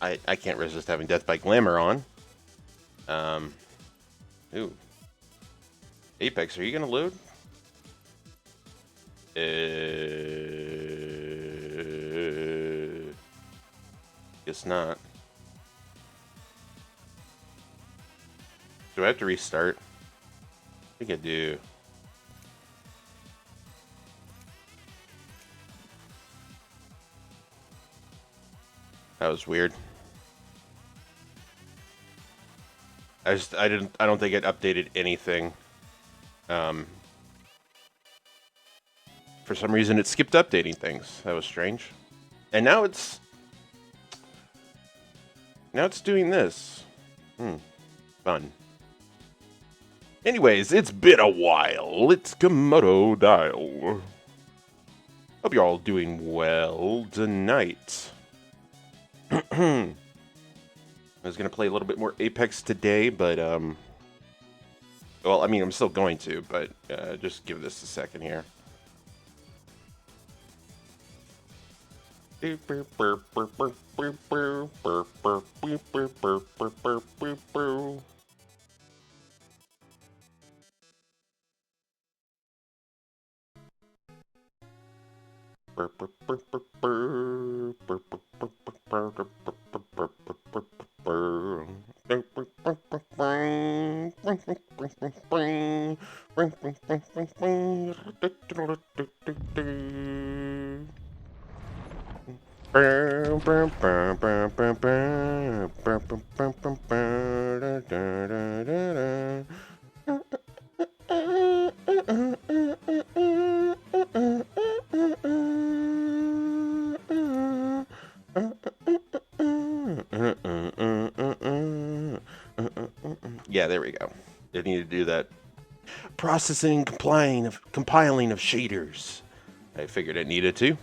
I can't resist having Death by Glamour on. Ooh. Apex, are you gonna load? Guess not. Do I have to restart? I think I do. That was weird. I don't think it updated anything. For some reason it skipped updating things. That was strange. And now it's doing this. Fun. Anyways, it's been a while. It's Komodo Dile. Hope you're all doing well tonight. I was gonna play a little bit more Apex today, but well, I mean, I'm still going to, but just give this a second here. Yeah, there we go. Didn't need to do that. Processing and compiling of shaders. I figured it needed to.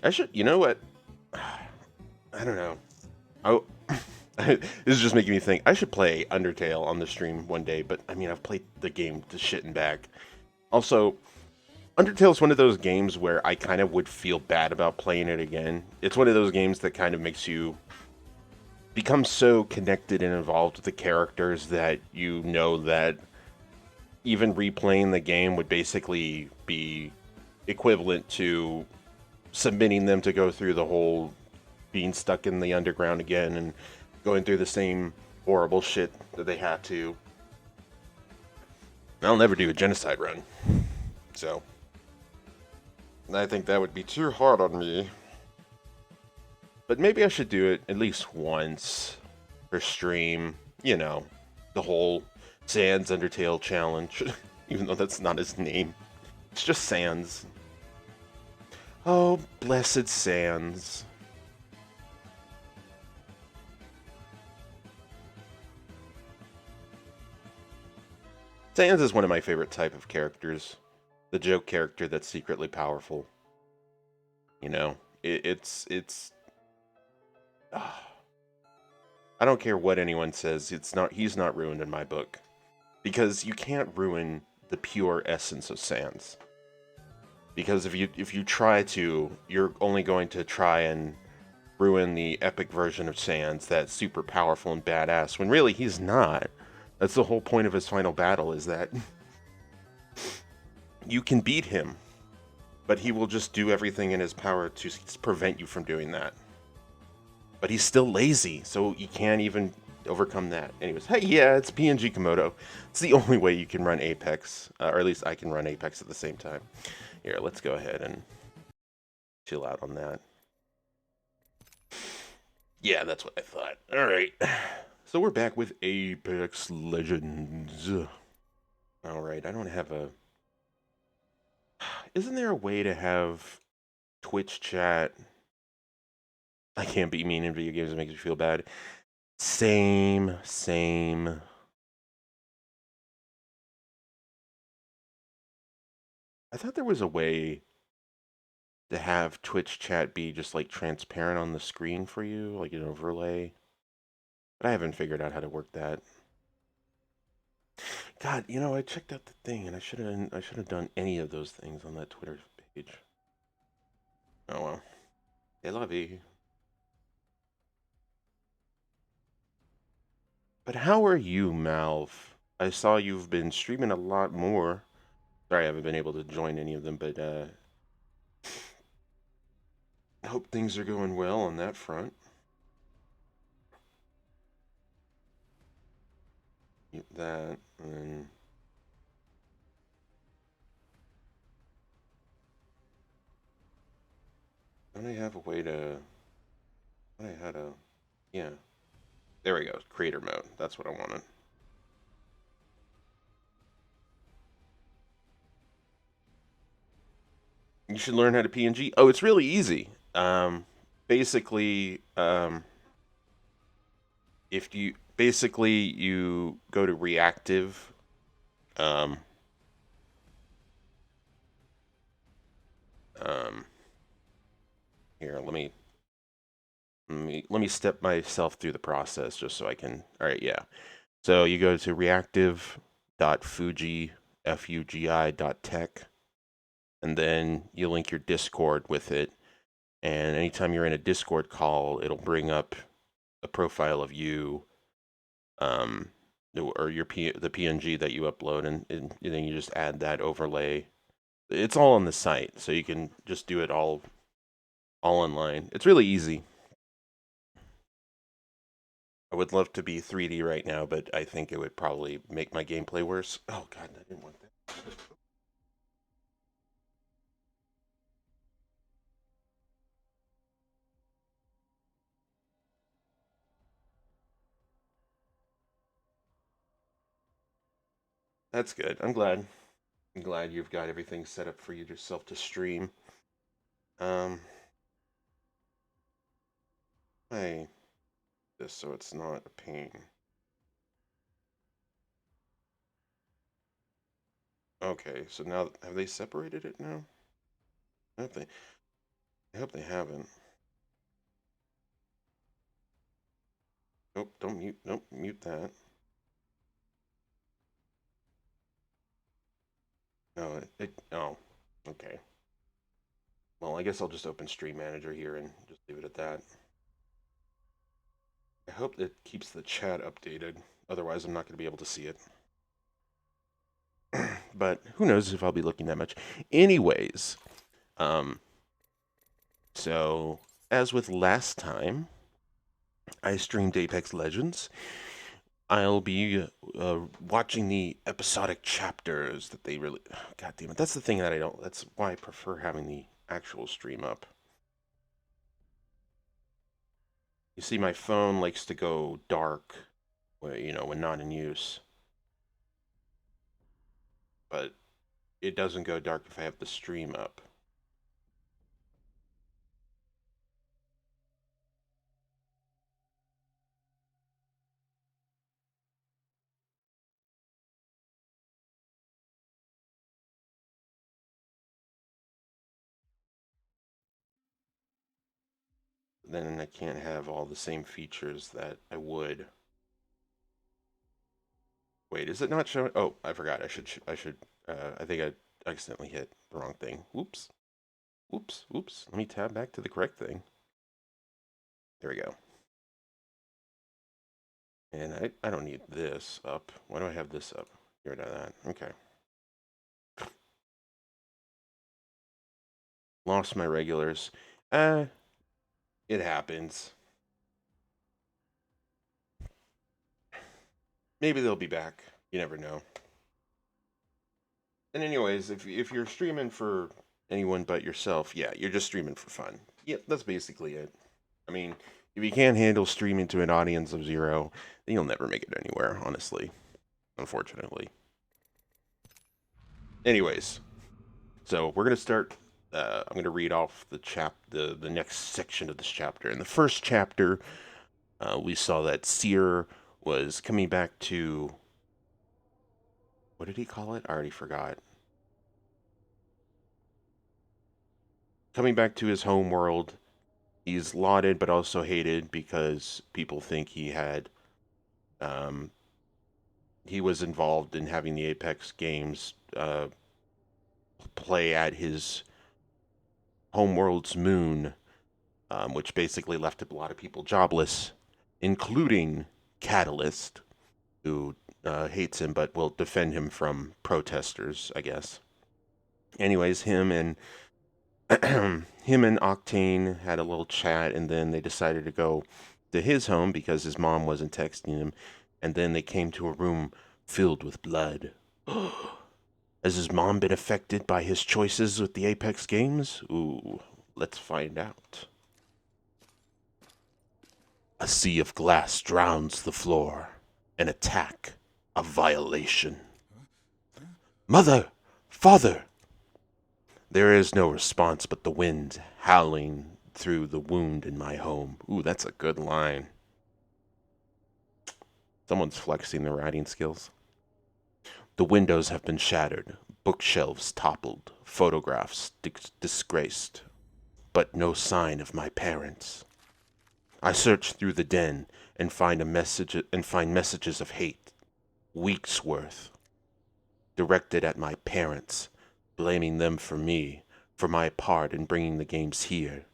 I should, you know what? I don't know. Oh, this is just making me think. I should play Undertale on the stream one day, but I mean, I've played the game to shit and back. Also, Undertale is one of those games where I kind of would feel bad about playing it again. It's one of those games that kind of makes you become so connected and involved with the characters that you know that even replaying the game would basically be equivalent to submitting them to go through the whole being stuck in the underground again and going through the same horrible shit that they had to. I'll never do a genocide run. So, I think that would be too hard on me. But maybe I should do it at least once for stream. You know, the whole Sans Undertale challenge. Even though that's not his name. It's just Sans. Oh, blessed Sans. Sans is one of my favorite type of characters. The joke character that's secretly powerful. You know, it's I don't care what anyone says. He's not ruined in my book. Because you can't ruin the pure essence of Sans. Because if you try to, you're only going to try and ruin the epic version of Sans that's super powerful and badass, when really he's not. That's the whole point of his final battle, is that you can beat him, but he will just do everything in his power to prevent you from doing that. But he's still lazy, so you can't even overcome that. Anyways, hey, yeah, it's PNG Komodo. It's the only way you can run Apex, or at least I can run Apex at the same time. Here, let's go ahead and chill out on that. Yeah, that's what I thought. All right. So we're back with Apex Legends. All right, I don't have a... Isn't there a way to have Twitch chat? I can't be mean in video games. It makes me feel bad. Same. I thought there was a way to have Twitch chat be just like transparent on the screen for you, like an overlay. But I haven't figured out how to work that. God, I checked out the thing, and I should have done any of those things on that Twitter page. Oh well. C'est la vie. But how are you, Malv? I saw you've been streaming a lot more. Sorry, I haven't been able to join any of them, but I hope things are going well on that front. That and don't I have a way to? I had a yeah. There we go. Creator mode. That's what I wanted. You should learn how to PNG. Oh, it's really easy. Basically, if you basically you go to reactive, um, um, here let me step myself through the process just so I can. All right, yeah. So you go to reactive.fugi.tech, and then you link your Discord with it. And anytime you're in a Discord call, it'll bring up a profile of you, um, or the PNG that you upload, and then you just add that overlay. It's all on the site, so you can just do it all online. It's really easy. I would love to be 3D right now, but I think it would probably make my gameplay worse. Oh god, I didn't want that. That's good. I'm glad. I'm glad you've got everything set up for you yourself to stream. Um, I this so it's not a pain. Okay, so now have they separated it now? I hope they. I hope they haven't. Nope, don't mute. Nope, mute that. No, oh, okay. Well, I guess I'll just open Stream Manager here and just leave it at that. I hope it keeps the chat updated. Otherwise, I'm not going to be able to see it. But who knows if I'll be looking that much. Anyways, um, so as with last time, I streamed Apex Legends. I'll be watching the episodic chapters that they really. God damn it! That's the thing that I don't. That's why I prefer having the actual stream up. You see, my phone likes to go dark, when not in use, but it doesn't go dark if I have the stream up. Then I can't have all the same features that I would. Wait, is it not showing? Oh, I forgot. I should. I think I accidentally hit the wrong thing. Whoops. Whoops. Whoops. Let me tab back to the correct thing. There we go. And I don't need this up. Why do I have this up? Get rid of that. Okay. Lost my regulars. It happens. Maybe they'll be back. You never know. And anyways, if you're streaming for anyone but yourself, yeah, you're just streaming for fun. Yeah, that's basically it. I mean, if you can't handle streaming to an audience of zero, then you'll never make it anywhere, honestly. Unfortunately. Anyways, so we're gonna start. I'm gonna read off the next section of this chapter. In the first chapter, we saw that Seer was coming back to what did he call it? I already forgot. Coming back to his home world. He's lauded but also hated because people think he had, um, he was involved in having the Apex Games play at his homeworld's moon, which basically left a lot of people jobless, including Catalyst, who hates him but will defend him from protesters, I guess. Anyways, him and Octane had a little chat, and then they decided to go to his home because his mom wasn't texting him, and then they came to a room filled with blood. Has his mom been affected by his choices with the Apex Games? Ooh, let's find out. A sea of glass drowns the floor. An attack. A violation. Mother! Father! There is no response but the wind howling through the wound in my home. Ooh, that's a good line. Someone's flexing their writing skills. The windows have been shattered, bookshelves toppled, photographs disgraced, but no sign of my parents. I search through the den and find messages of hate, weeks worth, directed at my parents, blaming them for me, for my part in bringing the games here,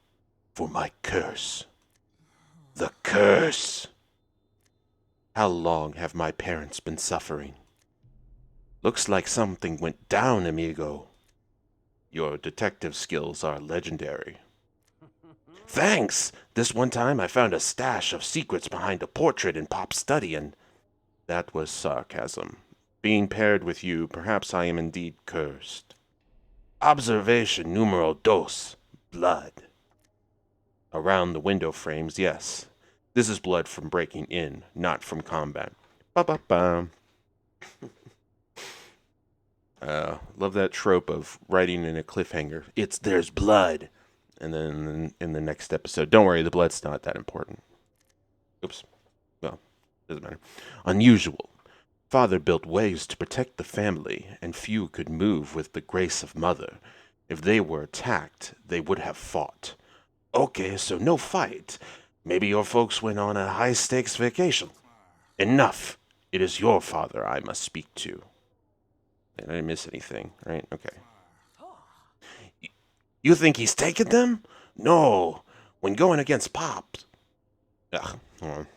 for my curse. The curse! How long have my parents been suffering? Looks like something went down, amigo. Your detective skills are legendary. Thanks! This one time I found a stash of secrets behind a portrait in Pop's study, and that was sarcasm. Being paired with you, perhaps I am indeed cursed. Observation numero dos. Blood. Around the window frames, yes. This is blood from breaking in, not from combat. Ba-ba-ba. Love that trope of writing in a cliffhanger. There's blood. And then in the next episode, don't worry, the blood's not that important. Oops. Well, doesn't matter. Unusual. Father built ways to protect the family, and few could move with the grace of mother. If they were attacked, they would have fought. Okay, so no fight. Maybe your folks went on a high-stakes vacation. Enough. It is your father I must speak to. I didn't miss anything, right? Okay. You think he's taken them? No. When going against Pop. Ugh, hold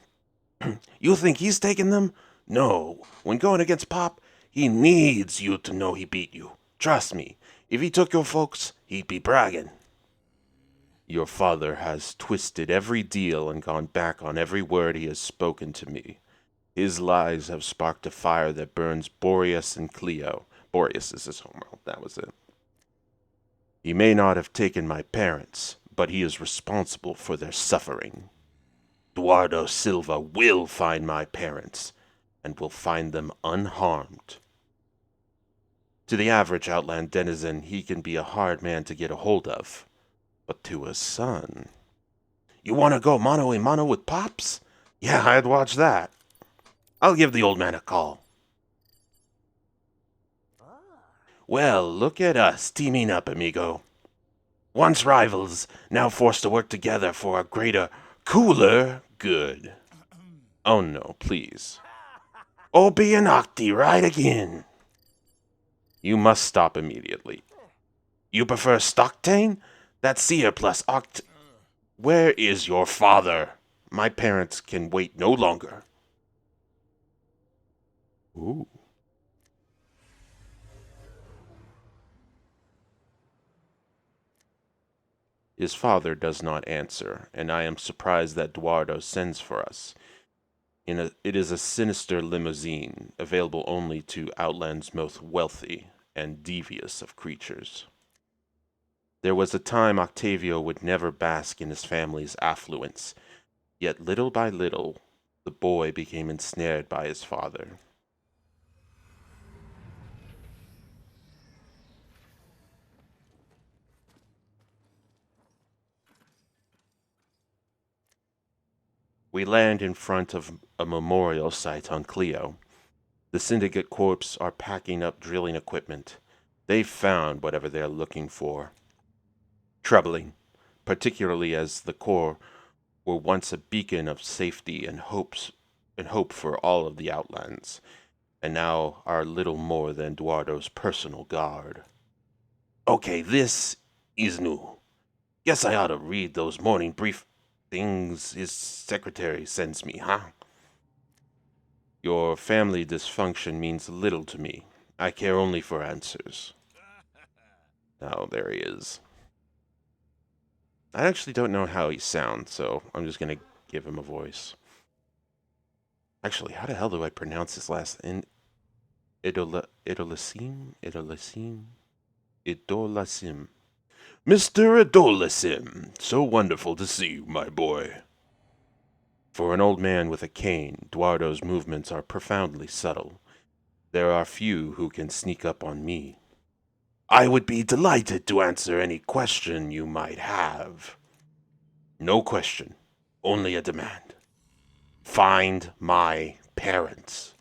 on. You think he's taken them? No. When going against Pop, he needs you to know he beat you. Trust me. If he took your folks, he'd be bragging. Your father has twisted every deal and gone back on every word he has spoken to me. His lies have sparked a fire that burns Boreas and Cleo. Boreas is his homeworld. That was it. He may not have taken my parents, but he is responsible for their suffering. Eduardo Silva will find my parents, and will find them unharmed. To the average Outland denizen, he can be a hard man to get a hold of. But to a son... You want to go mano-a-mano with Pops? Yeah, I'd watch that. I'll give the old man a call. Well, look at us teaming up, amigo. Once rivals, now forced to work together for a greater, cooler good. Oh no, please. Opie and Octi right again. You must stop immediately. You prefer Stocktane? That's Seer plus Oct... Where is your father? My parents can wait no longer. Ooh. His father does not answer, and I am surprised that Eduardo sends for us. It is a sinister limousine, available only to Outland's most wealthy and devious of creatures. There was a time Octavio would never bask in his family's affluence, yet little by little, the boy became ensnared by his father. We land in front of a memorial site on Cleo. The Syndicate Corps are packing up drilling equipment. They've found whatever they're looking for. Troubling, particularly as the Corps were once a beacon of safety and hope for all of the Outlands. and now are little more than Eduardo's personal guard. Okay, this is new. Guess I ought to read those morning brief things his secretary sends me, huh? Your family dysfunction means little to me. I care only for answers. Oh, there he is. I actually don't know how he sounds, so I'm just gonna give him a voice. Actually, how the hell do I pronounce his last name? Idolasim? Idolasim. Mr. Idolasim, so wonderful to see you, my boy. For an old man with a cane, Eduardo's movements are profoundly subtle. There are few who can sneak up on me. I would be delighted to answer any question you might have. No question, only a demand. Find my parents.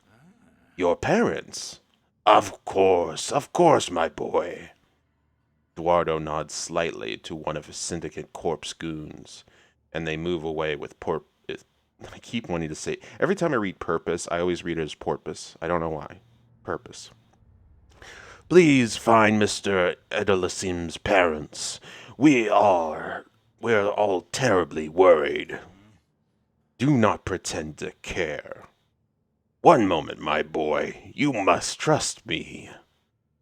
Your parents? Of course, my boy. Eduardo nods slightly to one of his syndicate corpse goons, and they move away with I keep wanting to say, every time I read purpose, I always read it as porpoise. I don't know why. Purpose. Please find Mr. Edelasim's parents. We're all terribly worried. Do not pretend to care. One moment, my boy. You must trust me.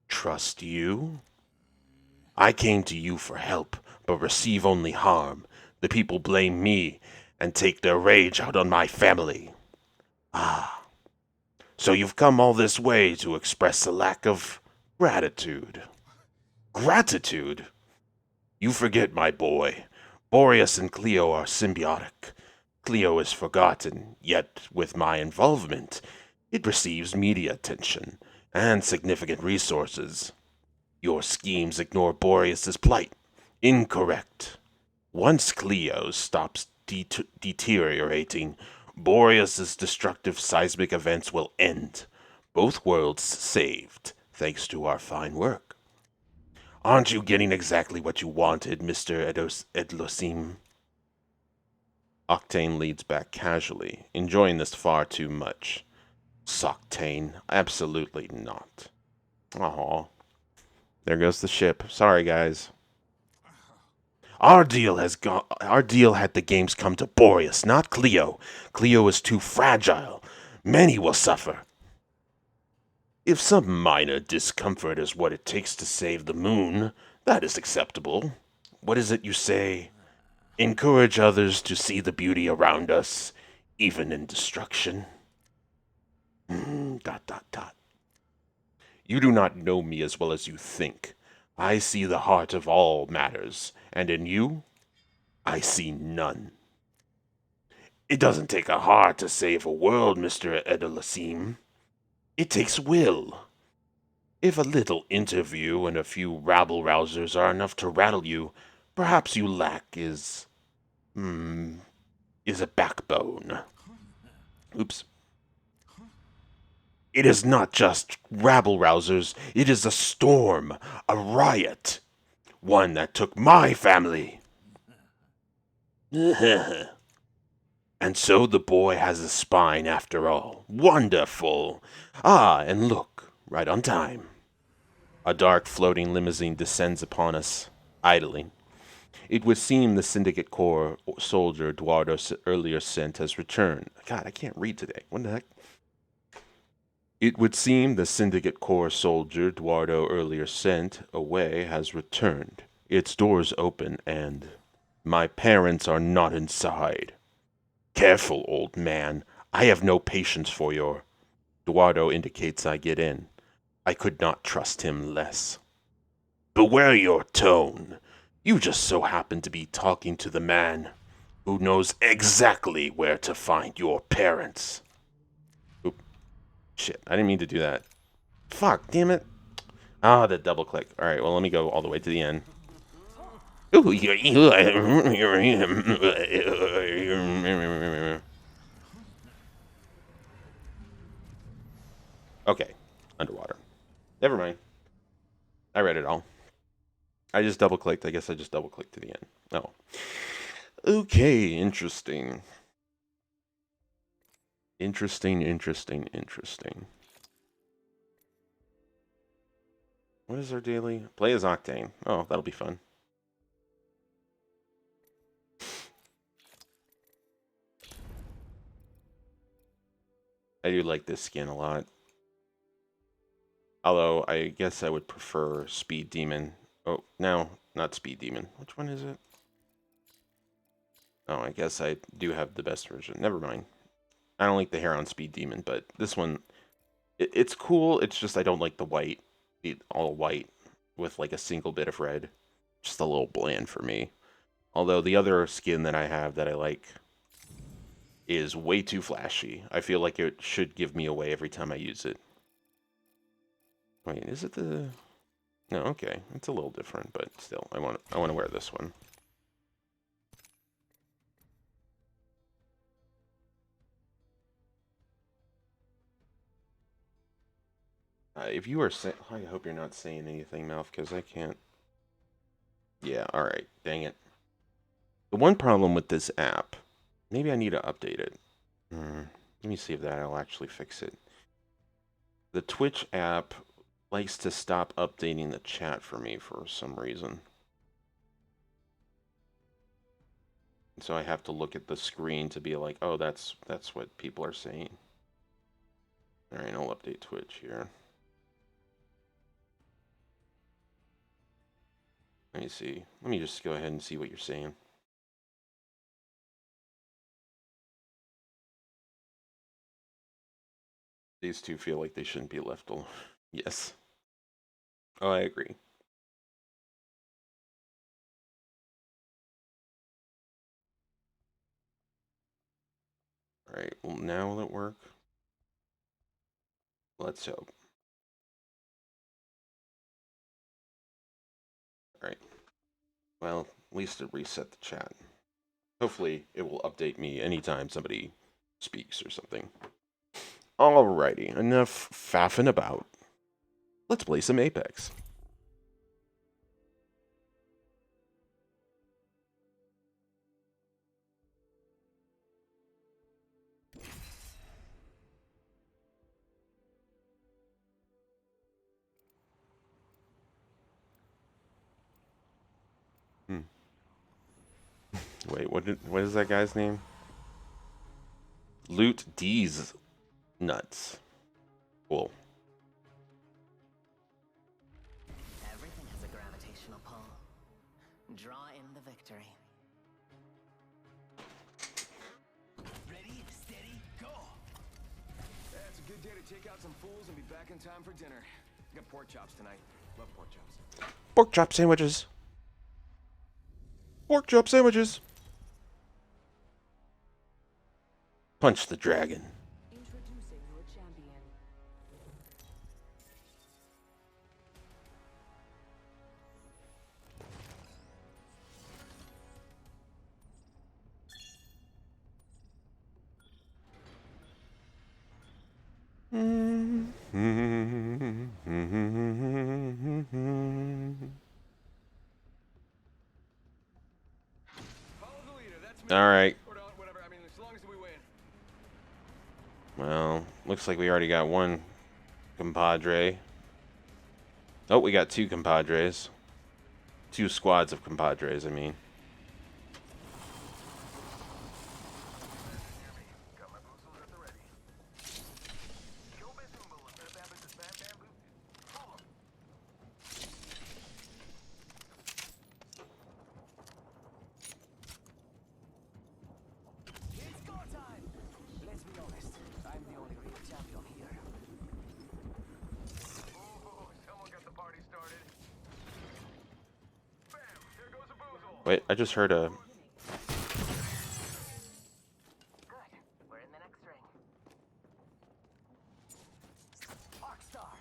Trust you? I came to you for help, but receive only harm. The people blame me and take their rage out on my family. Ah, so you've come all this way to express a lack of gratitude. Gratitude? You forget, my boy. Boreas and Cleo are symbiotic. Cleo is forgotten, yet with my involvement, it receives media attention and significant resources. Your schemes ignore Boreas's plight. Incorrect. Once Cleo stops deteriorating, Boreas's destructive seismic events will end. Both worlds saved, thanks to our fine work. Aren't you getting exactly what you wanted, Mr. Edlosim? Octane leads back casually, enjoying this far too much. Soctane, absolutely not. Aw. There goes the ship. Sorry, guys. Our deal had the games come to Boreas, not Cleo. Cleo is too fragile. Many will suffer. If some minor discomfort is what it takes to save the moon, that is acceptable. What is it you say? Encourage others to see the beauty around us, even in destruction. Dot dot dot. You do not know me as well as you think. I see the heart of all matters, and in you, I see none. It doesn't take a heart to save a world, Mr. Edelasim. It takes will. If a little interview and a few rabble-rousers are enough to rattle you, perhaps you lack is a backbone. Oops. It is not just rabble-rousers, it is a storm, a riot. One that took my family. And so the boy has a spine after all. Wonderful. Ah, and look, right on time. A dark floating limousine descends upon us, idling. It would seem the Syndicate Corps soldier Eduardo earlier sent has returned. God, I can't read today. What the heck? It would seem the Syndicate Corps soldier Eduardo earlier sent away has returned. Its doors open and my parents are not inside. Careful, old man. I have no patience for your... Eduardo indicates I get in. I could not trust him less. Beware your tone. You just so happen to be talking to the man who knows exactly where to find your parents. Oop. Shit, I didn't mean to do that. Fuck, damn it. Ah, the double click. Alright, well, let me go all the way to the end. Okay, underwater. Never mind. I read it all. I just double clicked. I guess I just double clicked to the end. Oh. Okay, interesting. Interesting. What is our daily? Play as Octane. Oh, that'll be fun. I do like this skin a lot. Although, I guess I would prefer Speed Demon. Oh, no, not Speed Demon. Which one is it? Oh, I guess I do have the best version. Never mind. I don't like the hair on Speed Demon, but this one, it's cool. It's just I don't like the white, all white with like a single bit of red. Just a little bland for me. Although the other skin that I have that I like is way too flashy. I feel like it should give me away every time I use it. Wait, is it the... No, okay. It's a little different, but still, I want to wear this one. If you are saying... I hope you're not saying anything, Mouth, because I can't... Yeah, alright. Dang it. The one problem with this app... Maybe I need to update it. Let me see if that'll actually fix it. The Twitch app likes to stop updating the chat for me for some reason. So I have to look at the screen to be like, oh, that's what people are saying. Alright, I'll update Twitch here. Let me see. Let me just go ahead and see what you're saying. These two feel like they shouldn't be left alone. Yes. Oh, I agree. Alright, well, now will it work? Let's hope. Alright. Well, at least it reset the chat. Hopefully, it will update me anytime somebody speaks or something. Alrighty, enough faffing about. Let's play some Apex. Wait, what is that guy's name? Loot D's nuts. Cool. Everything has a gravitational pull. Draw in the victory. Ready, steady, go! It's a good day to take out some fools and be back in time for dinner. Got pork chops tonight. Love pork chops. Pork chop sandwiches. Pork chop sandwiches. Punch the dragon. Introducing your champion. All right. Whatever. I mean, as long as we win. Well, looks like we already got one compadre. Oh, we got two compadres. Two squads of compadres, I mean. It's go time! Let's be honest, I'm the only real champion here. Oh, someone got the party started. Bam! There goes a boozle. Wait, I just heard a... Good. We're in the next ring. Arcstar!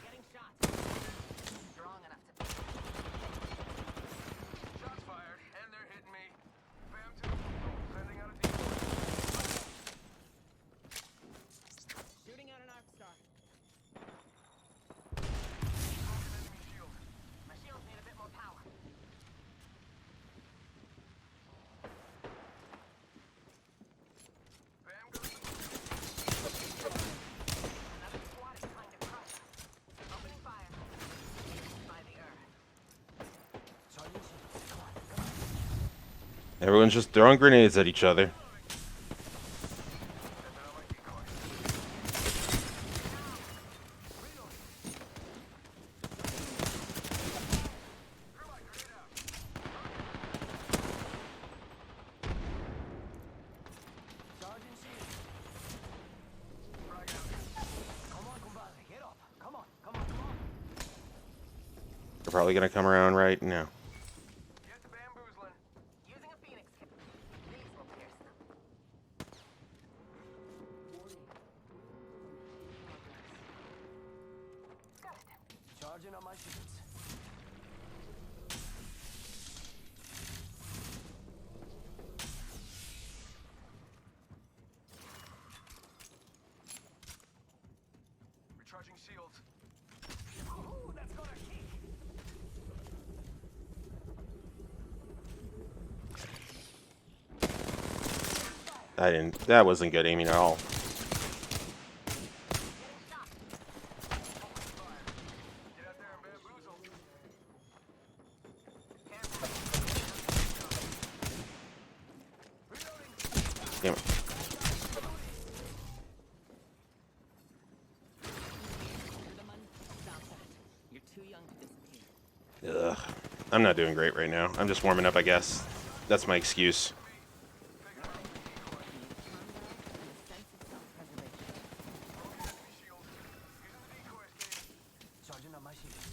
Getting shot. Strong enough to... Shots fired, and they're hitting me. Bam to the boozle. Sending out a decoy. Everyone's just throwing grenades at each other. They're probably gonna come around right now. Get the bamboozling. Using a phoenix kit. These will pierce them. Got it. Charging on my shields. Recharging shields. Ooh, that's gonna kick. That wasn't good aiming at all. Get out there and bamboozle. Reloading. Damn it. Stop that. You're too young to disappear. Ugh. I'm not doing great right now. I'm just warming up, I guess. That's my excuse. Charging on my shields.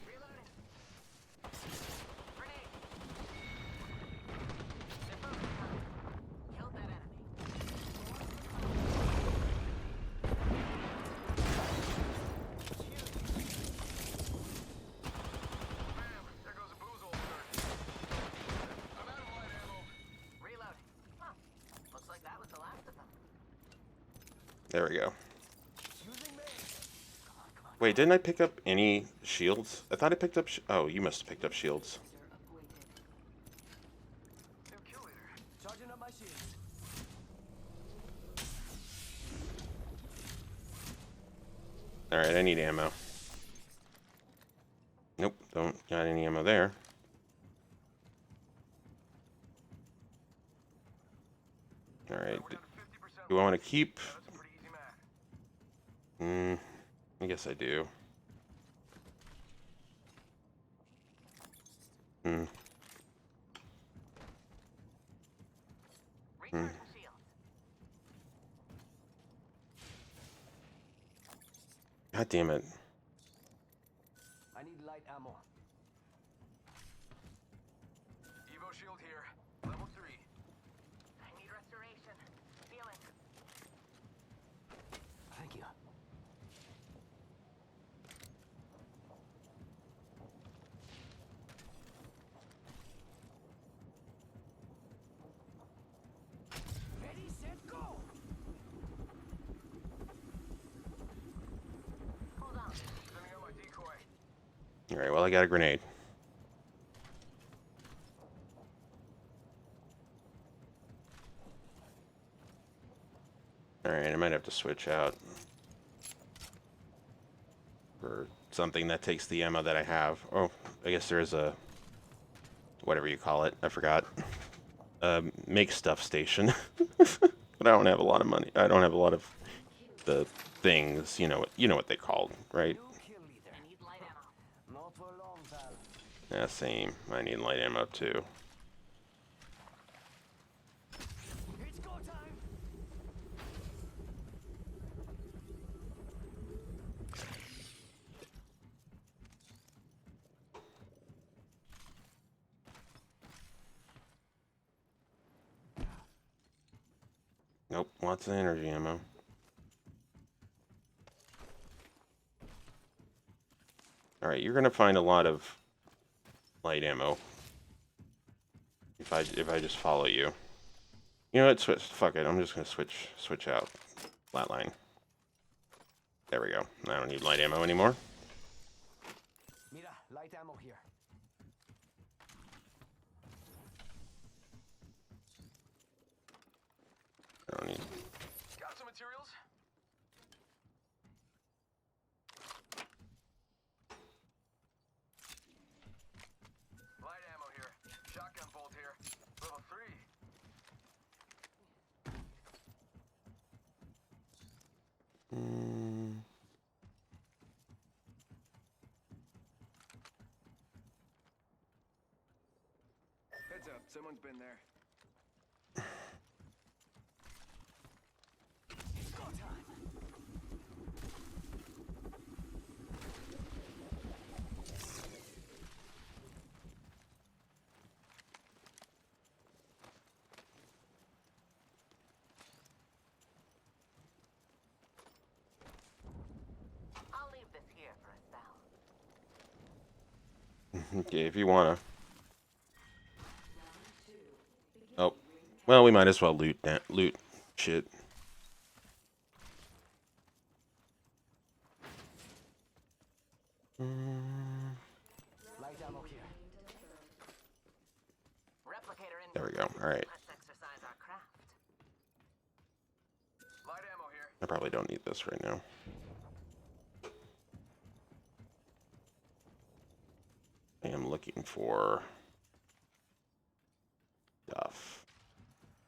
Reloading. Grenade. Killed that enemy. Bam! There goes a boozle alert. I'm out of light ammo. Reloading. Huh. Looks like that was the last of them. There we go. Using me. Wait, didn't I pick up any shields? I thought I picked up... oh, you must have picked up shields. New kill leader. Charging up my shields. Alright, I need ammo. Nope, don't got any ammo there. Alright, We're down to 50%. do I want to keep... That's a pretty easy math. I guess I do. Recharging shields. God damn it. I need light ammo. Evo shield here. Level 3. I need restoration. Healing. Thank you. Ready, set, go! Hold on. Sending out my decoy. Alright, well, I got a grenade. Alright, I might have to switch out for something that takes the ammo that I have. Oh, I guess there is a... whatever you call it. I forgot. Make stuff station. But I don't have a lot of money. I don't have a lot of the things. You know what they called, right? New kill leader. I need light ammo. Not for long, pal. Yeah, same. I need light ammo too. It's go time. Nope, lots of energy ammo. Alright, you're gonna find a lot of light ammo if I just follow you. You know what? Fuck it. I'm just gonna switch out flatline. There we go. I don't need light ammo anymore. Mira, light ammo here. I don't need. Got some materials? Light Heads up, someone's been there. Go time. I'll leave this here for a spell. Okay, if you wanna. Oh, well, we might as well loot that loot shit. Light ammo here. Replicator in. There we go. All right. Let's exercise our craft. Light ammo here. I probably don't need this right now. I am looking for stuff.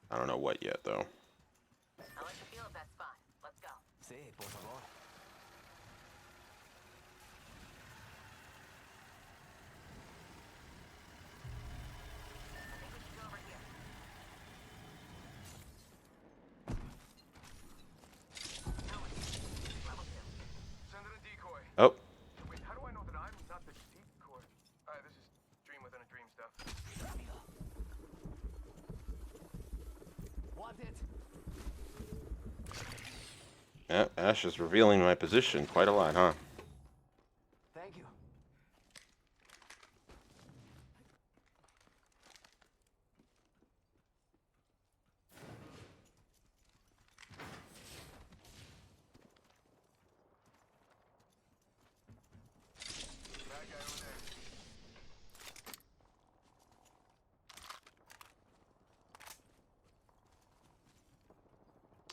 I don't know what yet, though. I like the feel of that spot. Let's go. Sí, por favor. I think we should go over here. Level 2. Send in a decoy. Oh, Wait, how do I know that I'm not the decoy? This is dream within a dream stuff. Want it? yeah, Ash is revealing my position quite a lot, huh? Thank you. Bad guy over there.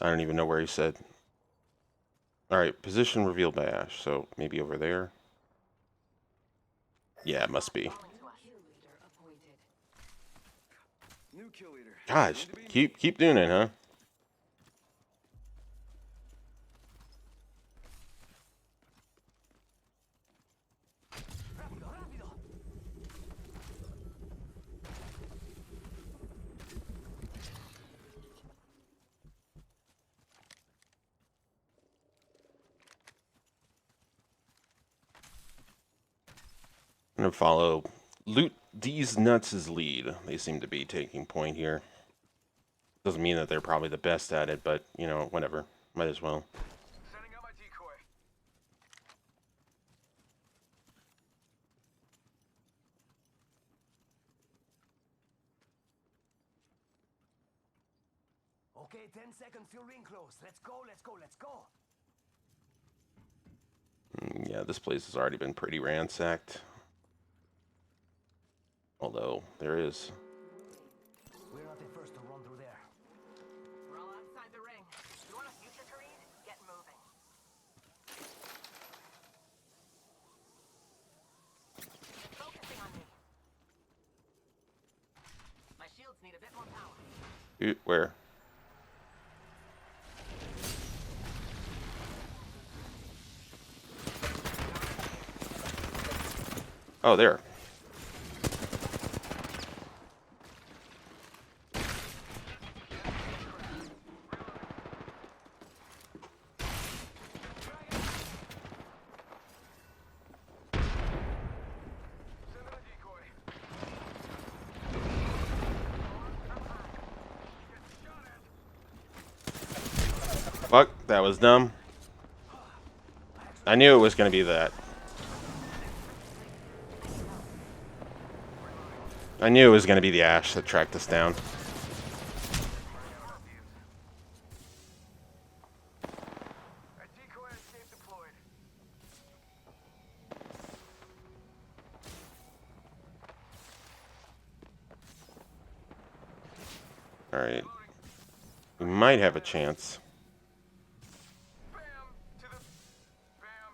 I don't even know where he said. All right, position revealed by Ash, so maybe over there. Yeah, it must be. Calling to us. Kill leader appointed. New kill leader. Gosh, Need to be keep doing it, huh? Rápido, rápido. I'm gonna follow Loot These Nuts' lead. They seem to be taking point here. Doesn't mean that they're probably the best at it, but you know, whatever. Might as well. Sending out my decoy. Okay, 10 seconds till ring close. Let's go, let's go, let's go. Yeah, this place has already been pretty ransacked. Although there is. We're not the first to run through there. We're all outside the ring. You want a future to read? Get moving. Focusing on me. My shields need a bit more power. Where? Oh, there. Send in a decoy. Get shot at. Fuck, that was dumb. I knew it was going to be that. I knew it was going to be the Ash that tracked us down. A decoy escape deployed. Alright. We might have a chance. Bam! To the... Bam!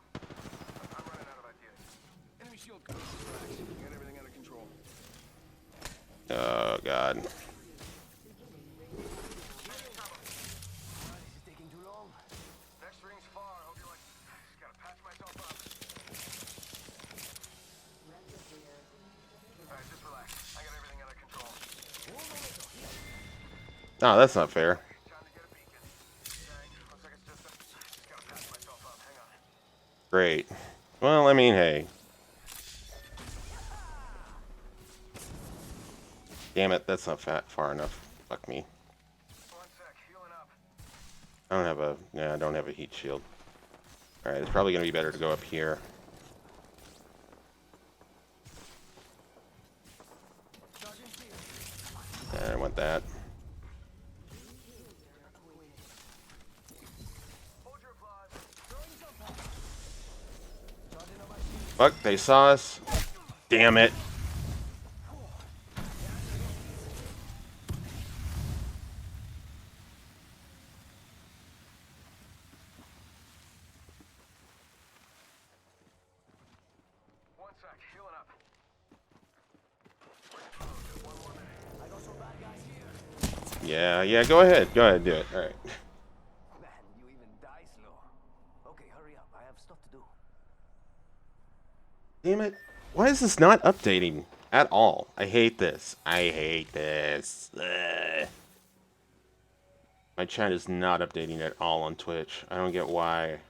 I'm running out of ideas. Enemy shield cracked. We got everything under control. Oh, God. This is taking too long. Next ring's far. Oh, that's not fair. Time to get a beacon. Dang, looks like it's just gotta patch myself up. Hang on. Great. Well, I mean, hey. Damn it, that's not far enough. Fuck me. One sec, healing up. I don't have a... Yeah, I don't have a heat shield. Alright, it's probably going to be better to go up here. I don't want that. Hold your applause. Fuck, they saw us. Damn it. One sec, healing up. Yeah, go ahead. Go ahead, do it. Alright. Man, you even die slow. Okay, hurry up. I have stuff to do. Damn it. Why is this not updating at all? I hate this. I hate this. Ugh. My chat is not updating at all on Twitch. I don't get why.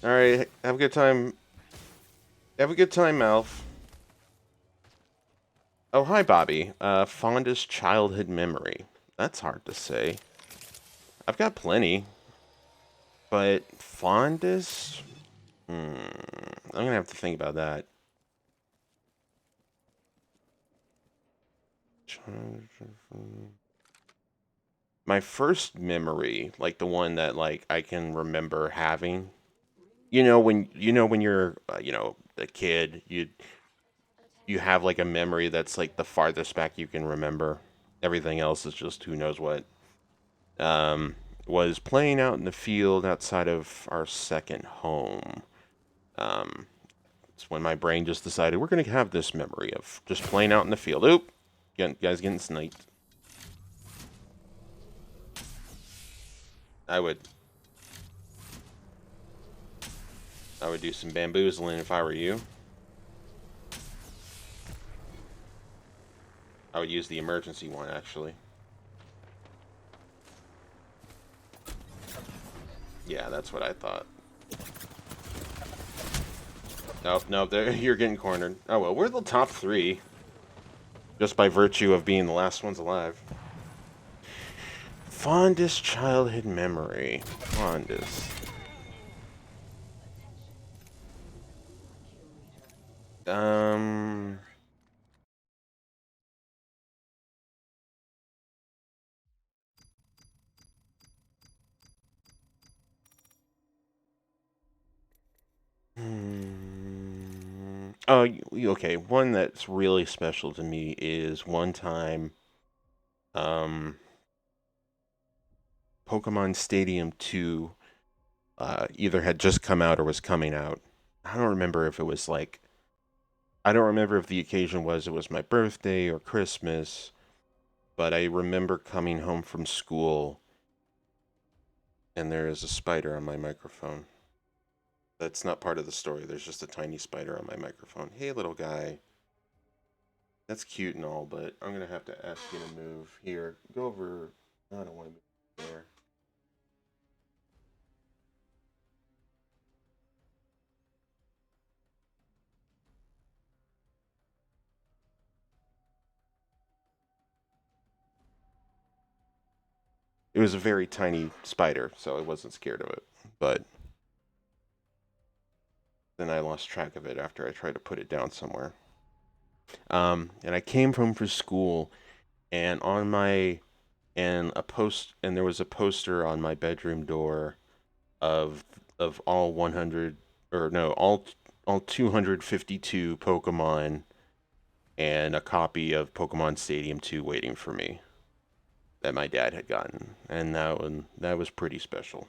Alright, have a good time. Have a good time, Malf. Oh, hi, Bobby. Fondest childhood memory. That's hard to say. I've got plenty. But fondest? I'm gonna have to think about that. My first memory, like the one that like I can remember having, when you're a kid, you have like a memory that's like the farthest back you can remember. Everything else is just who knows what. Um, was playing out in the field outside of our second home. Um, it's when my brain just decided we're gonna have this memory of just playing out in the field. Oop, guys getting sniped. I would I would do some bamboozling if I were you. I would use the emergency one, actually. Yeah, that's what I thought. Nope, you're getting cornered. Oh well, we're the top 3. Just by virtue of being the last ones alive. Fondest childhood memory. Fondest. Um... Oh, okay. One that's really special to me is one time, um, Pokemon Stadium 2 either had just come out or was coming out. I don't remember if it was like, I don't remember if the occasion was it was my birthday or Christmas, but I remember coming home from school and there is a spider on my microphone. That's not part of the story. There's just a tiny spider on my microphone. Hey, little guy. That's cute and all, but I'm going to have to ask you to move. Here, go over. I don't want to move there. It was a very tiny spider, so I wasn't scared of it. But then I lost track of it after I tried to put it down somewhere. And I came home from school, and on my and there was a poster on my bedroom door of all 100 or no all 252 Pokemon and a copy of Pokemon Stadium 2 waiting for me that my dad had gotten, and that was pretty special.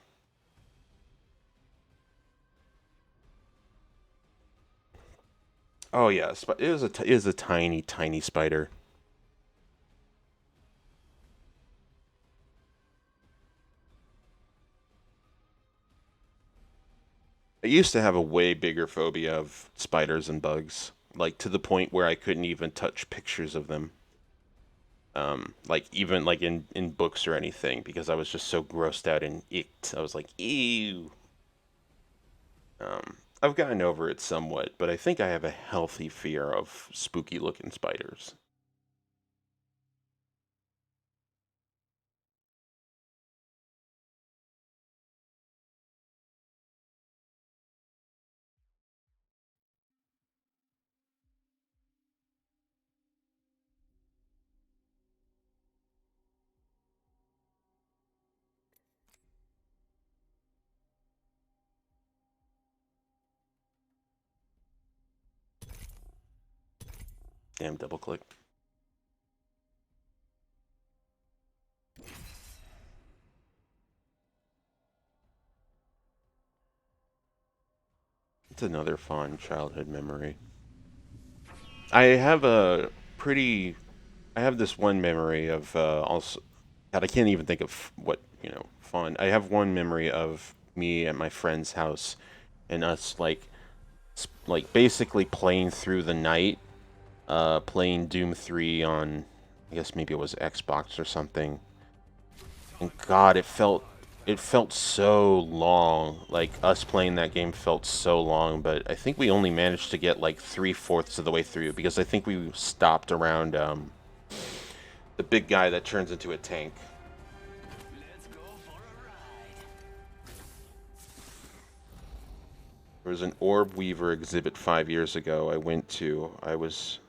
Oh yes, but it was a tiny spider. I used to have a way bigger phobia of spiders and bugs, like to the point where I couldn't even touch pictures of them. Like even like in books or anything, because I was just so grossed out and icked. I was like, ew. I've gotten over it somewhat, but I think I have a healthy fear of spooky looking spiders. Damn, double click. It's another fond childhood memory. I have a pretty. I have this one memory of also. God, I can't even think of what fun. I have one memory of me at my friend's house and us like basically playing through the night, playing Doom 3 on, I guess maybe it was Xbox or something. And God, it felt so long. Like us playing that game felt so long, but I think we only managed to get like 3/4 of the way through because I think we stopped around the big guy that turns into a tank. There was an Orb Weaver exhibit 5 years ago I went to. I was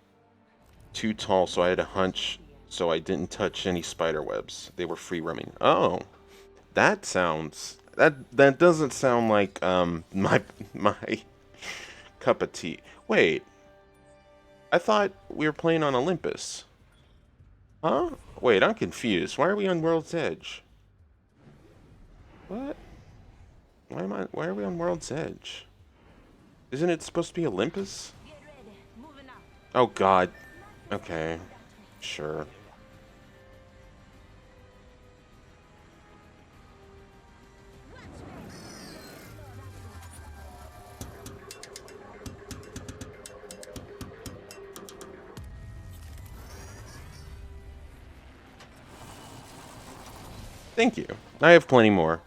too tall, so I had a hunch, so I didn't touch any spider webs. They were free roaming. Oh, that doesn't sound like my cup of tea. Wait, I thought we were playing on Olympus. Huh? Wait, I'm confused. Why are we on World's Edge? What? Why are we on World's Edge? Isn't it supposed to be Olympus? Oh God. Okay. Sure. Thank you. I have plenty more.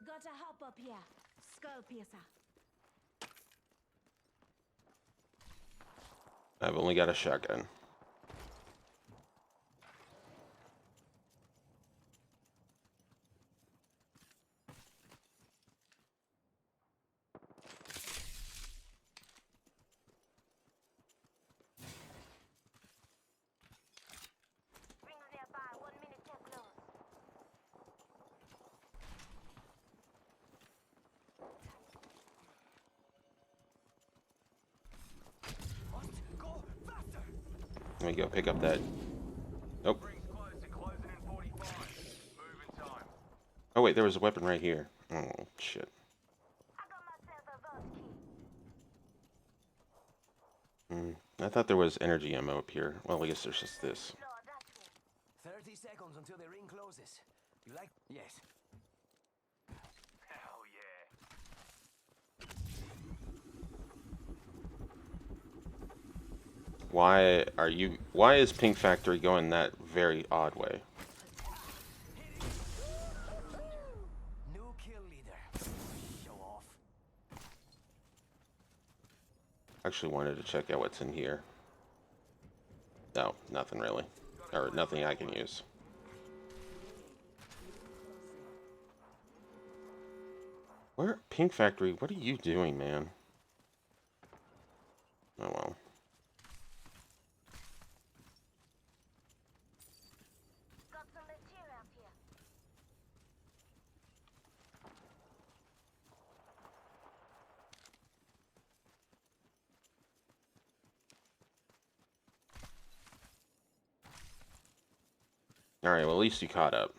Gotta hop up here. Skull piercer. I've only got a shotgun. Let me go pick up that. Nope. Oh wait, there was a weapon right here. Oh shit. I thought there was energy ammo up here. Well, I guess there's just this. 30 seconds until the ring closes. You like? Yes. Hell yeah. Why is Pink Factory going that very odd way? New kill leader. Show off. Actually wanted to check out what's in here. No, nothing really. Or nothing I can use. Where? Pink Factory, what are you doing, man? Oh well. Alright, well at least you caught up.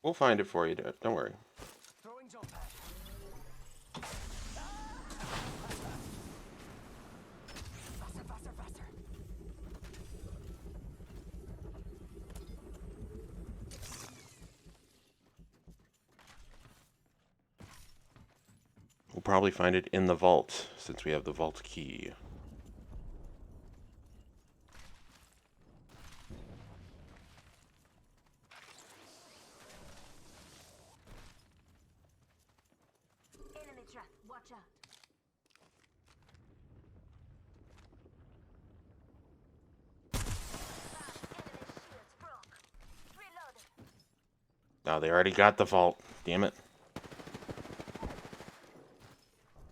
We'll find it for you, dude. Don't worry. Throwing jump pad. Faster, faster, faster. We'll probably find it in the vault, since we have the vault key. Enemy trap. Watch out. Enemy shields broke. Reloaded. Now they already got the vault. Damn it.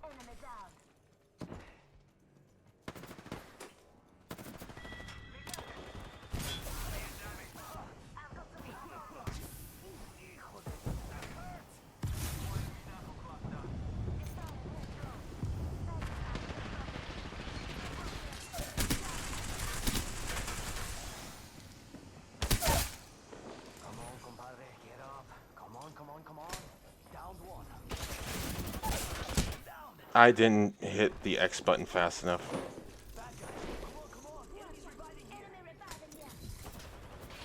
Enemy down. I've got some ammo. Come on, compadre, get up. Come on, come on, come on. Down one. Down. I didn't hit the X button fast enough. Bad guy. Come on, come on. Enemy's reviving here. Enemy reviving here.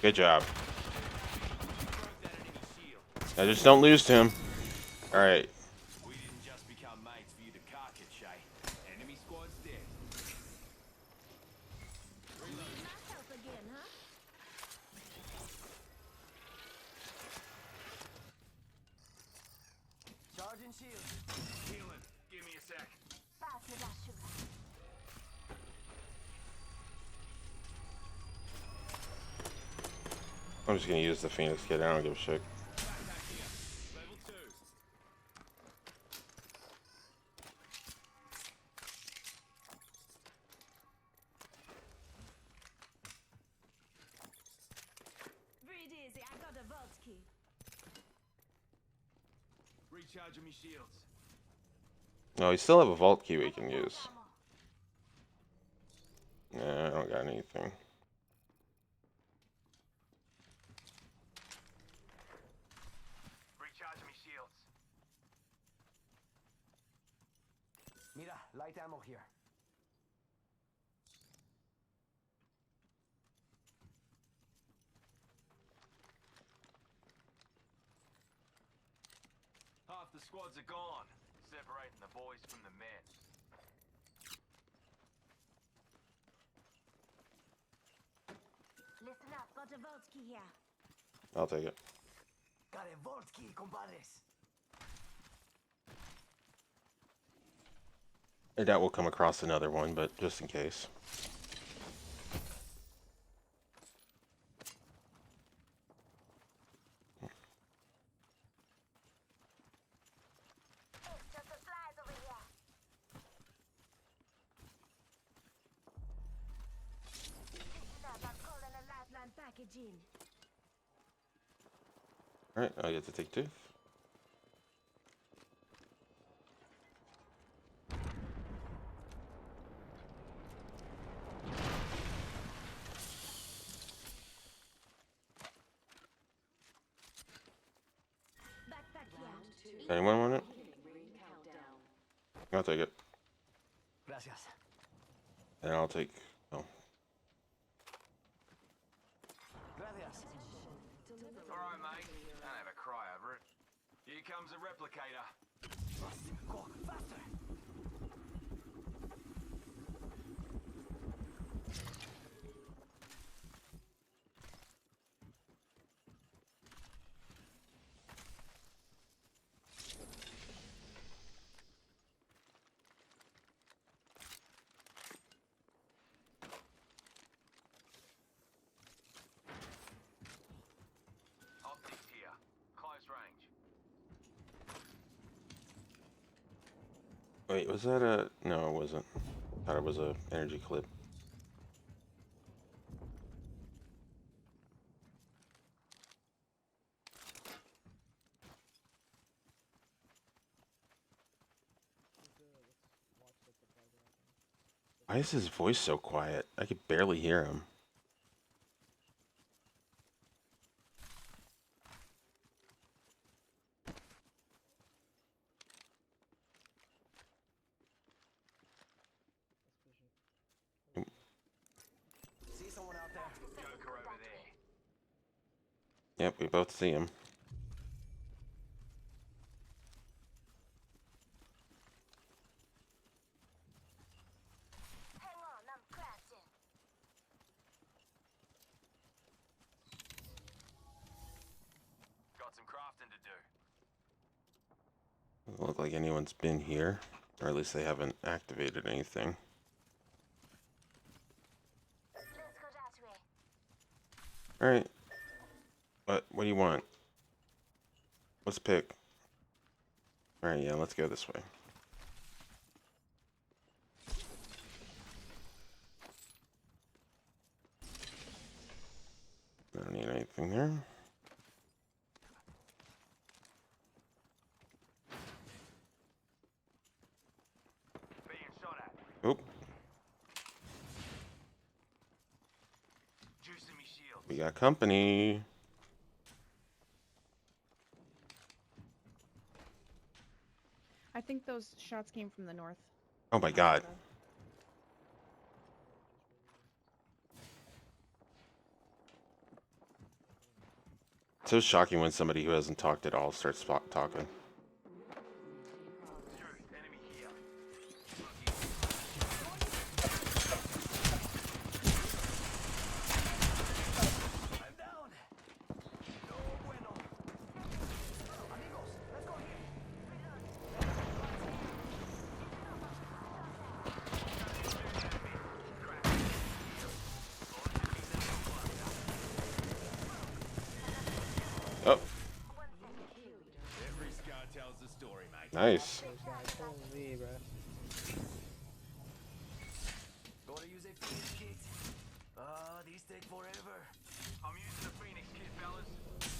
Good job. Broke that enemy shield. Now just don't lose to him. Alright. We didn't just become mates for you to carcass, Shay. Enemy squad's dead. Need my help again, huh? Charging shield. Healing. Give me a sec. Pass me that sugar. I'm just gonna use the Phoenix kit. I don't give a shit. Backpack here. Level 2. Breathe easy. I got a vault key. Recharging me shields. No, we still have a vault key we can use. Ammo. Nah, I don't got anything. Recharging me shields. Mira, light ammo here. Half the squads are gone, separating the boys from the men. Listen up. Got a vault key here. I'll take it. Got a vault key, compadres. I doubt we'll come across another one, but just in case. Extra supplies over here. Listen up. I'm calling a lifeline package in. Alright, I get to take two. Backpack here. Anyone want it? I'll take it. Gracias. And I'll take... Oh. Gracias. Alright, mate. Don't have a cry over it. Here comes a replicator. Go faster. Optics here. Close range. Wait, was that a... No, it wasn't. Thought it was a energy clip. Why is his voice so quiet? I could barely hear him. Yep, we both see him. Hang on, I'm crafting. Got some crafting to do. Doesn't look like anyone's been here, or at least they haven't activated anything. Let's go that way. All right. What do you want? Let's pick. All right, yeah, let's go this way. I don't need anything there. Being shot at. Oop, Juicing me shield. we got company. I think those shots came from the north. Oh my god. It's so shocking when somebody who hasn't talked at all starts talking. Shoot, enemy here. I'm down. No bueno. Amigos, let's go here. Oh, Every scar tells a story, mate. nice. Holy, bro. Gotta use a Phoenix kit. These take forever. I'm using the Phoenix kit, fellas.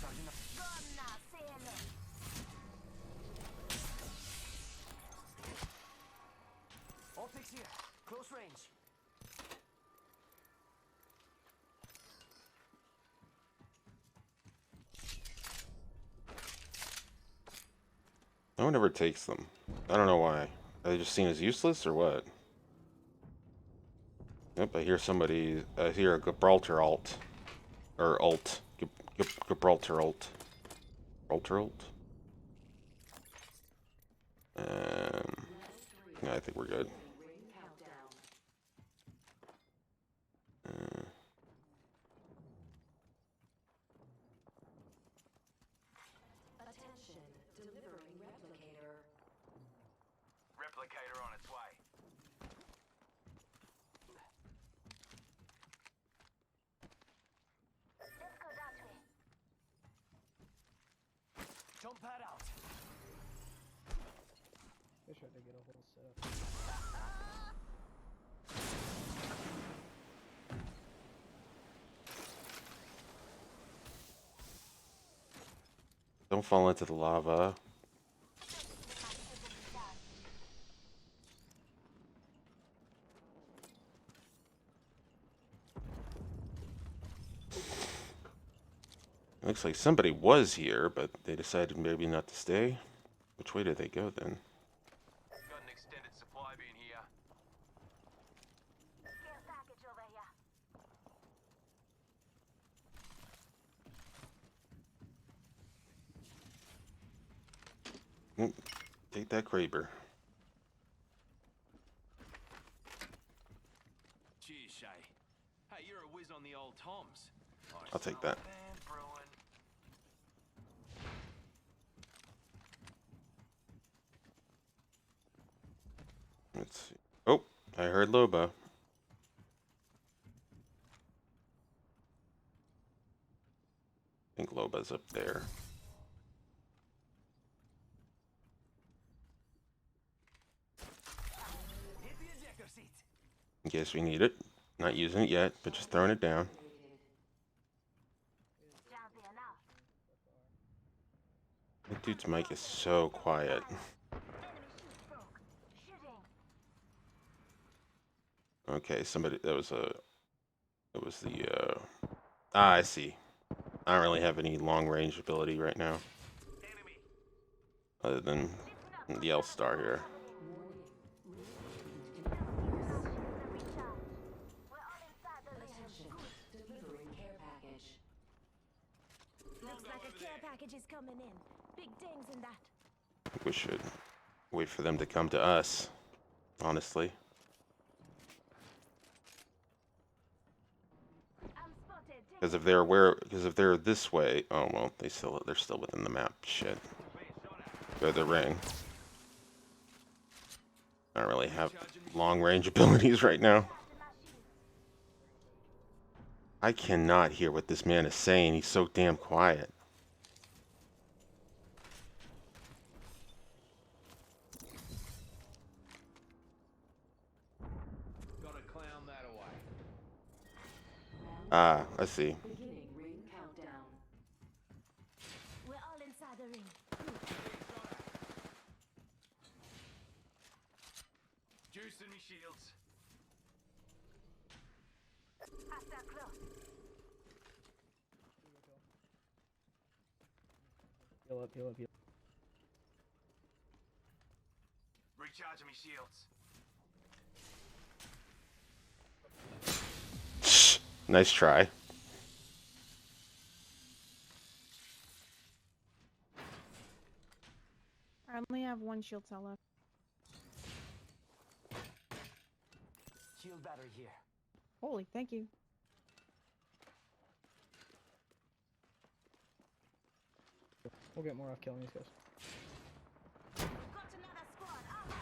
Charging up. Gonna say hello. Optics here. Close range. No one ever takes them. I don't know why. Are they just seen as useless or what? Yep, I hear somebody. I hear a Gibraltar alt. Or alt. Gibraltar alt. Gibraltar alt? Yeah, I think we're good. Attention, delivering replicator. Replicator on its way. Let's go that way. Jump pad out. They tried to get a whole setup. Don't fall into the lava. Looks like somebody was here, but they decided maybe not to stay. Which way did they go then? Got an extended supply bin here. Care package over here. Take that Kraber. Cheers, Shay. Hey, you're a whiz on the old toms. I'll take that. Man, brewing. Let's see. Oh, I heard Loba. I think Loba's up there. Hit the ejector seat. In case we need it. Not using it yet, but just throwing it down. Down there now. That dude's mic is so quiet. Enemy shoot broke. Shooting. Okay, somebody, that was a, it was the, I see. I don't really have any long range ability right now. Enemy. Other than the L-Star here. We're all inside the ring. Delivering care package. Packages coming in. Big dings in that. I think we should wait for them to come to us, honestly. I'm spotted. Because if they're this way, oh well, they're still within the map. Shit. They're the ring. I don't really have long range abilities right now. I cannot hear what this man is saying. He's so damn quiet. Gotta clown that away. Ah, I see. Beginning ring countdown. We're all inside the ring. Juicing me shields. Hostile close. Heal up, heal up, heal up. Recharging me shields. Nice try. I only have one shield cell left. Shield battery here. Holy, thank you. We'll get more off killing these guys. Got another squad. Armor.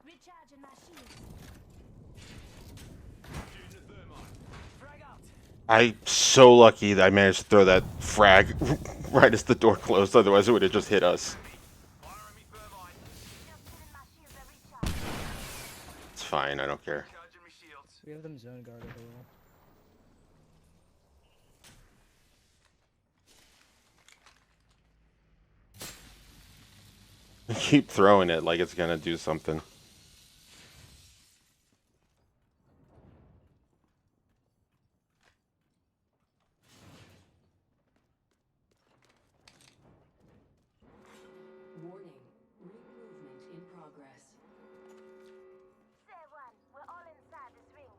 Recharging my shields. Shooting a thermite. Frag out. I'm so lucky that I managed to throw that frag right as the door closed. Otherwise, it would have just hit us. Firing me thermite. Just giving my shields a recharge. It's fine. I don't care. Recharging me shields. We have them zone guarded a little. Keep throwing it like it's gonna do something. Warning. Ring movement in progress. Say one. We're all inside this ring.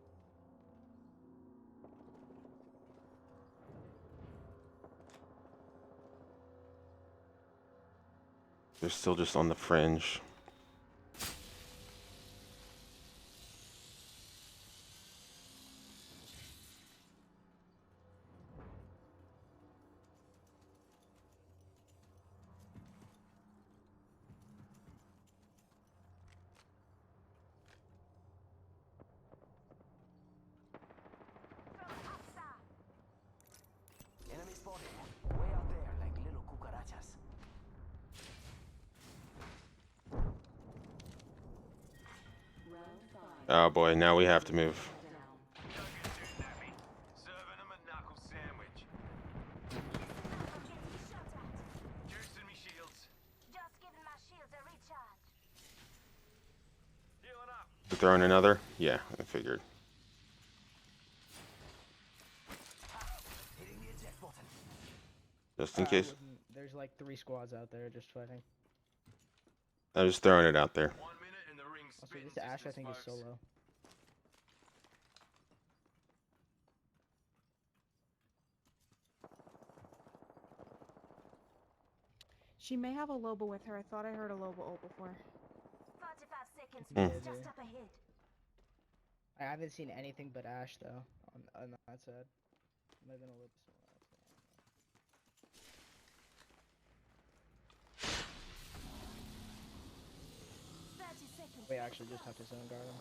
They're still just on the fringe. Enemy spotted. Way out there, like little cucarachas. Round 5. Oh boy, now we have to move. Down. Don't get too nappy. Serving them a knuckle sandwich. I'm getting shot at. Juicing me shields. Just giving my shields a recharge. Healing up. You throwing another? Yeah, I figured. Hitting the eject button. Just in case. There's like 3 squads out there just fighting. I'm just throwing it out there. 1 minute and the ring's Also, spitting this Ash I distance, think is folks. solo. She may have a Loba with her. I thought I heard a Loba ult before. 45 seconds. Hmm. Rings just up ahead. I haven't seen anything but Ash though on that side. Might have been a little bit somewhere else. I don't know. 30 seconds. We actually just have to zone guard him.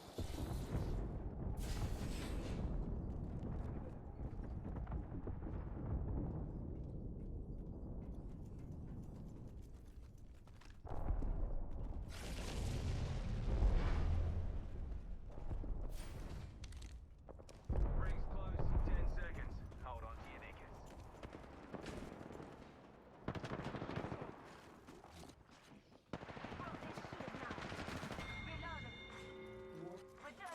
Ring's close in 10 seconds. Hold on to your knickers. Broke this shield now. Reloading. We're done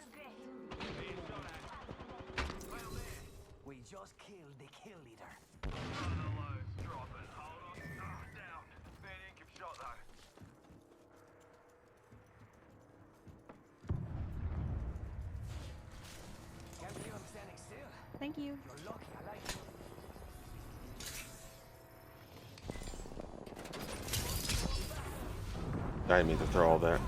Thank you. I didn't mean to throw all that.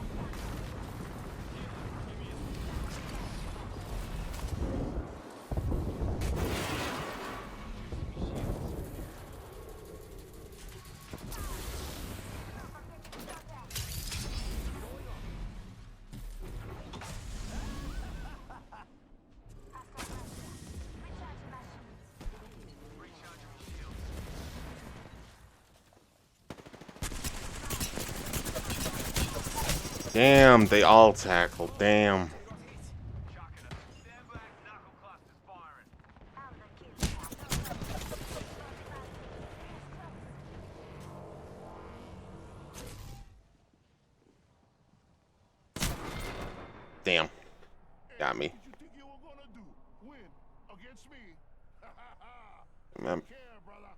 Damn, they all tackle. Damn. Damn. Got me. What you think you were gonna do? Win against me? Man, Care, brother.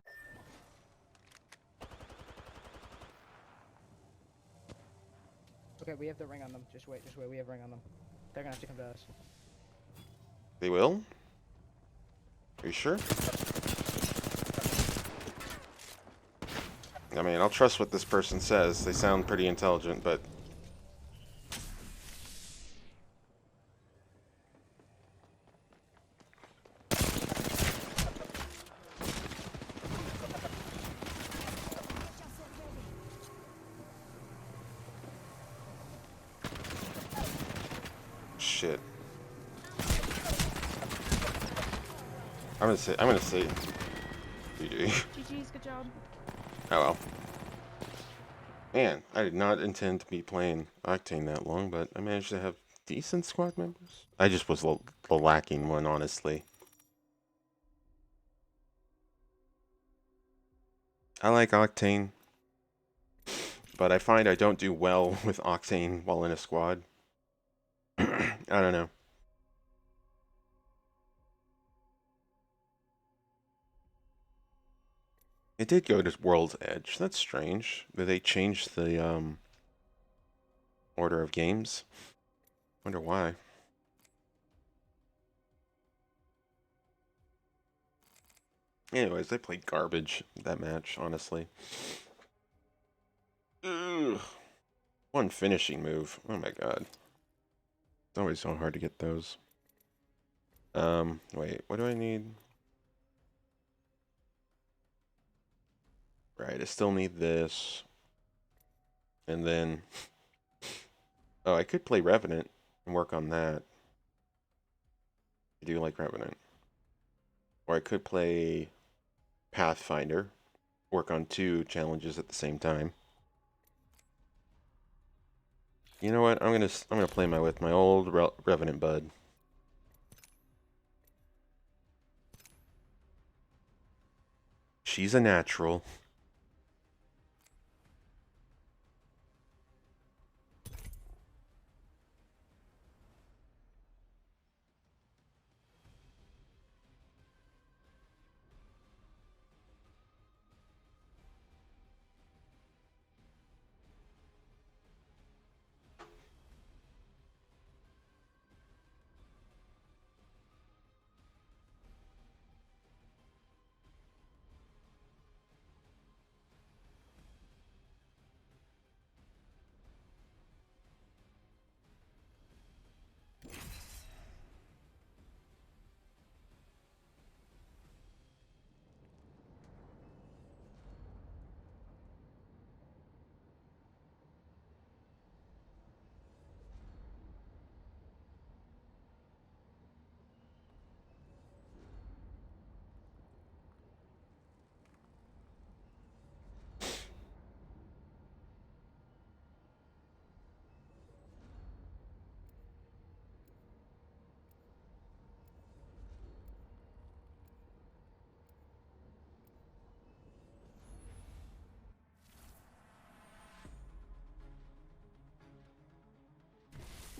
Okay, we have the ring on them. Just wait, we have ring on them. They're gonna have to come to us. they will? Are you sure? I mean, I'll trust what this person says. They sound pretty intelligent, but... Shit. I'm gonna say... GG. GG's, good job. Oh well. Man, I did not intend to be playing Octane that long, but I managed to have decent squad members. I just was the lacking one, honestly. I like Octane, but I find I don't do well with Octane while in a squad. I don't know. It did go to World's Edge. That's strange. Did they change the order of games? Wonder why. Anyways, they played garbage that match, honestly. Ugh. One finishing move. Oh my god. It's always so hard to get those. Wait, what do I need? Right, I still need this. And then... Oh, I could play Revenant and work on that. I do like Revenant. Or I could play Pathfinder, work on 2 challenges at the same time. You know what? I'm gonna play with my old Revenant bud. She's a natural.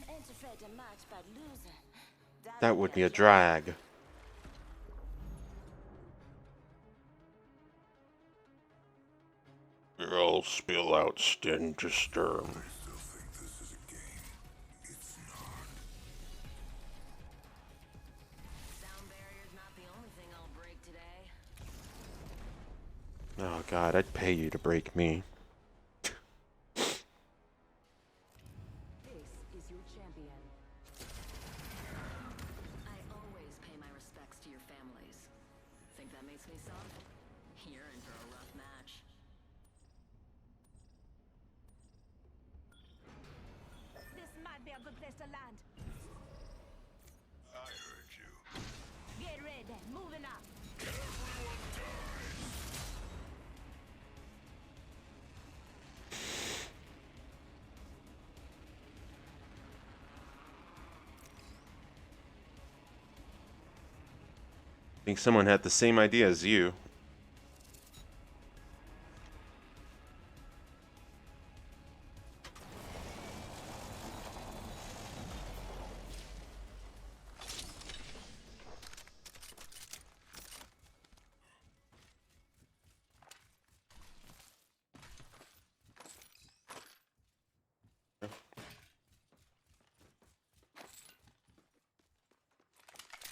Ain't afraid of much but losing. That would be a drag. I'll spill out Stengesturm. Sound barrier's not the Oh God, I'd pay you to break me. This is your champion. I always pay my respects to your families. Think that makes me soft? You're in for a rough match. This might be a good place to land. I heard you. Get ready. Moving up. I think someone had the same idea as you.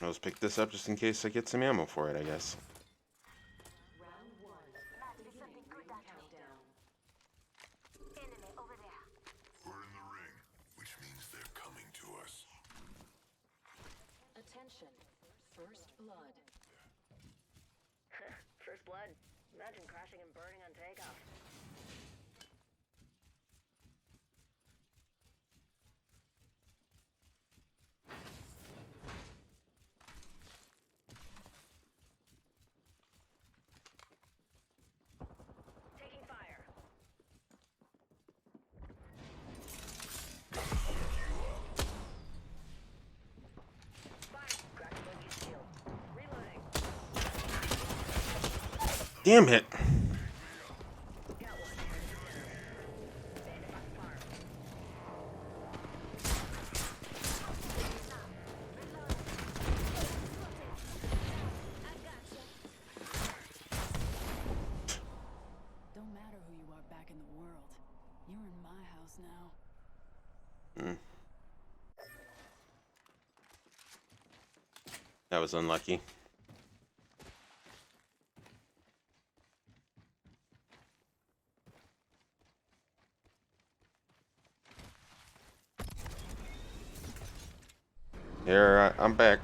I'll just pick this up just in case I get some ammo for it, I guess. Round one. Beginning ring countdown. Enemy over there. We're in the ring, which means they're coming to us. Attention. First blood. First blood. Imagine crashing and burning on takeoff. Taking fire. Fire. Cracked bogey's shield. Reloading. Damn it! Got one. Bandit on fire. I got you. Don't matter who you are back in the world. You're in my house now. That was unlucky. Here, I'm back.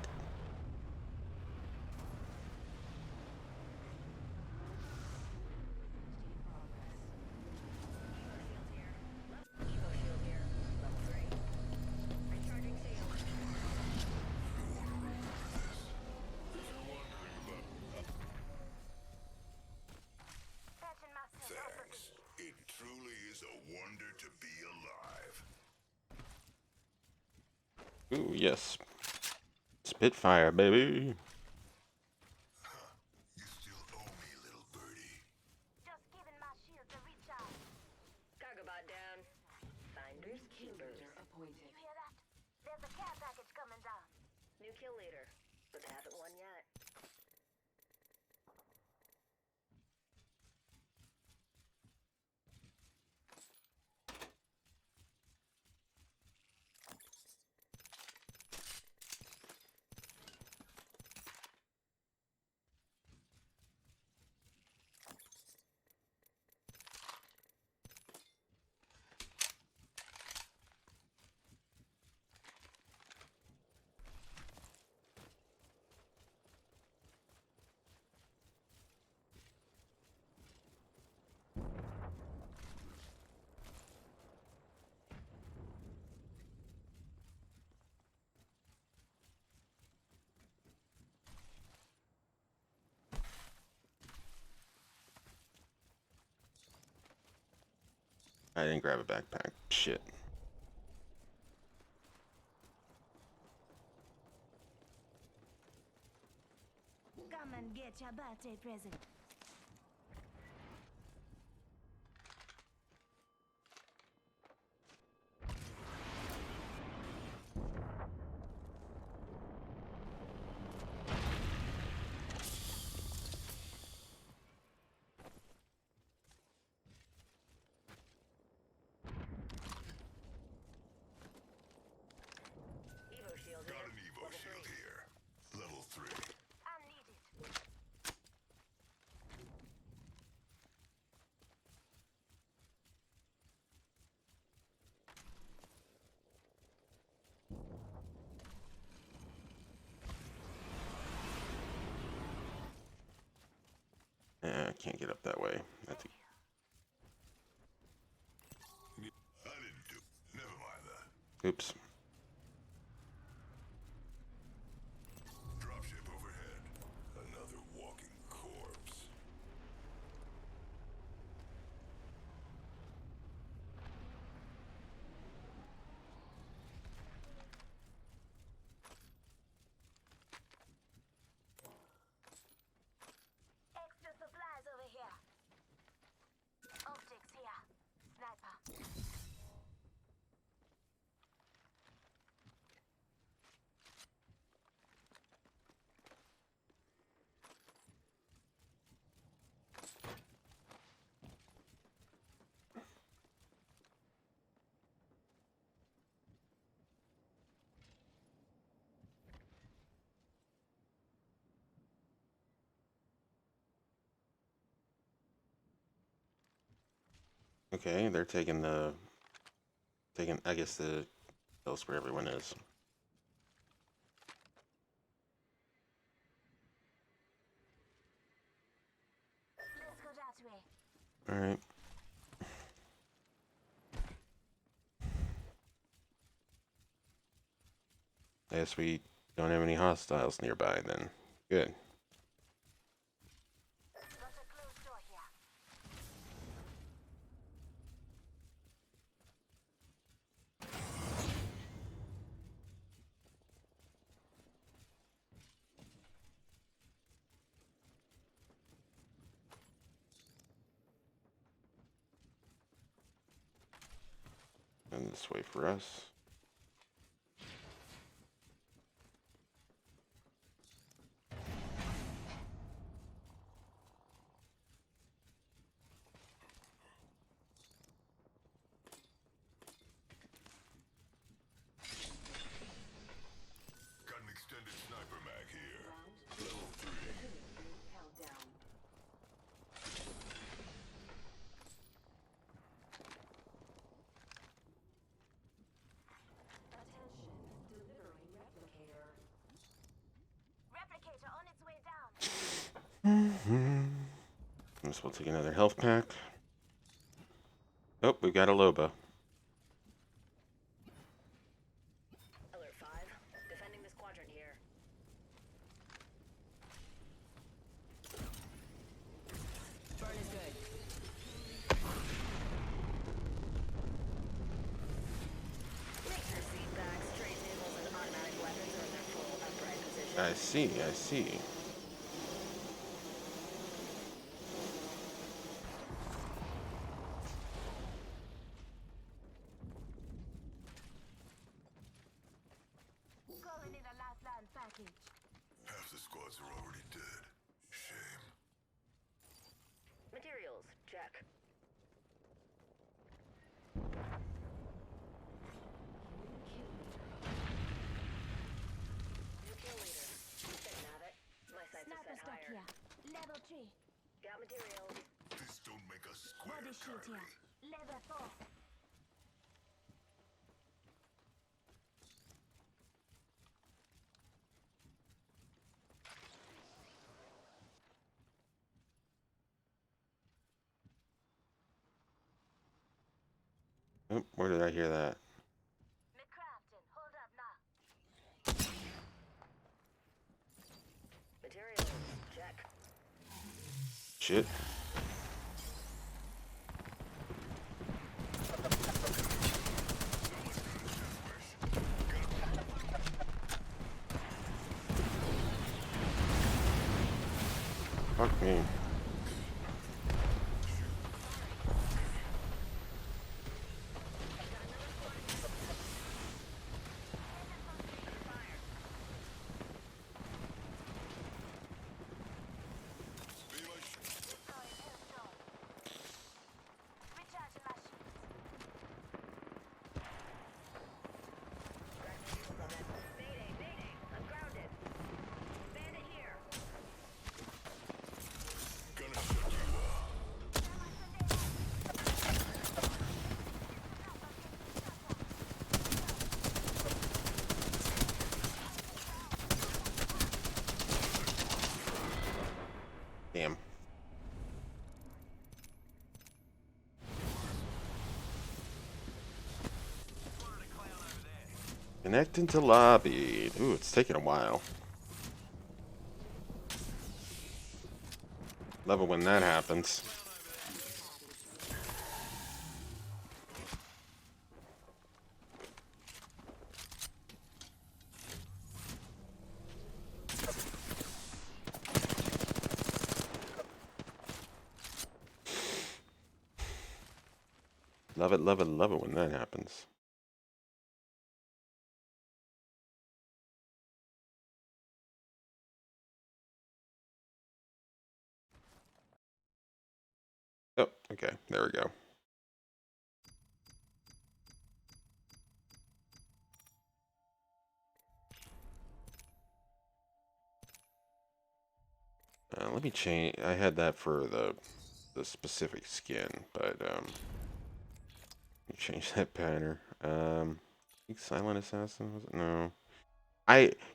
Evo shield here. Level 3. Recharging shield. Patching myself up a Thanks. It truly is a wonder to be alive. Ooh, yes. Spitfire, baby. You still owe me, little birdie. Just giving my shield a recharge. Cargo bot down. Finders Kill keepers. leader appointed. You hear that? There's a care package coming down. New kill leader, but they haven't won yet. I didn't grab a backpack. Shit. Come and get your birthday present. Evo shield Got here. an Evo Level shield 3. here. Level 3. I need it. can't get up that way. I have to... I didn't do. Never mind that. Oops. Dropship overhead. Another walking corpse. Extra supplies over here. Optics here. Sniper. Okay, they're taking the... I guess the... Else where everyone is. Let's go that way. Alright. I guess we don't have any hostiles nearby then. Good. Got a closed door here. And this way for us. Got an extended sniper mag here. Round 2. Level 3. Ring countdown. Attention, delivering replicator. Replicator on its way down. I guess we'll take another health pack. Oh, we've got a Loba. Alert 5. Defending this quadrant here. Burn is good. Make sure seat backs, trade vehicles, and automatic weapons are in their full upright position. I see, I see. Calling in a lifeline package. Half the squads are already dead. Shame. Materials, check. New kill leader. Didn't have it. My sights are Sniper set stock higher. here. Level 3. Got materials. This don't make us square, Body shield Carly. here. Level 4. Oh, where did I hear that? McCrafton, hold up now. Materials, check. Shit. Fuck me. Connect into lobby. Ooh, it's taking a while. Love it when that happens. Love it, love it, love it when that happens. Oh, okay. There we go. Let me change. I had that for the specific skin, but let me change that banner. Silent Assassin was it? No.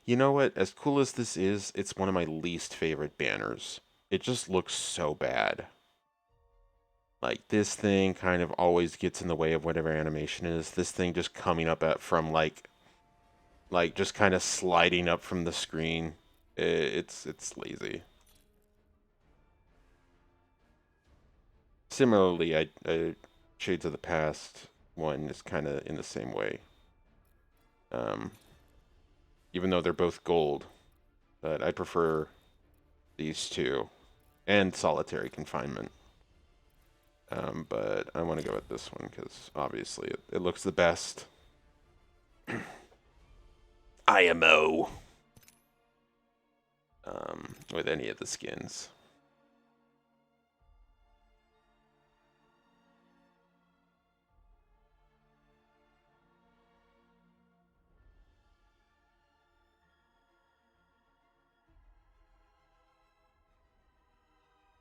You know what? As cool as this is, it's one of my least favorite banners. It just looks so bad. Like this thing kind of always gets in the way of whatever animation is. This thing just coming up from like just kind of sliding up from the screen. It's lazy. Similarly, I Shades of the Past one is kind of in the same way. Even though they're both gold, but I prefer these two and Solitary Confinement. But I want to go with this one because obviously it looks the best. IMO. With any of the skins.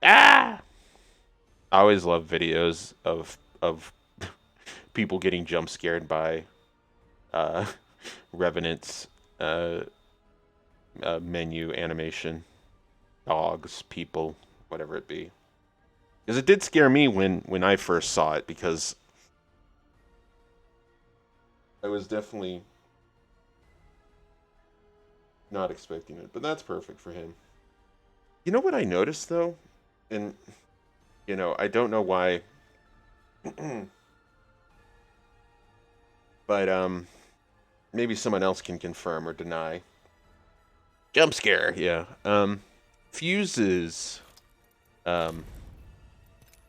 Ah! I always love videos of people getting jump scared by uh, Revenant's menu animation. Dogs, people, whatever it be. Because it did scare me when I first saw it, because I was definitely not expecting it. But that's perfect for him. You know what I noticed, though? And, I don't know why. But, maybe someone else can confirm or deny. Jump scare, yeah. Fuse's, um,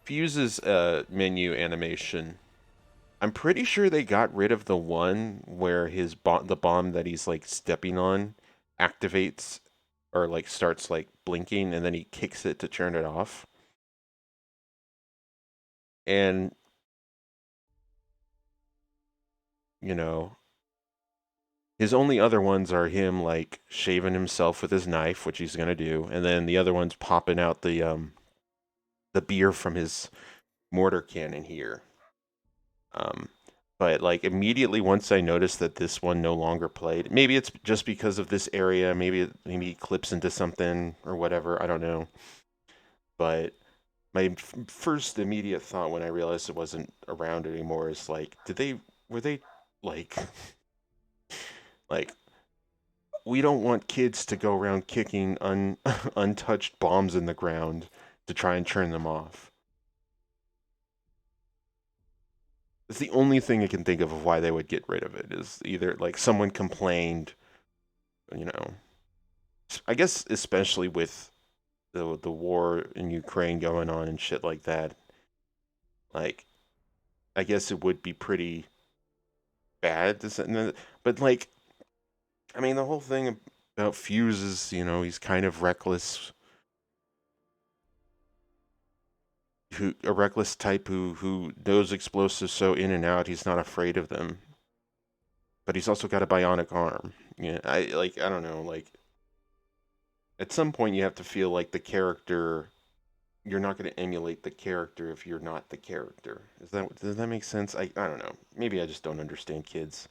Fuse's, menu animation. I'm pretty sure they got rid of the one where the bomb that he's, like, stepping on activates or, like, starts, like, blinking, and then he kicks it to turn it off. And, his only other ones are him, like, shaving himself with his knife, which he's gonna do, and then the other one's popping out the beer from his mortar cannon here. Um, but like immediately once I noticed that this one no longer played, maybe it's just because of this area, maybe it clips into something or whatever, I don't know. But my first immediate thought when I realized it wasn't around anymore is like, were they like like we don't want kids to go around kicking untouched bombs in the ground to try and turn them off. It's the only thing I can think of why they would get rid of it, is either like someone complained, you know. I guess especially with the war in Ukraine going on and shit like that. Like, I guess it would be pretty bad but like, I mean, the whole thing about Fuse is, he's kind of reckless, a reckless type who knows explosives so in and out, he's not afraid of them. But he's also got a bionic arm. Yeah, I don't know, like at some point you have to feel like the character, you're not going to emulate the character if you're not the character. Does that make sense? I don't know. Maybe I just don't understand kids.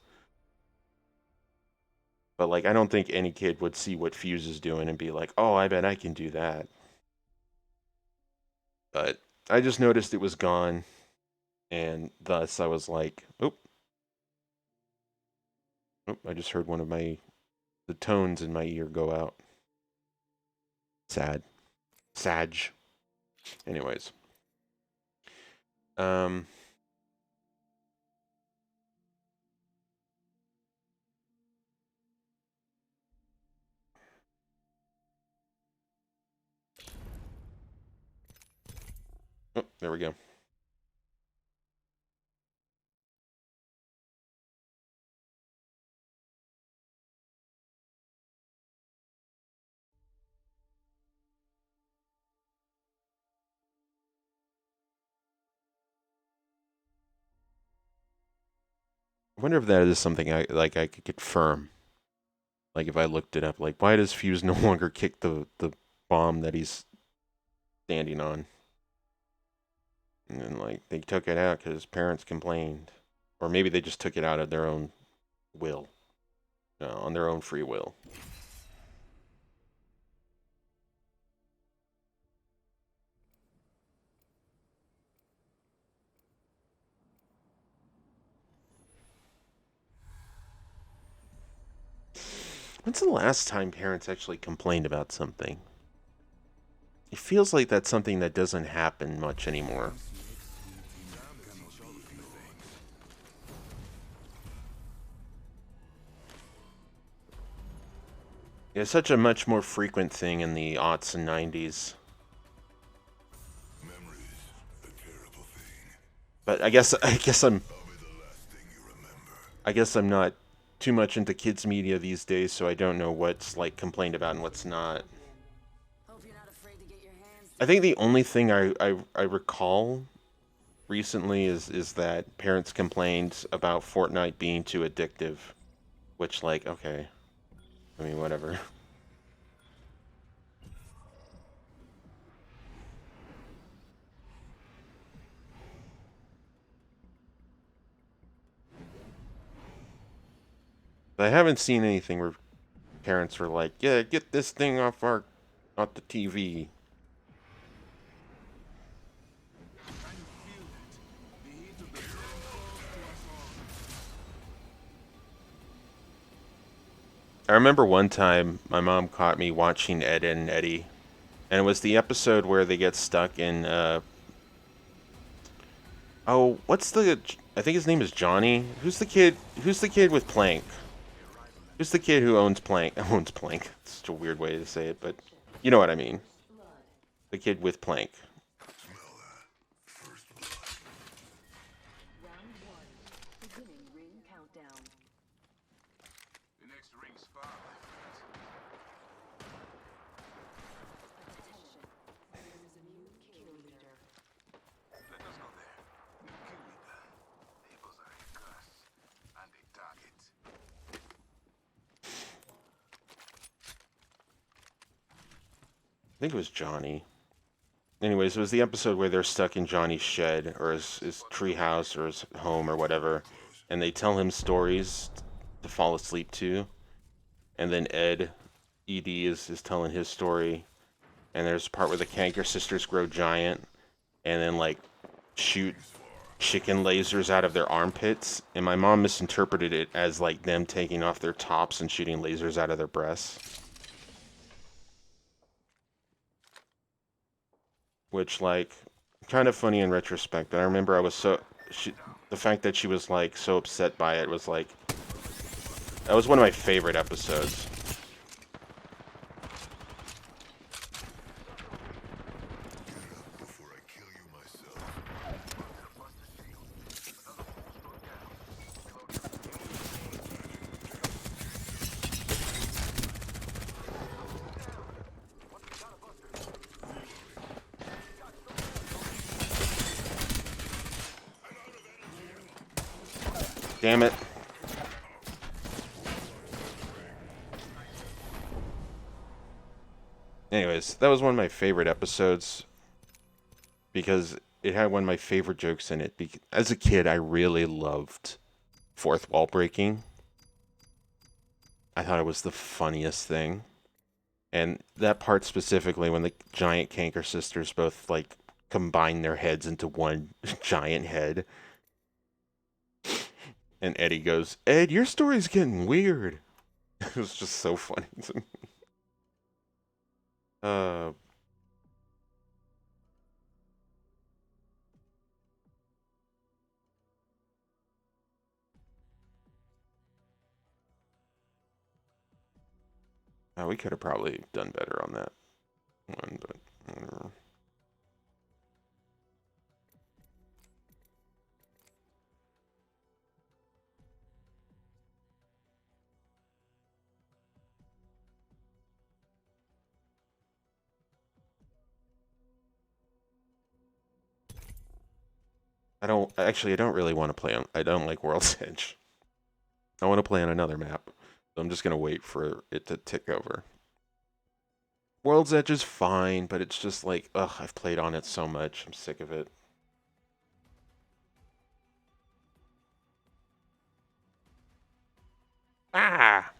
But like I don't think any kid would see what Fuse is doing and be like, "Oh, I bet I can do that." But I just noticed it was gone, and thus I was like, "Oop." Oh, I just heard one of the tones in my ear go out. Sad. Sag. Anyways. Um. Oh, there we go. I wonder if that is something I could confirm. Like if I looked it up, like why does Fuse no longer kick the bomb that he's standing on? And then like they took it out because parents complained, or maybe they just took it out of their own will, on their own free will. When's the last time parents actually complained about something? It feels like that's something that doesn't happen much anymore. It's such a much more frequent thing in the aughts and 90s. But I guess I'm not too much into kids media these days, so I don't know what's like complained about and what's not. I think the only thing I recall recently is that parents complained about Fortnite being too addictive, which like okay, I mean whatever. But I haven't seen anything where parents were like, "Yeah, get this thing off the TV." I remember one time my mom caught me watching Ed and Eddie, and it was the episode where they get stuck in oh, I think his name is Johnny. Who's the kid? Who's the kid with Plank? Who's the kid who owns Plank? Owns Plank. It's such a weird way to say it, but you know what I mean. The kid with Plank. Round 1. Beginning ring countdown. The next ring's 5, my friends. Attention. There is a new kill leader. Let us go there. New kill leader. Labels are a curse and a target. I think it was Johnny. Anyways, it was the episode where they're stuck in Johnny's shed or his tree house or his home or whatever, and they tell him stories to fall asleep to. And then ED is telling his story, and there's a part where the Kanker sisters grow giant, and then like shoot chicken lasers out of their armpits, and my mom misinterpreted it as like them taking off their tops and shooting lasers out of their breasts. Which like kind of funny in retrospect, but I remember I was the fact that she was like so upset by it was like that was one of my favorite episodes. Before I kill you myself. Damn it. Anyways, that was one of my favorite episodes because it had one of my favorite jokes in it. As a kid, I really loved fourth wall breaking. I thought it was the funniest thing. And that part specifically, when the giant Kanker sisters both like combine their heads into one giant head, And Eddie goes, Ed, your story's getting weird. It was just so funny to me. Uh, we could have probably done better on that one, but whatever. I don't really want to play on, I don't like World's Edge. I want to play on another map. So I'm just going to wait for it to tick over. World's Edge is fine, but it's just like, ugh, I've played on it so much. I'm sick of it. Ah!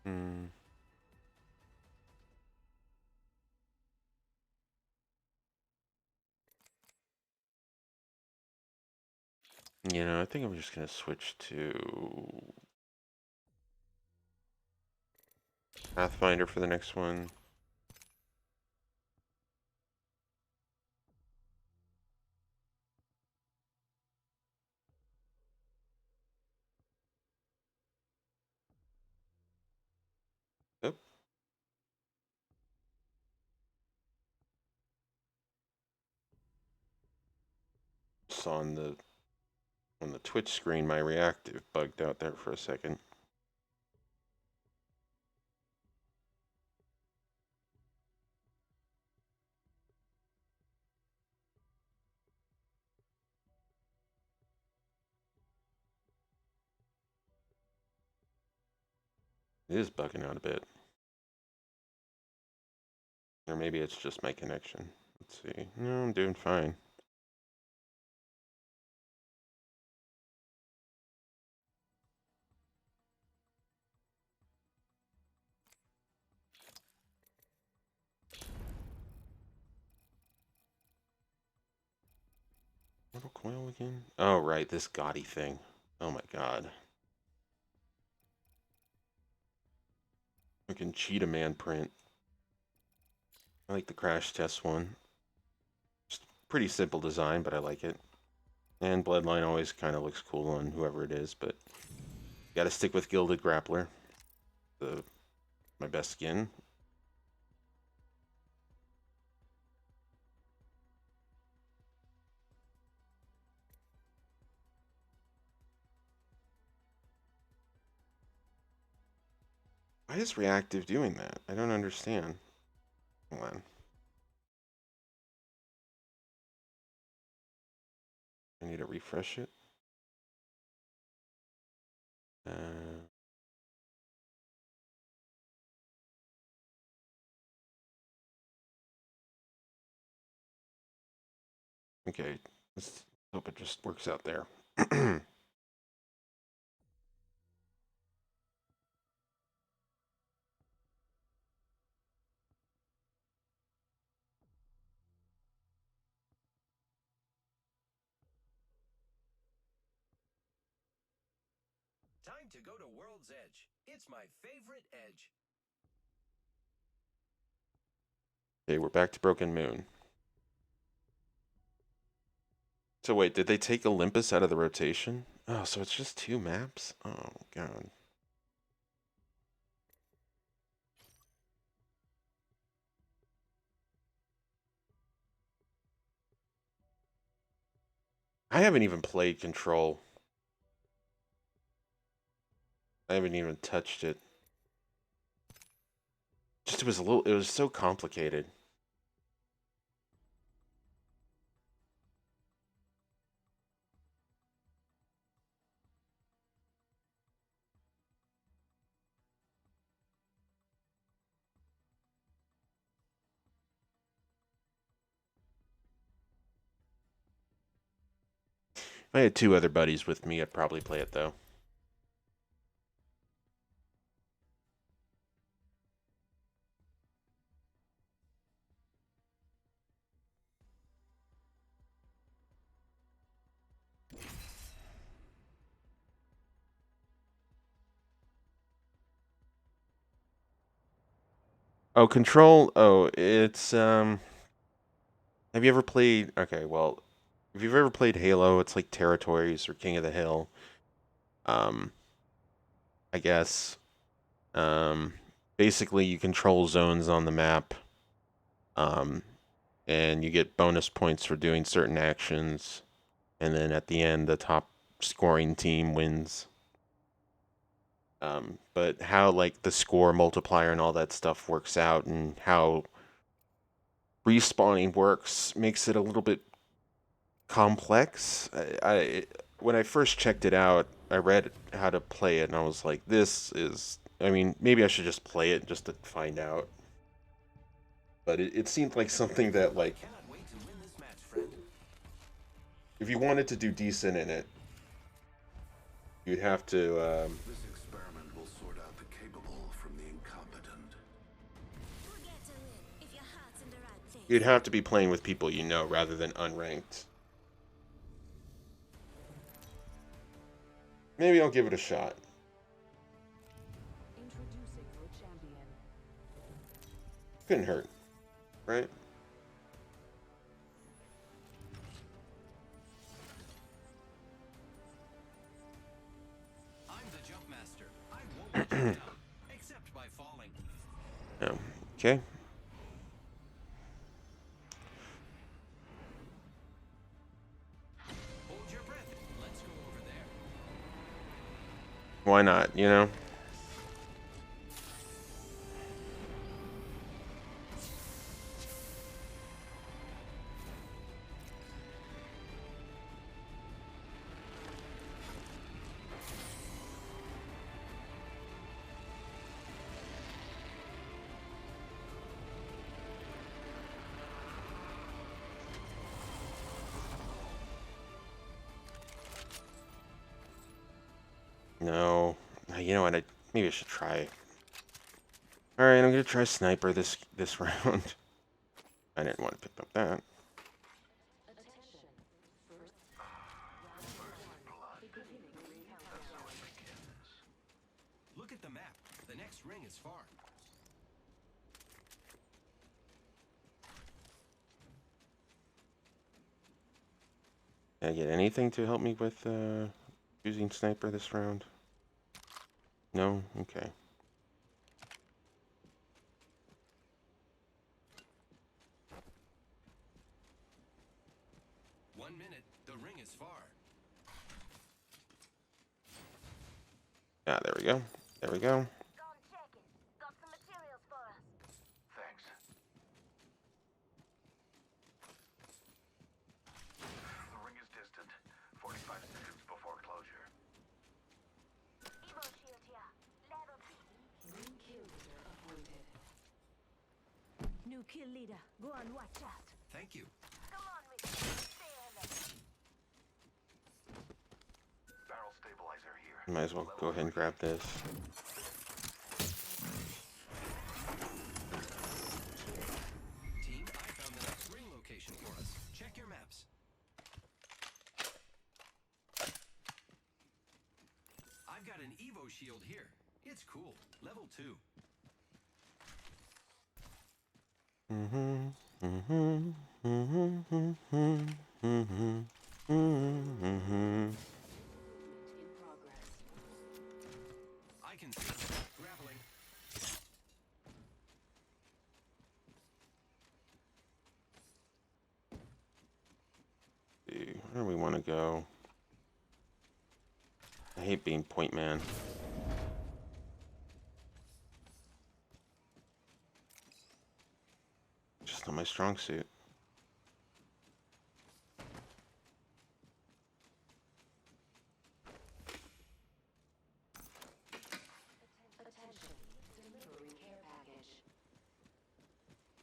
Hmm. You know, I think I'm just going to switch to Pathfinder for the next one. Yep. Saw on the Twitch screen my reactive bugged out there for a second. It is bugging out a bit. Or maybe it's just my connection. Let's see. No, I'm doing fine. Mortal Coil again? Oh, right, this gaudy thing. Oh my god. Fucking Cheetah Man print. I like the crash test one. Just pretty simple design, but I like it. And Bloodline always kind of looks cool on whoever it is, but gotta stick with Gilded Grappler. My best skin. Why is reactive doing that? I don't understand. Hold on. I need to refresh it. Okay, let's hope it just works out there. Time to go to World's Edge. It's my favorite edge. Okay, we're back to Broken Moon. So wait, did they take Olympus out of the rotation? Oh, so it's just 2 maps? Oh, God. I haven't even played Control. I haven't even touched it. Just it was so complicated. If I had two other buddies with me, I'd probably play it though. Oh, Control. Oh, it's have you ever played? Okay, well, if you've ever played Halo, it's like Territories or King of the Hill. Um, I guess. Um, Basically, you control zones on the map. Um, and you get bonus points for doing certain actions. And then at the end, the top scoring team wins. But how like the score multiplier and all that stuff works out, and how respawning works, makes it a little bit complex. When I first checked it out, I read how to play it, and I was like, "This is." I mean, maybe I should just play it just to find out. But it seemed like something that like, if you wanted to do decent in it, you'd have to. This experiment will sort out the capable from the incompetent. You'd have to be playing with people you know rather than unranked. Maybe I'll give it a shot. Introducing your champion. Couldn't hurt, right? I'm the jump master. I won't let you down, except by falling. Okay. Hold your breath. Let's go over there. Why not, you know? No. You know what? Maybe I should try. All right, I'm gonna try sniper this round. I didn't want to pick up that. Look at the map. The next ring is far. Can I get anything to help me with using sniper this round? No? Okay. One minute. The ring is far. Ah, there we go. There we go. Thanks. The ring is distant. 45 seconds before closure. New kill leader appointed. New kill leader. Go on, watch out. Thank you. Come on, Rick. Stay alert. Barrel stabilizer here. Might as well go ahead and grab this. Team, I found the next ring location for us. Check your maps. I've got an Evo shield here. It's cool. Level 2. In progress. I can see it. Grappling. See, where do we want to go? I hate being point man. Just not my strong suit. Attention. Delivering care package.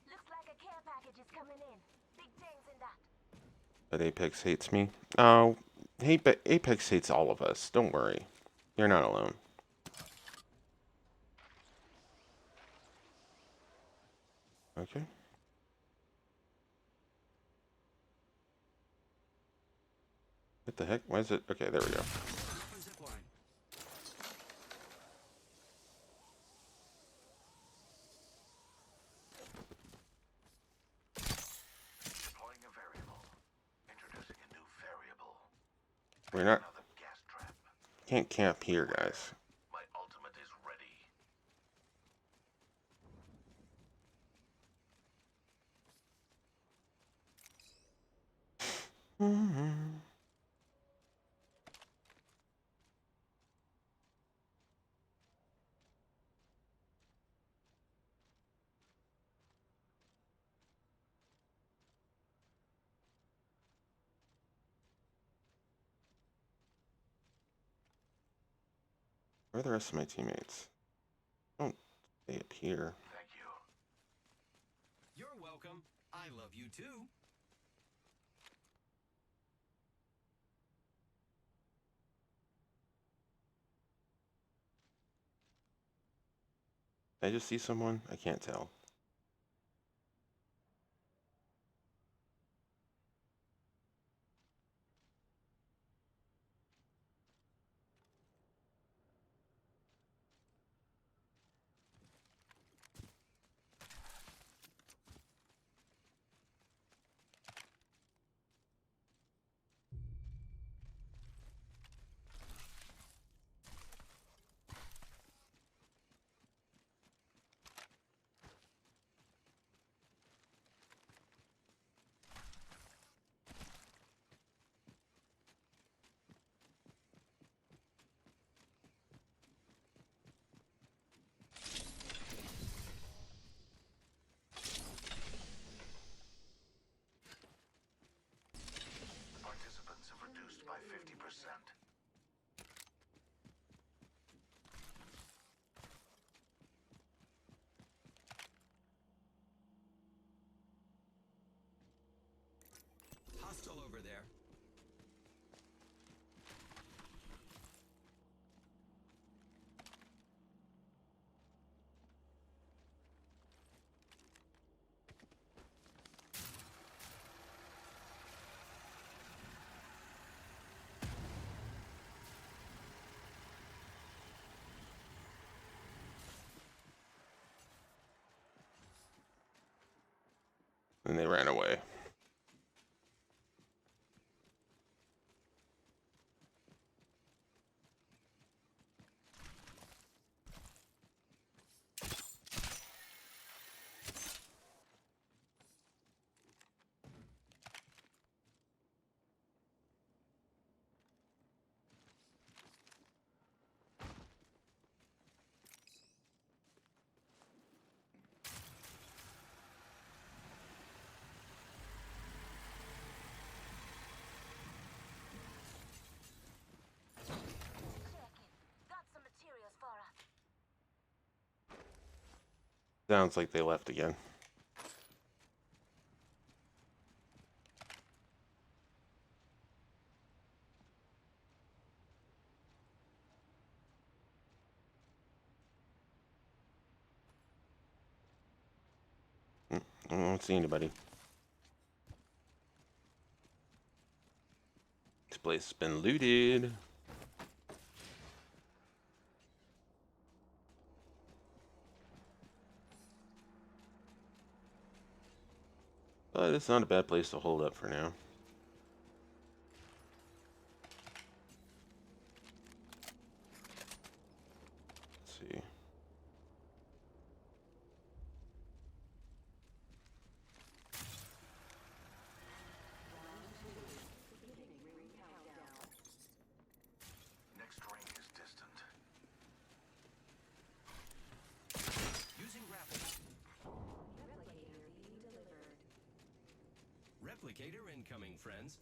Looks like a care package is coming in. Big things in that. But Apex hates me. Oh, Hey, but Apex hates all of us. Don't worry. You're not alone. Okay. What the heck? Why is it? Okay, there we go. Deploying a variable. Introducing a new variable. We're not. Another gas trap. Can't camp here, guys. My ultimate is ready. Where are the rest of my teammates? Don't stay up here. Thank you. You're welcome. I love you too. Did I just see someone? I can't tell. Participants have reduced by 50%. Hostile over there. And they ran away. Got some materials for us. Sounds like they left again. I don't see anybody. This place has been looted. But it's not a bad place to hold up for now. Let's see. Next ring is distant. Using grapple. Replicator incoming, friends.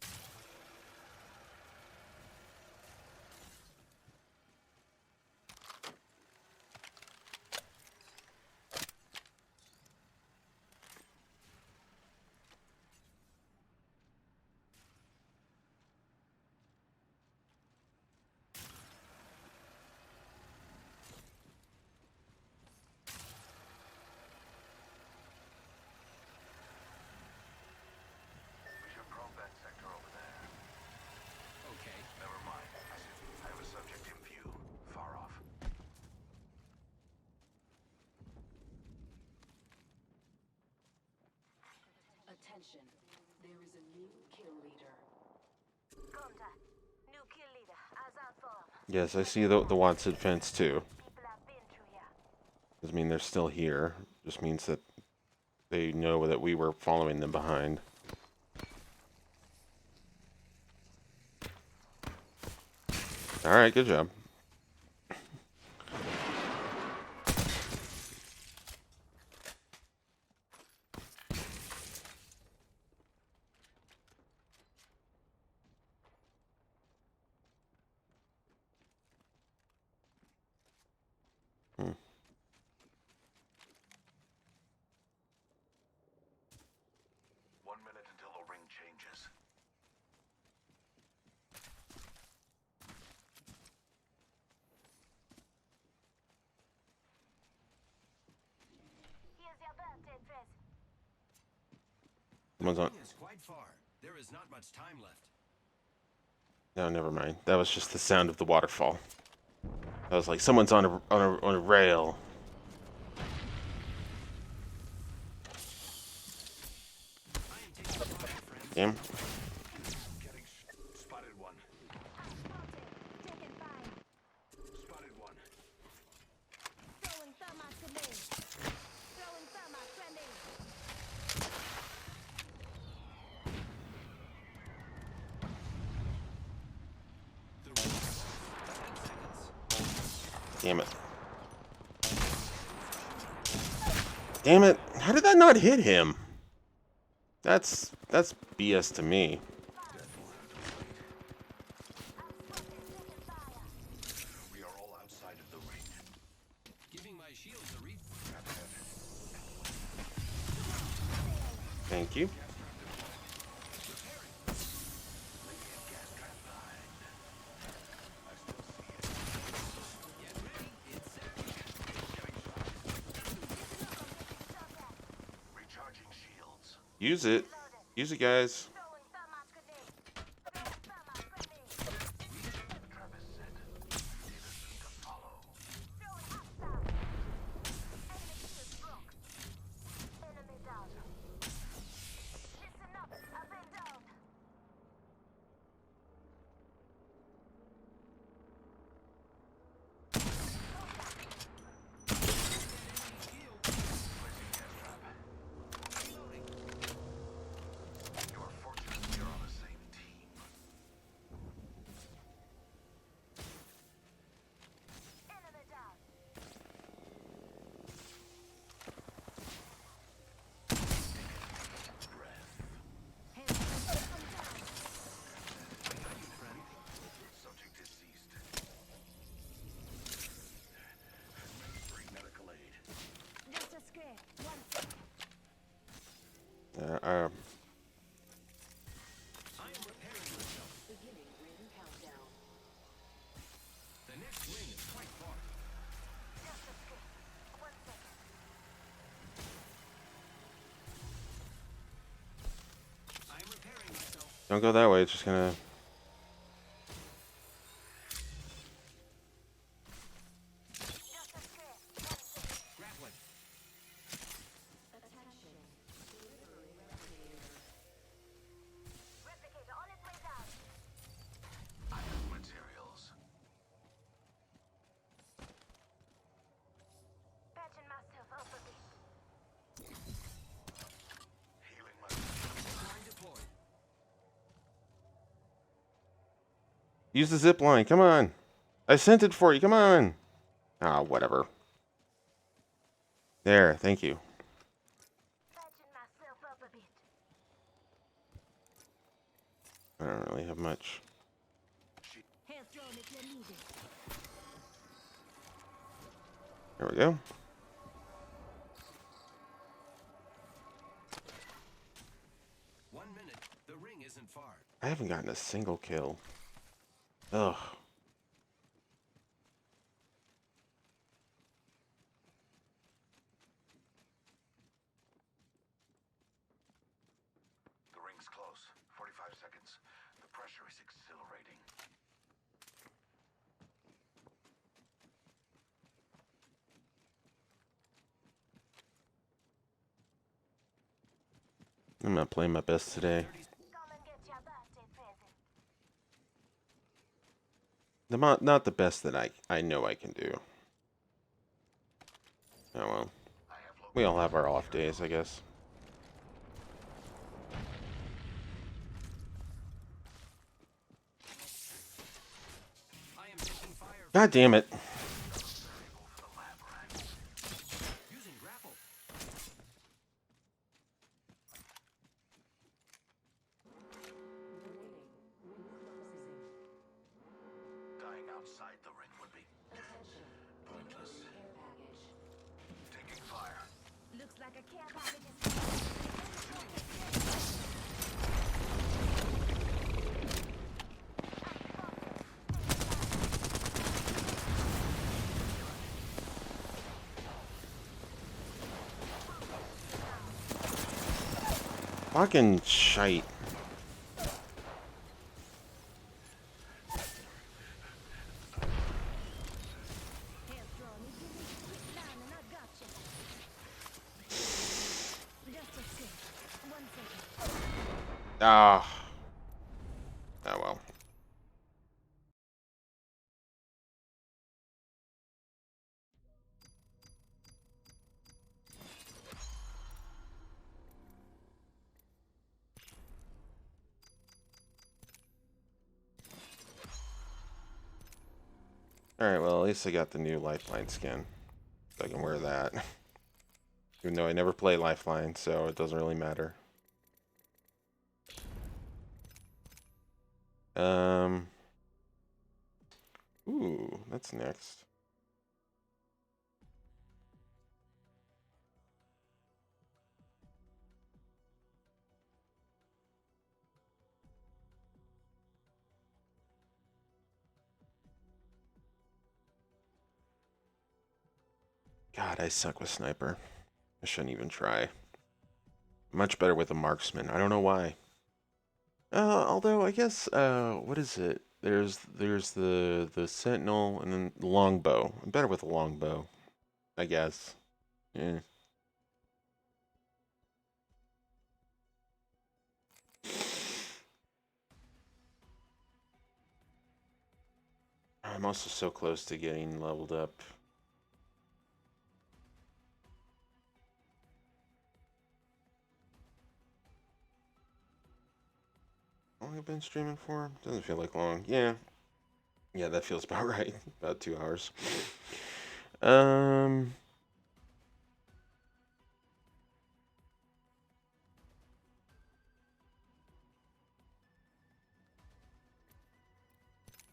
Attention. There is a new kill leader. Contact. New kill leader. Eyes out for him. Yes, I see the Watson fence too. People have been through here. Doesn't mean they're still here. Just means that they know that we were following them behind. All right, good job. Hmm. 1 minute until the ring changes. Here's your birthday present. Someone's on. Ring is quite far. There is not much time left. No, never mind. That was just the sound of the waterfall. I was like, someone's on a rail. I am taking fire, friends. Damn. Spotted one. Spotted. Taking fire. Spotted one. Throwing thermite grenade. Throwing thermite grenade. The ring is close. 10 seconds. Damn it. Damn it. How did that not hit him? That's BS to me. We are all outside of the ring. Giving my shields a read. Thank you. Get ready. It's set. Recharging shields. Use it. Use it, guys. Throwing thermite grenade. Throwing thermite grenade. Travis said. Leave us to follow. Throwing hostile. Enemy shield broke. Enemy down. Listen up. I've been down. You are fortunate we are on the same team. Enemy down. Subject deceased. Bring medical aid. Just a square. One. I am repairing myself. Beginning ring countdown. The next ring is quite far. Just a square. 1 second. I am repairing myself. Don't go that way. It's just gonna. Just a square. 1 second. Grappling. Attention. Delivering replicator. Replicator on its way down. I have materials. Patching myself up a bit. Healing myself. Line deployed. Use the zip line. Come on. I sent it for you. Come on. Ah, whatever. There. Thank you. Patching myself up a bit. I don't really have much. Hail drone if you need it. There we go. One minute. The ring isn't far. I haven't gotten a single kill. Ugh. The ring's close. 45 seconds. The pressure is exhilarating. I'm not playing my best today. Come and get your birthday present. Not the best that I know I can do. Oh well. We all have our off days, I guess. I am taking fire. God damn it. Using grapple. Dying outside the ring would be pointless. Taking fire. Looks like a care package is Fucking shite. Headstrong. You give me a quick line and I got you. Just a sec. 1 second. Ah. Oh well. Alright, well, at least I got the new Lifeline skin. So I can wear that. Even though I never play Lifeline, so it doesn't really matter. Ooh, that's next. God, I suck with sniper. I shouldn't even try. Much better with a marksman. I don't know why. Although I guess what is it? There's the sentinel and then the longbow. I'm better with a longbow, I guess. Yeah. I'm also so close to getting leveled up. How long have I been streaming for? Doesn't feel like long. Yeah. Yeah, that feels about right. About 2 hours. Um,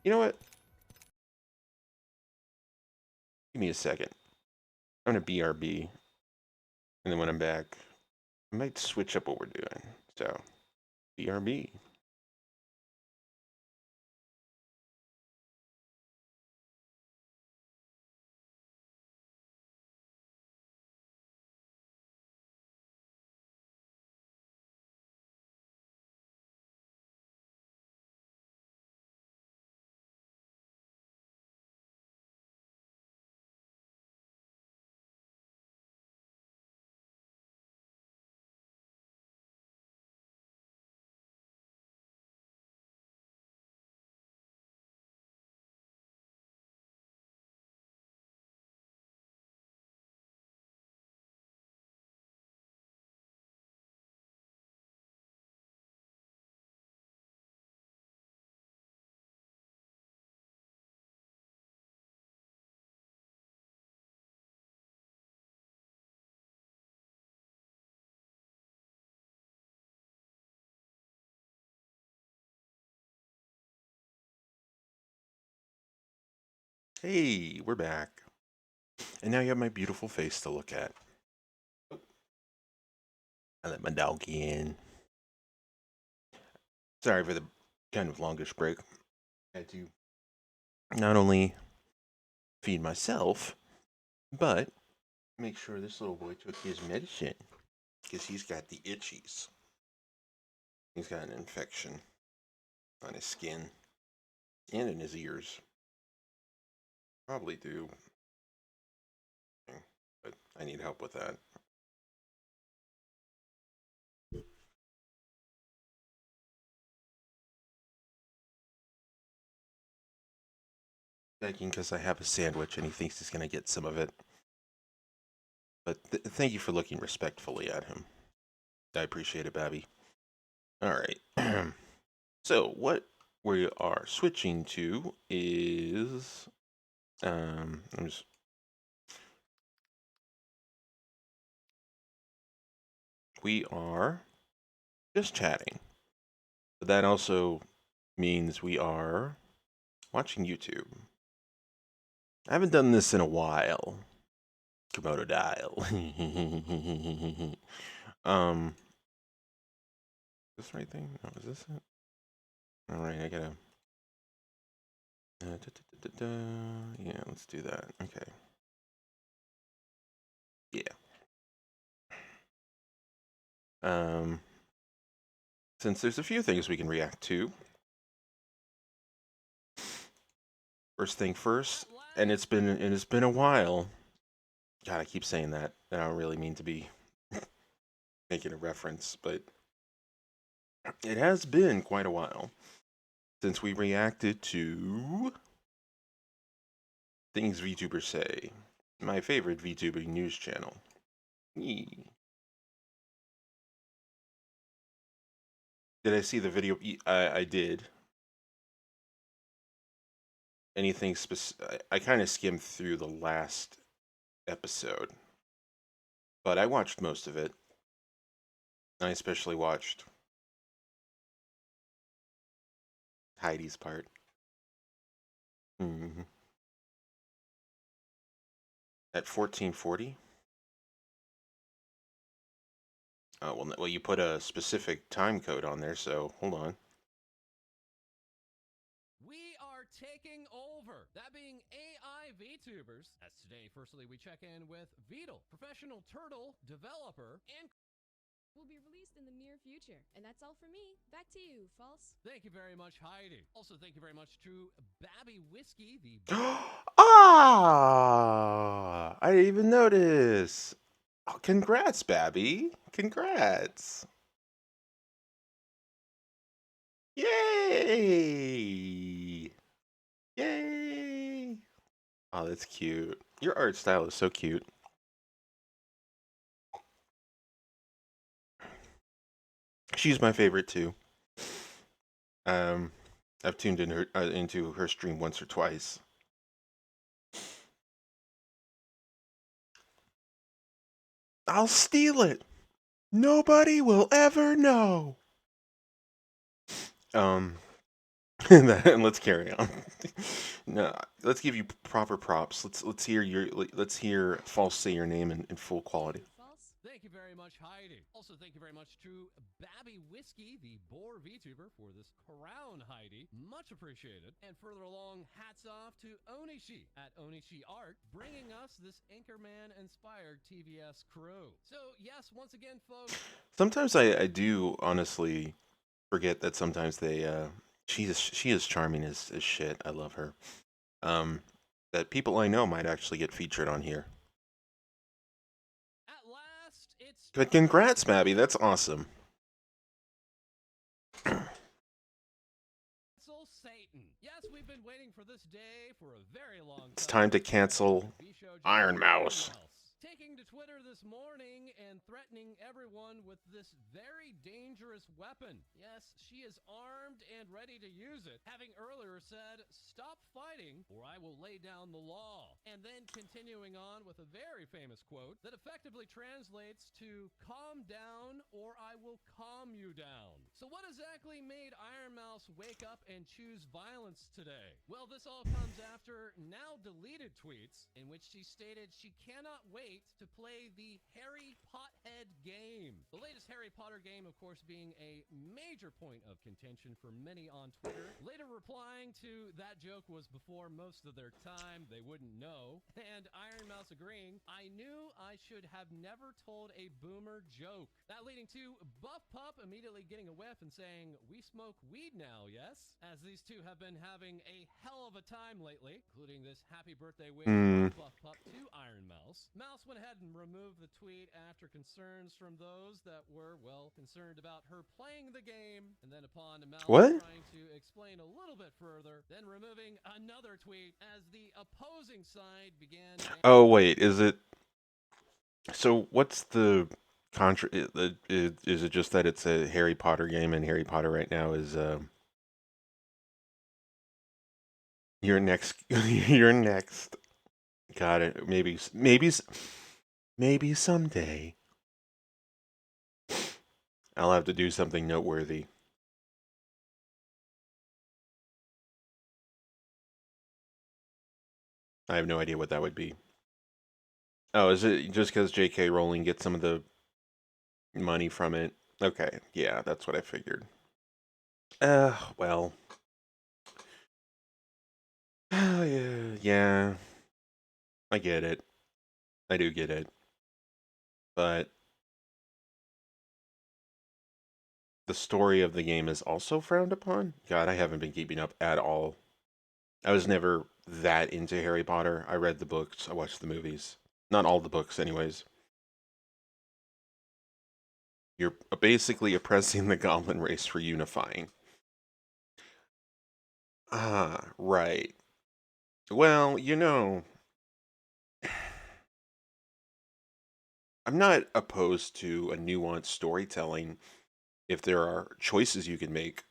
you know what? Give me a second. I'm gonna BRB, and then when I'm back, I might switch up what we're doing. So, BRB. Hey, we're back. And now you have my beautiful face to look at. I let my dog in. Sorry for the kind of longish break. I had to not only feed myself, but make sure this little boy took his medicine. Because he's got the itchies. He's got an infection on his skin and in his ears. Probably do. But I need help with that. begging because I have a sandwich and he thinks he's gonna get some of it. But thank you for looking respectfully at him. I appreciate it, Babby. All right. So what we are switching to is we are just chatting. But that also means we are watching YouTube. I haven't done this in a while. Komodo Dile. Is this the right thing? No, is this it? Alright, I gotta... Yeah, let's do that. Okay. Yeah. Since there's a few things we can react to. First thing first, and it's been a while. God, I keep saying that, and I don't really mean to be making a reference, but it has been quite a while since we reacted to things VTubers say. My favorite VTubing news channel. Did I see the video? I did. Anything specific? I kind of skimmed through the last episode, but I watched most of it. I especially watched Heidi's part. Mm-hmm. At 1440. Oh well, you put a specific time code on there, so hold on. We are taking over, that being AI VTubers. As today, firstly, we check in with Dile, professional turtle developer, and will be released in the near future. And that's all for me. Back to you, False. Thank you very much, Heidi. Also, thank you very much to Babby Whiskey, the... Ah! I didn't even notice. Oh, congrats, Babby. Congrats. Yay! Yay! Oh, that's cute. Your art style is so cute. She's my favorite too. I've tuned in into her stream once or twice. I'll steal it. Nobody will ever know. And let's carry on. No, let's give you proper props. Let's hear False say your name in full quality. Thank you very much, Heidi. Also, thank you very much to Babby Whiskey, the boar VTuber, for this crown, Heidi. Much appreciated. And further along, hats off to Onishi at Onishi Art, bringing us this Anchorman-inspired TVS crew. So, yes, once again, folks... Sometimes I do honestly forget that sometimes they... she is charming as shit. I love her. That people I know might actually get featured on here. But congrats, Mabby. That's awesome. Satan. Yes, we've been waiting for this day for a very long time. It's time to cancel Iron Mouse. Taking to Twitter this morning and threatening everyone with this very dangerous weapon. Yes, she is armed and ready to use it, having earlier said, "Stop fighting or I will lay down the law." And then continuing on with a very famous quote that effectively translates to, "Calm down or I will calm you down." So what exactly made Iron Mouse wake up and choose violence today? Well, this all comes after now deleted tweets in which she stated she cannot wait to play the Harry Pothead game. The latest Harry Potter game, of course, being a major point of contention for many on Twitter. Later replying to that joke was before most of their time, they wouldn't know. And Iron Mouse agreeing, "I knew I should have never told a boomer joke." That leading to Buff Pup immediately getting a whiff riff and saying, "We smoke weed now, yes?" As these two have been having a hell of a time lately, including this happy birthday wish from Buff Pup to Iron Mouse. Mouse went ahead and removed the tweet after concerns from those that were, well, concerned about her playing the game, and then upon Mouse What? trying to explain a little bit further, then removing another tweet as the opposing side began. Oh wait, is it? So what's the contra? Is it just that it's a Harry Potter game and Harry Potter right now is You're next. You're next. Got it. Maybe someday I'll have to do something noteworthy. I have no idea what that would be. Oh, is it just because J.K. Rowling gets some of the money from it? Okay, yeah, that's what I figured. Well. Yeah. I get it. I do get it. But the story of the game is also frowned upon? God, I haven't been keeping up at all. I was never that into Harry Potter. I read the books, I watched the movies. Not all the books, anyways. You're basically oppressing the goblin race for unifying. Ah, right. Well, I'm not opposed to a nuanced storytelling if there are choices you can make,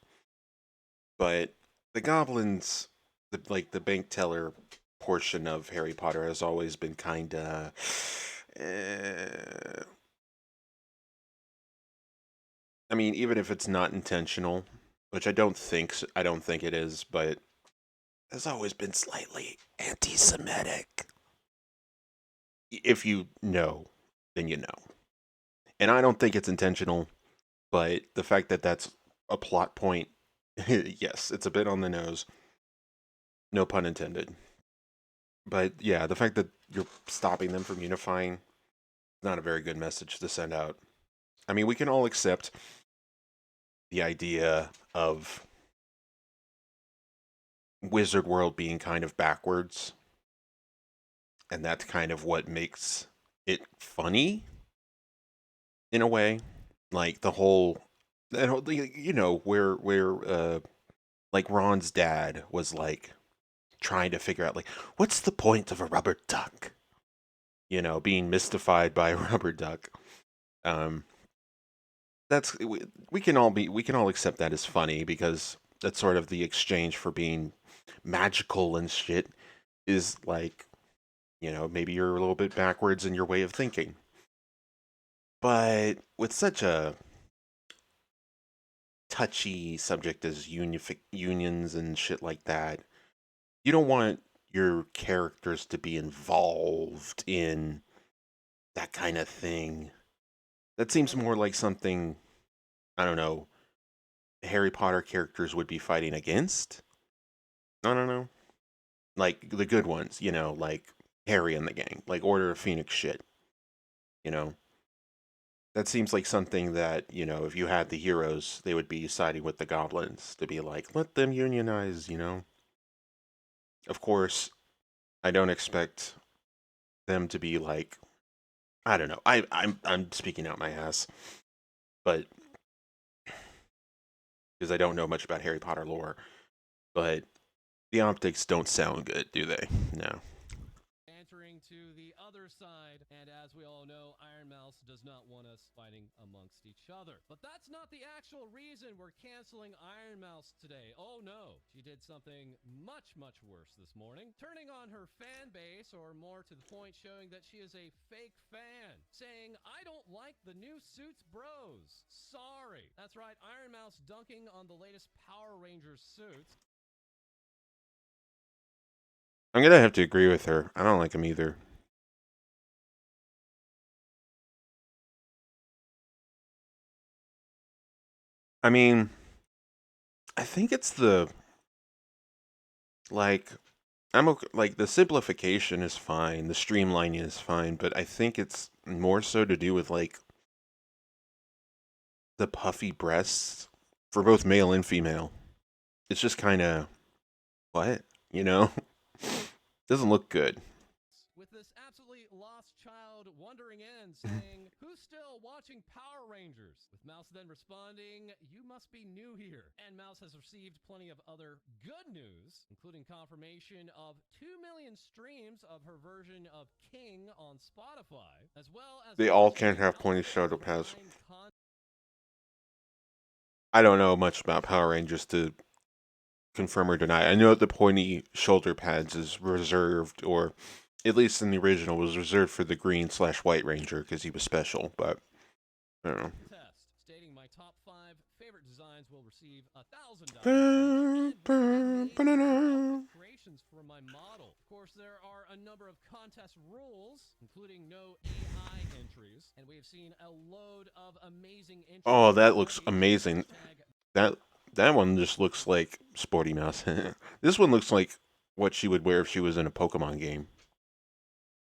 but the goblins, the bank teller portion of Harry Potter has always been kind of. I mean, even if it's not intentional, which I don't think it is, but has always been slightly anti-Semitic. If you know, then you know. And I don't think it's intentional, but the fact that that's a plot point, yes, it's a bit on the nose. No pun intended. But yeah, the fact that you're stopping them from unifying, not a very good message to send out. I mean, we can all accept the idea of Wizard World being kind of backwards, and that's kind of what makes it funny in a way. Like the whole, where like Ron's dad was like trying to figure out like what's the point of a rubber duck, being mystified by a rubber duck. That's we can all accept that as funny because that's sort of the exchange for being magical and shit is like, maybe you're a little bit backwards in your way of thinking. But with such a touchy subject as unions and shit like that, you don't want your characters to be involved in that kind of thing. That seems more like something, I don't know, Harry Potter characters would be fighting against. I don't know. Like the good ones, like Harry and the gang, like Order of Phoenix shit. That seems like something that, if you had the heroes, they would be siding with the goblins to be like, let them unionize, Of course, I don't expect them to be like, I don't know. I'm speaking out my ass, but because I don't know much about Harry Potter lore, but the optics don't sound good, do they? No. Entering to the other side, and as we all know, Iron Mouse does not want us fighting amongst each other. But that's not the actual reason we're canceling Iron Mouse today. Oh no, she did something much, much worse this morning, turning on her fan base, or more to the point, showing that she is a fake fan, saying, "I don't like the new suits, bros. Sorry." That's right, Iron Mouse dunking on the latest Power Rangers suits. I'm gonna have to agree with her. I don't like him either. I mean, I think it's I'm okay, like the simplification is fine, the streamlining is fine, but I think it's more so to do with like the puffy breasts for both male and female. It's just kind of what, you know? Doesn't look good. With this absolutely lost child wondering in saying, "Who's still watching Power Rangers?" With Mouse then responding, "You must be new here." And Mouse has received plenty of other good news, including confirmation of 2 million streams of her version of King on Spotify, as well as They all can't have pointy shoulder pads. I don't know much about Power Rangers to confirm or deny. I know that the pointy shoulder pads is reserved, or at least in the original, was reserved for the green/white ranger because he was special, but I don't know. Test stating my top 5 favorite designs will receive $1,000 creations for my model. Of course, there are a number of contest rules, including no AI entries, and we have seen a load of amazing entries. Oh, that looks amazing. That one just looks like Sporty Mouse. This one looks like what she would wear if she was in a Pokemon game.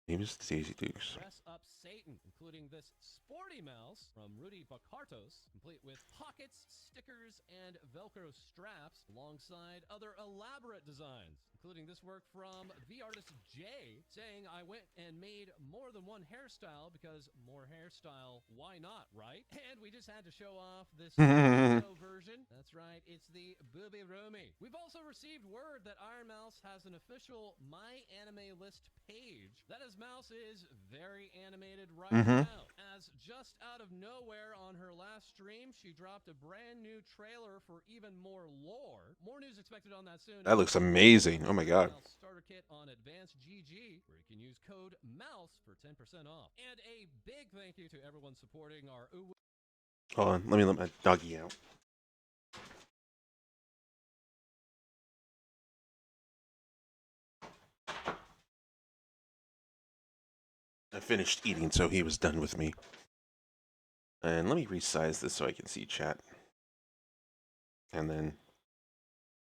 Name is Daisy Dukes. Dress up Satan, including this Sporty Mouse from Rudy Bacartos, complete with pockets, stickers, and Velcro straps, alongside other elaborate designs, including this work from the artist Jay, saying, "I went and made more than one hairstyle because more hairstyle, why not, right?" And we just had to show off this version. That's right, it's the Booby Roomy. We've also received word that Iron Mouse has an official My Anime List page. That is, Mouse is very animated right now, as just out of nowhere on her last stream, she dropped a brand new trailer for even more lore. More news expected on that soon. That looks amazing. Oh my god. Starter kit on Advanced GG, where you can use code MOUSE for 10% off. And a big thank you to everyone supporting our Hold on, let me let my doggy out. I finished eating, so he was done with me. And let me resize this so I can see chat. And then,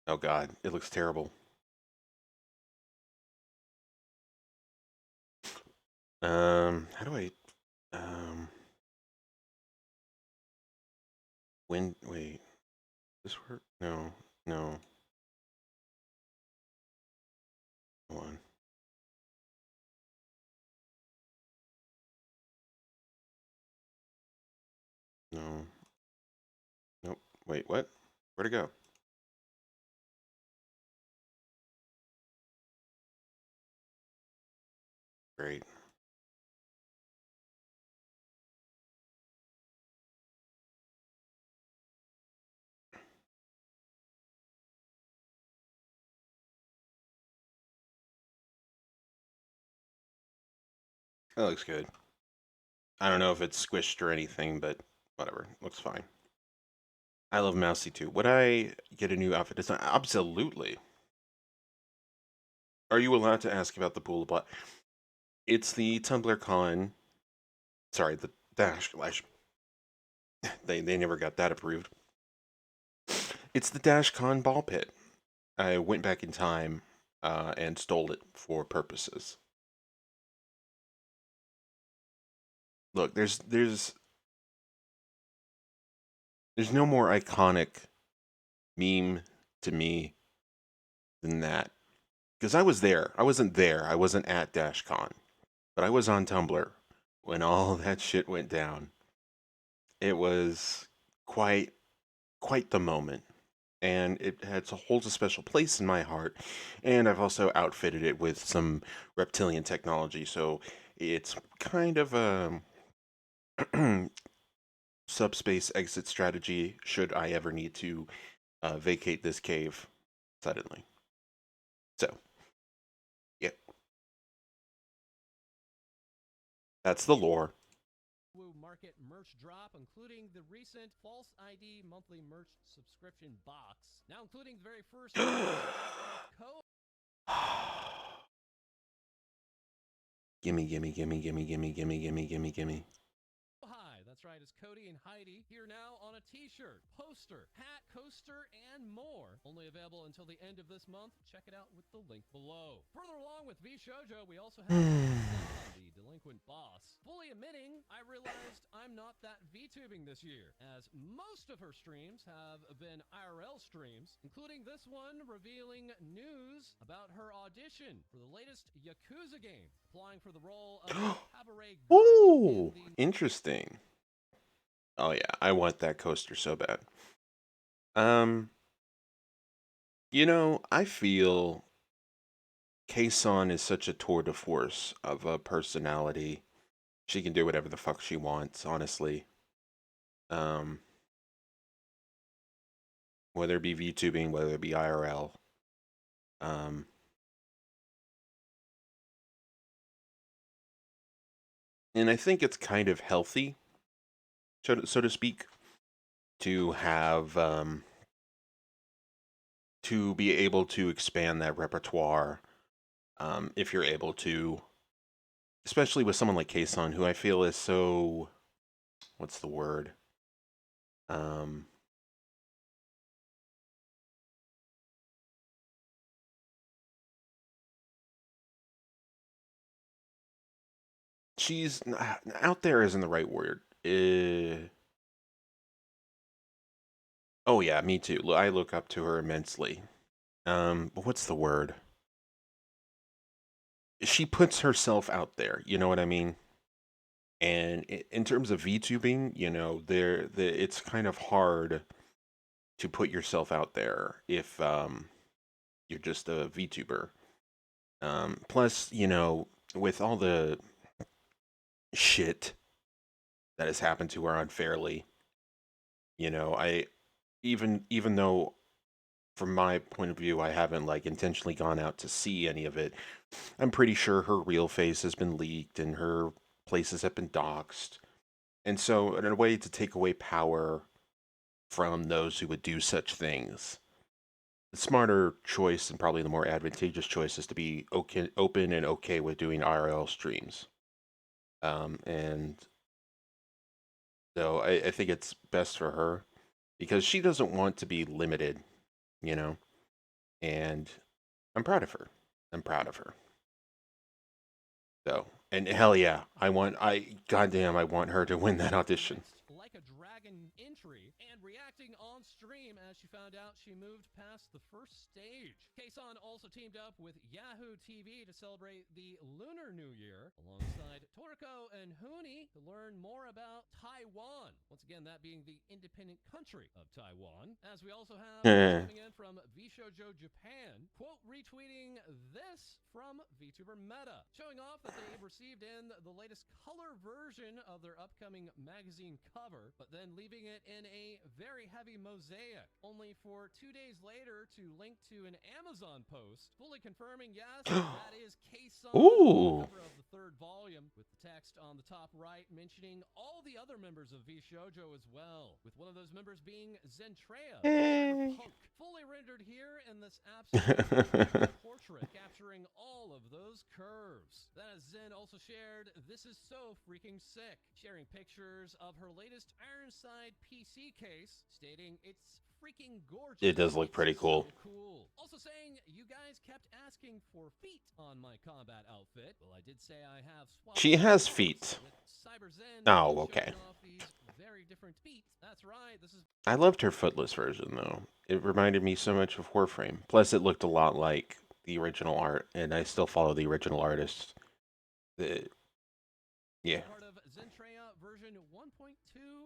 oh god, it looks terrible. How do I, wait, this work? No. Hold on. No. Nope. Wait, what? Where'd it go? Great. That looks good. I don't know if it's squished or anything, but whatever. Looks fine. I love Mousy too. Would I get a new outfit design? Absolutely. Are you allowed to ask about the pool of blood? It's the Tumblr Con. Sorry, the Dash Clash. They never got that approved. It's the Dash Con ball pit. I went back in time and stole it for purposes. Look, there's no more iconic meme to me than that. Because I was there. I wasn't there. I wasn't at DashCon. But I was on Tumblr when all that shit went down. It was quite the moment. And it holds a special place in my heart. And I've also outfitted it with some reptilian technology. So it's kind of a subspace exit strategy should I ever need to vacate this cave suddenly. So, yep. That's the lore. Market merch drop, including the recent False ID monthly merch subscription box. Now including the very first Gimme. Hi, That's right, it's Cody and Heidi here now on a t-shirt, poster, hat, coaster, and more. Only available until the end of this month. Check it out with the link below. Further along with VShojo, we also have the delinquent boss, fully admitting, I realized I'm not that VTubing this year, as most of her streams have been IRL streams, including this one revealing news about her audition for the latest Yakuza game, applying for the role of cabaret girl Ooh, in the interesting. Oh yeah, I want that coaster so bad. I feel Kason is such a tour de force of a personality. She can do whatever the fuck she wants, honestly. Um, whether it be VTubing, whether it be IRL. Um, and I think it's kind of healthy, so to speak, to have to be able to expand that repertoire. If you're able to, especially with someone like Kason, who I feel is so, what's the word? Um, she's out there isn't the right word. Oh yeah, me too. I look up to her immensely. But what's the word? She puts herself out there. You know what I mean? And in terms of VTubing, it's kind of hard to put yourself out there if you're just a VTuber. Plus, with all the shit that has happened to her unfairly, I even though from my point of view I haven't like intentionally gone out to see any of it, I'm pretty sure her real face has been leaked and her places have been doxxed. And so in a way to take away power from those who would do such things, the smarter choice and probably the more advantageous choice is to be open and okay with doing IRL streams. And so I think it's best for her because she doesn't want to be limited, and I'm proud of her. I'm proud of her. So, and hell yeah, goddamn, I want her to win that audition. Like a Dragon entry and reacting on stream as she found out she moved past the first stage. Kason also teamed up with Yahoo TV to celebrate the Lunar New Year alongside Toriko and Huni to learn more about Taiwan. Once again, that being the independent country of Taiwan. As we also have coming in from VShojo Japan, quote retweeting this from VTuber Meta, showing off that they received in the latest color version of their upcoming magazine cover, but then leaving it in a very heavy mosaic, only for 2 days later to link to an Amazon post, fully confirming, yes, that is Kason on the cover of the 3rd volume, with the text on the top right mentioning all the other members of VShojo as well, with one of those members being Zentrea, punk, fully rendered here in this absolute portrait, capturing all of those curves. Then as Zen also shared, this is so freaking sick, sharing pictures of her latest Ironside PC case, stating it's freaking gorgeous. It does look pretty cool. So cool. Also saying, you guys kept asking for feet on my combat outfit. Well, I did say I have swapped. She has feet. Oh, okay. Very different feet. That's right. This is. I loved her footless version though. It reminded me so much of Warframe. Plus, it looked a lot like the original art, and I still follow the original artist. Yeah. Part of Zentrea version 1.2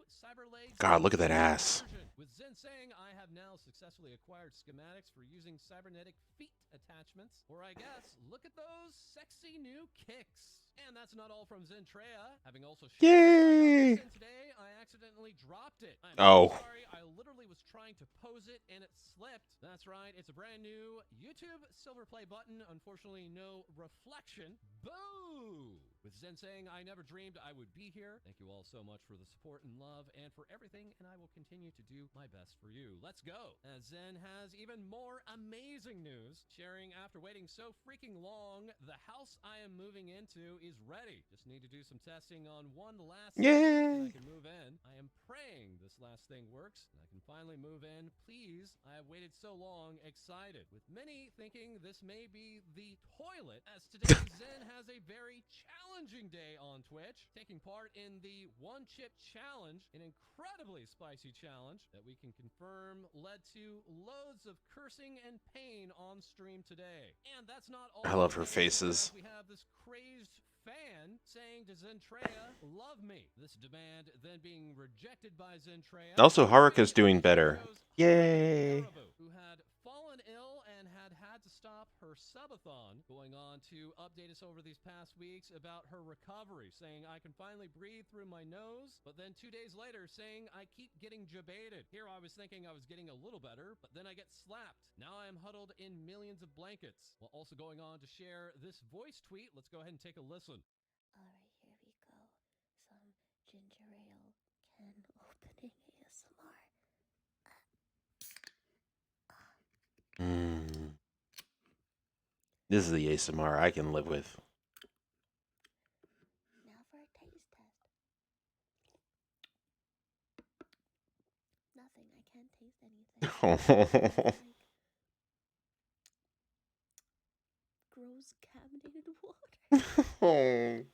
Cyberlegs. God, look at that ass. With Zen saying, I have now successfully acquired schematics for using cybernetic feet attachments. Or I guess, look at those sexy new kicks. And that's not all from Zentrea, having also shared today, I accidentally dropped it. I'm sorry, I literally was trying to pose it and it slipped. That's right, it's a brand new YouTube silver play button. Unfortunately, no reflection. Boo! With Zen saying, I never dreamed I would be here. Thank you all so much for the support and love and for everything, and I will continue to do my best for you. Let's go! As Zen has even more amazing news, sharing after waiting so freaking long, the house I am moving into is He's ready. Just need to do some testing on one last Yay! thing, and I can move in. I am praying this last thing works, and I can finally move in. Please, I have waited so long, excited. With many thinking this may be the toilet, as today Zen has a very challenging day on Twitch, taking part in the One Chip Challenge, an incredibly spicy challenge that we can confirm led to loads of cursing and pain on stream today. And that's not all. I love her faces. We have this crazed fan saying to Zentreya, "Love me." This demand then being rejected by Zentreya. Also, Haruka's doing better. Yay! Who had fallen ill and had to stop her subathon, going on to update us over these past weeks about her recovery, saying, "I can finally breathe through my nose," but then 2 days later saying, "I keep getting jabated." Here I was thinking I was getting a little better, but then I get slapped. Now I am huddled in millions of blankets. While also going on to share this voice tweet. Let's go ahead and take a listen. Alright, here we go. Some ginger ale can opening ASMR. This is the ASMR I can live with. Now for a taste test. Nothing, I can't taste anything. Like gross carbonated water.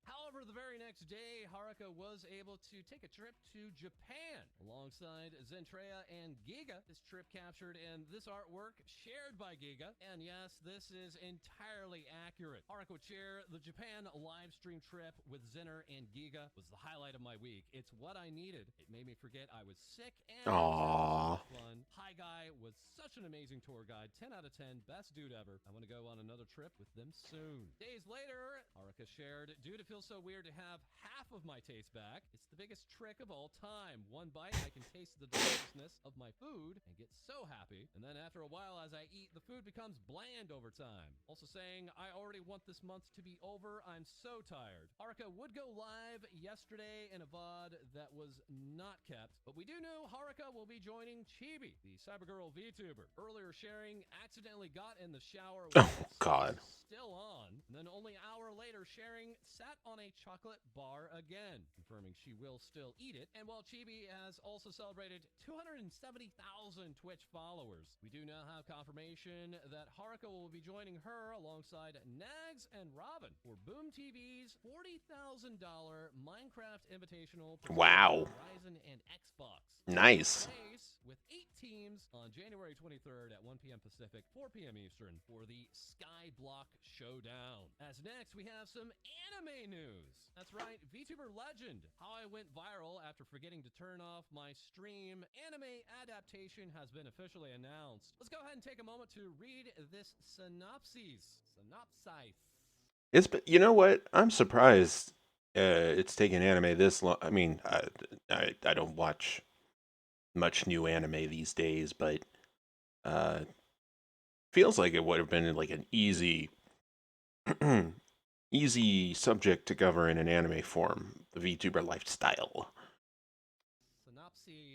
However, the very next day, Haruka was able to take a trip to Japan alongside Zentreya and Giga. This trip captured in this artwork shared by Giga. And yes, this is entirely accurate. Haruka would share the Japan live stream trip with Zenner and Giga was the highlight of my week. It's what I needed. It made me forget I was sick and Aww. fun. Hi Guy was such an amazing tour guide. 10 out of 10. Best dude ever. I want to go on another trip with them soon. Days later, Haruka shared, "Dude, it feels so weird to have half of my taste back. It's the biggest trick of all time. One bite, I can taste the deliciousness of my food and get so happy. And then after a while, as I eat, the food becomes bland over time." Also saying, "I already want this month to be over. I'm so tired." Haruka would go live yesterday in a VOD that was not kept, but we do know Haruka will be joining Chibi, the Cybergirl VTuber. Earlier sharing, accidentally got in the shower with Oh, God. still on, and then only an hour later sharing, sat on a chocolate bar again, confirming she will still eat it. And while Chibi has also celebrated 270,000 Twitch followers, we do now have confirmation that Haruka will be joining her alongside Nags and Robin for Boom TV's $40,000 Minecraft Invitational. Wow. Horizon and Xbox. Nice. With 8 teams on January 23rd at 1 p.m. Pacific, 4 p.m. Eastern for the Skyblock Showdown. As next, we have some anime news. That's right, VTuber legend. How I went viral after forgetting to turn off my stream anime adaptation has been officially announced. Let's go ahead and take a moment to read this synopsis. It's, you know what? I'm surprised it's taken anime this long. I mean, I don't watch much new anime these days, but feels like it would have been like an easy easy subject to cover in an anime form, the VTuber lifestyle. Synopsis.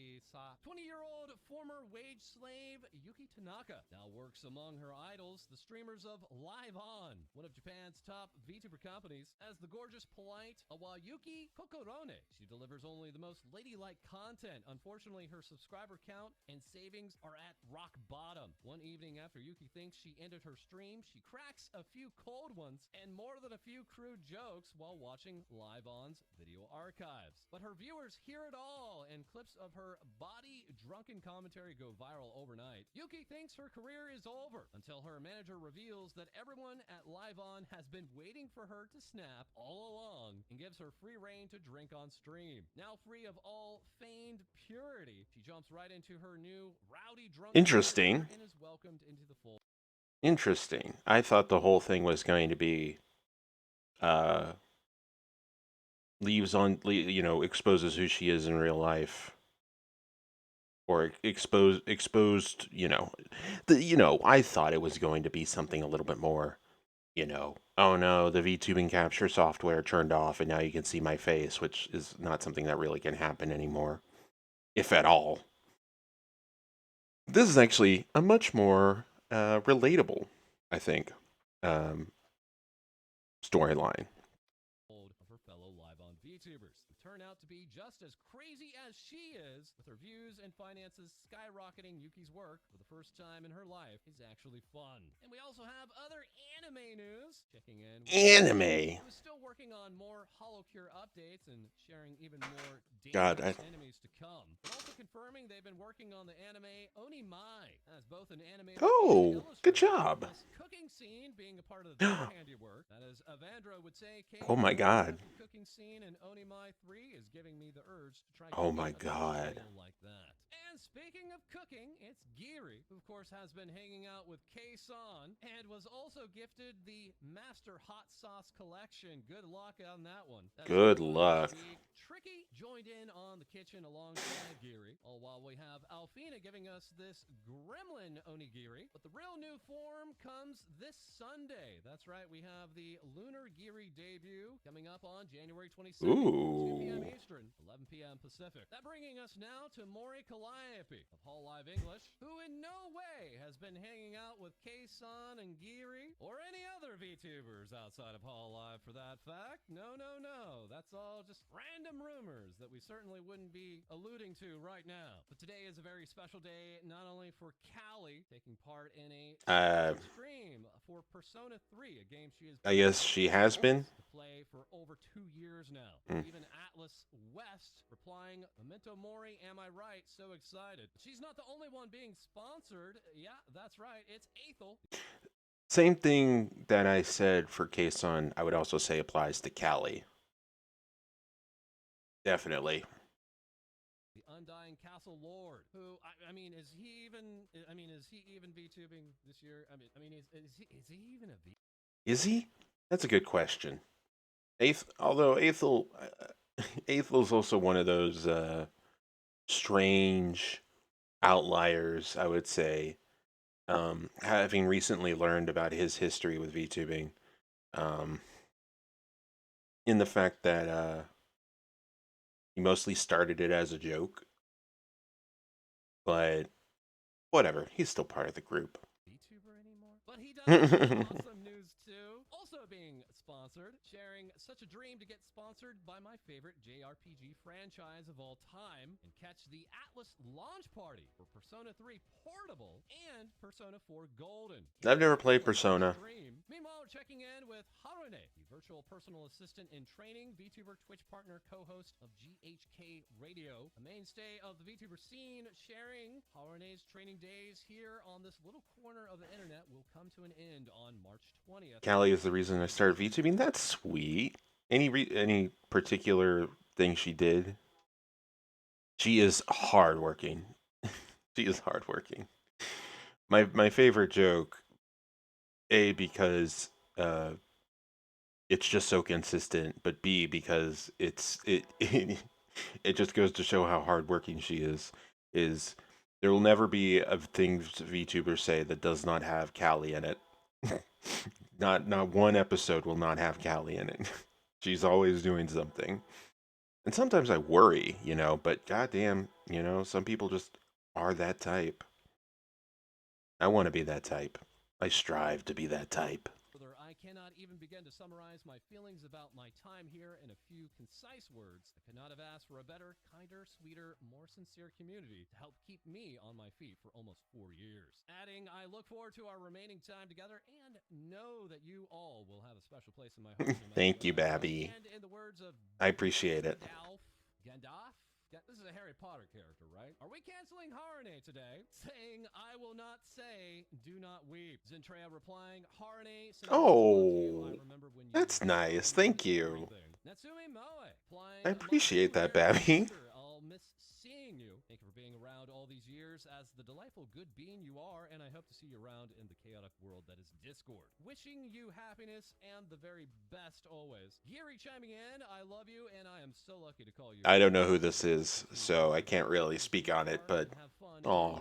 20-year-old former wage slave Yuki Tanaka now works among her idols, the streamers of Live On, one of Japan's top VTuber companies, as the gorgeous, polite Awayuki Kokorone. She delivers only the most ladylike content. Unfortunately, her subscriber count and savings are at rock bottom. One evening after Yuki thinks she ended her stream, she cracks a few cold ones and more than a few crude jokes while watching Live On's video archives. But her viewers hear it all, and clips of her body drunken commentary go viral overnight. Yuki thinks her career is over until her manager reveals that everyone at Live On has been waiting for her to snap all along and gives her free reign to drink on stream. Now free of all feigned purity, she jumps right into her new rowdy drunk Interesting. and is welcomed into the fold. Interesting. I thought the whole thing was going to be exposes who she is in real life, or exposed, I thought it was going to be something a little bit more, oh no, the VTubing capture software turned off and now you can see my face, which is not something that really can happen anymore, if at all. This is actually a much more relatable, I think. um, storyline. Of her fellow live on VTubers who turn out to be just as crazy as she is, with her views and finances skyrocketing. Yuki's work for the first time in her life is actually fun. And we also have other anime news. Checking in with Anime. who's still working on more HoloCure updates and sharing even more God, dangerous enemies to come. But also confirming they've been working on the anime Onimai as both an animator Oh, and good illustrator. job. This cooking scene being a part of their handiwork. That is, Avandra would say, Oh my God. the cooking scene in Onimai 3 is giving me the urge to try Oh cooking my a God. meal like that. And speaking of cooking, it's Giri, who of course has been hanging out with Kei-san and was also gifted the Master Hot Sauce Collection. Good luck on that one. That's Good coming luck. this week. Tricky joined in on the kitchen alongside Giri, all while we have Alfina giving us this gremlin onigiri. But the real new form comes this Sunday. That's right, we have the Lunar Giri debut coming up on January 22nd, 2 p.m. Ooh. Eastern, 11 p.m. Pacific. That bringing us now to Mori Calliope of Hall Live English, who in no way has been hanging out with Kei-san and Giri, or any other VTubers outside of Hall Live for that fact. No, no, no. That's all just random rumors that we certainly wouldn't be alluding to right now. But today is a very special day, not only for Callie taking part in a stream for Persona 3, a game she has I guess she has been. to play for over 2 years now. Even Atlas West replying, Memento Mori, am I right? So excited. She's not the only one being sponsored. Yeah, that's right. It's Aethel. Same thing that I said for Kei-san, I would also say applies to Callie. Definitely. The Undying Castle Lord, who I mean, is he even VTubing this year? Is he even a V? Is he? That's a good question. Although Aethel's also one of those strange outliers, I would say. Having recently learned about his history with VTubing, um, in the fact that he mostly started it as a joke, but whatever, he's still part of the group. VTuber anymore? But he does have awesome news too. Also being sponsored, sharing such a dream to get sponsored by my favorite JRPG franchise of all time and catch the Atlas launch party for Persona 3 Portable and Persona 4 Golden. I've never played Persona. Meanwhile, we're checking in with Harune, the virtual personal assistant in training, VTuber Twitch partner, co-host of GHK Radio, a mainstay of the VTuber scene, sharing Harune's training days here on this little corner of the internet will come to an end on March 20th. Callie is the reason I started VTubing. That's sweet. Any particular thing she did? She is hardworking. She is hardworking. My favorite joke, because it's just so consistent, but B, because it just goes to show how hardworking she is there will never be a thing VTubers say that does not have Callie in it. Not one episode will not have Callie in it. She's always doing something. And sometimes I worry, but goddamn, some people just are that type. I want to be that type. I strive to be that type. Further, I cannot even begin to summarize my feelings about my time here in a few concise words. I could not have asked for a better, kinder, sweeter, more sincere community to help keep me on my feet for almost 4 years. Adding, I look forward to our remaining time together and know that you all will have a special place in my heart. Thank you, Babby. And in the words of I appreciate it. Gandalf? This is a Harry Potter character, right? Are we canceling Harune today? Saying, I will not say, do not weep. Zentrea replying, Harune, oh, that's nice. Thank you. Natsumi Moe, I appreciate that, Babby. I'll miss seeing you. Thank you for being around all these years as the delightful good being you are, and I hope to see you around in the chaotic world that is Discord. Wishing you happiness and the very best always. Giri chiming in, I love you, and I am so lucky to call you. I don't know who this is, so I can't really speak on it, but aw.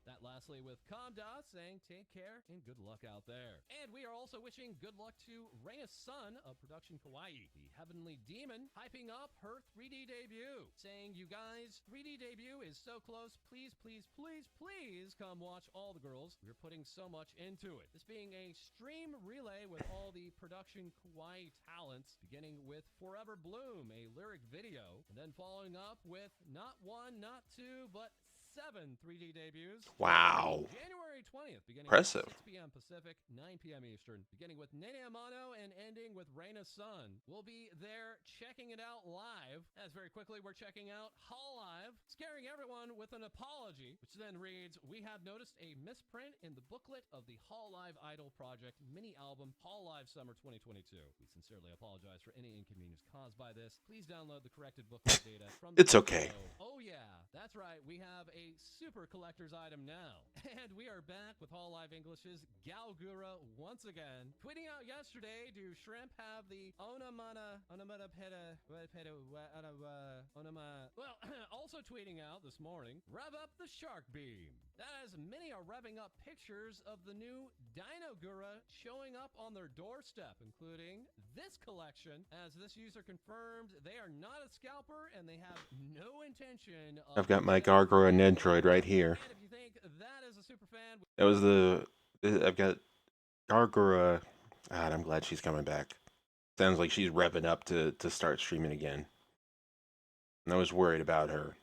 That lastly with with Kamda saying take care and good luck out there. And we are also wishing good luck to Reina's son of Production Kawaii, the Heavenly Demon, hyping up her 3D debut, saying, you guys, 3D debut is so close. Please, please, please, please come watch all the girls. We're putting so much into it. This being a stream relay with all the Production Kawaii talents, beginning with Forever Bloom, a lyric video, and then following up with not one, not two, but 7 3D debuts. Wow. January 20th, beginning Impressive. at 6 p.m. Pacific, 9 p.m. Eastern, beginning with Nene Amano and ending with Reina's son. We'll be there checking it out live. As very quickly, we're checking out Hall Live, scaring everyone with an apology, which then reads, we have noticed a misprint in the booklet of the Hall Live Idol Project mini album, Hall Live Summer 2022. We sincerely apologize for any inconvenience caused by this. Please download the corrected booklet data from It's okay. Oh yeah, that's right. We have a super collector's item now. And we are back with Hall Live English's Galgura once again. Tweeting out yesterday, do shrimp have the onamana peta onama? Well, also tweeting out this morning, rev up the shark beam. As many are revving up pictures of the new Dino Gura showing up on their doorstep, including this collection. As this user confirmed, they are not a scalper and they have no intention of... I've got my Gargura Nendroid right here. And if you think that is a super fan... That was I've got Gargura. God, I'm glad she's coming back. Sounds like she's revving up to start streaming again. And I was worried about her.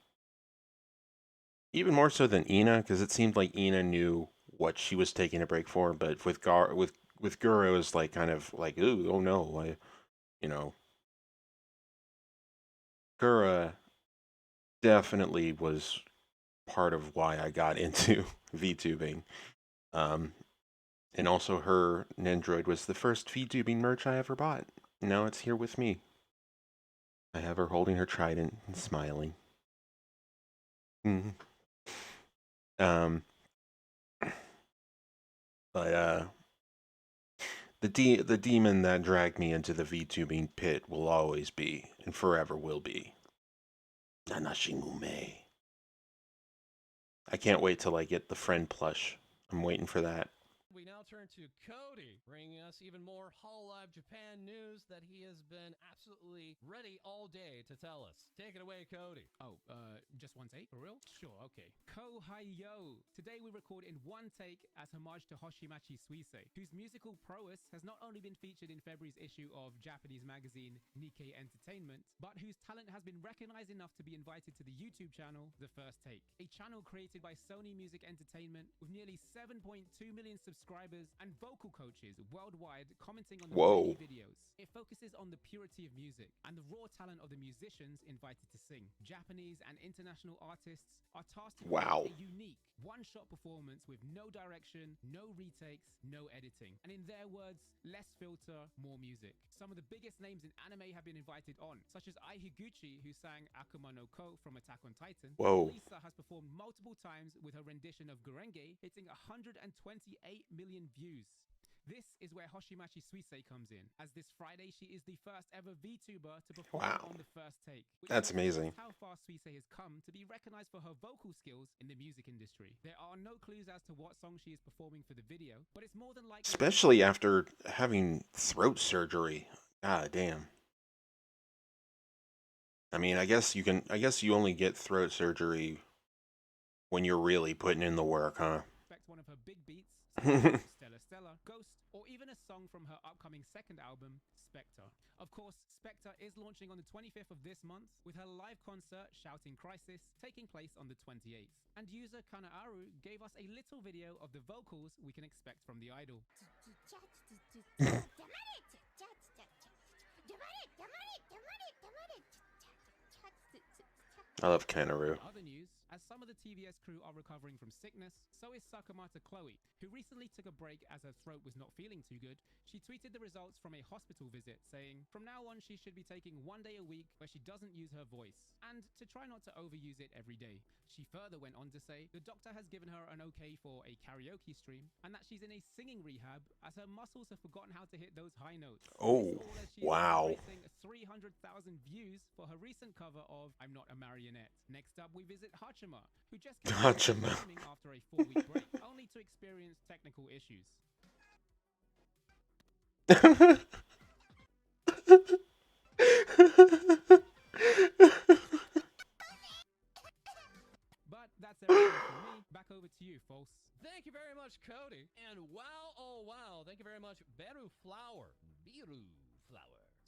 Even more so than Ina, because it seemed like Ina knew what she was taking a break for, but with Gura, it was like kind of like, ooh, oh no, Gura definitely was part of why I got into VTubing. And also her Nendroid was the first VTubing merch I ever bought. Now it's here with me. I have her holding her trident and smiling. But the demon that dragged me into the VTubing pit will always be, and forever will be, Nanashingume. I can't wait till I get the friend plush. I'm waiting for that. We now turn to Cody, bringing us even more Hall Live Japan news that he has been absolutely ready all day to tell us. Take it away, Cody. Oh, just one take? For real? Sure, okay. Ko-hi-yo! Today we record in one take as homage to Hoshimachi Suisei, whose musical prowess has not only been featured in February's issue of Japanese magazine Nikkei Entertainment, but whose talent has been recognized enough to be invited to the YouTube channel The First Take, a channel created by Sony Music Entertainment with nearly 7.2 million subscribers and vocal coaches worldwide commenting on the Whoa. videos. It focuses on the purity of music and the raw talent of the musicians invited to sing. Japanese and international artists are tasked to create a unique, one-shot performance with no direction, no retakes, no editing. And in their words, less filter, more music. Some of the biggest names in anime have been invited on, such as Ai Higuchi, who sang Akuma no Ko from Attack on Titan. Whoa. Lisa has performed multiple times with her rendition of Gurenge, hitting 128 million views. This is where Hoshimachi Suisei comes in, as this Friday she is the first ever VTuber to perform on The First Take. That's amazing. How far Suisei has come to be recognized for her vocal skills in the music industry. There are no clues as to what song she is performing for the video, but it's more than likely... Especially after having throat surgery. God damn. I mean, I guess you only get throat surgery when you're really putting in the work, huh? Expect one of her big beats, Stella, Ghost, or even a song from her upcoming second album, Spectre. Of course, Spectre is launching on the 25th of this month, with her live concert, Shouting Crisis, taking place on the 28th. And user Kanaaru gave us a little video of the vocals we can expect from the idol. I love Kanaaru. Other news, as some of the TVS crew are recovering from sickness, so is Sakamata Chloe, who recently took a break as her throat was not feeling too good. She tweeted the results from a hospital visit, saying, from now on she should be taking 1 day a week where she doesn't use her voice, and to try not to overuse it every day. She further went on to say the doctor has given her an okay for a karaoke stream, and that she's in a singing rehab as her muscles have forgotten how to hit those high notes. Oh, wow. 300,000 views for her recent cover of I'm Not a Marionette. Next up, we visit Hachiman, Hachima, who just came back from Hachima. streaming after a 4-week break, only to experience technical issues. But that's everything from me. Back over to you, False. Thank you very much, Cody. And wow, oh wow, thank you very much, Beru Flower.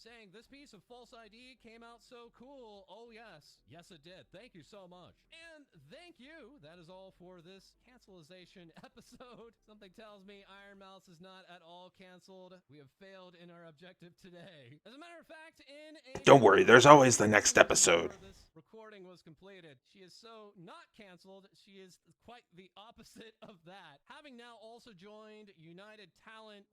Saying this piece of false ID came out so cool. Oh yes, yes it did. Thank you so much. And thank you. That is all for this cancelization episode. Something tells me Iron Mouse is not at all canceled. We have failed in our objective today. As a matter of fact, in a Don't worry, there's always the next episode. this recording was completed. She is so not canceled. She is quite the opposite of that. Having now also joined United Talent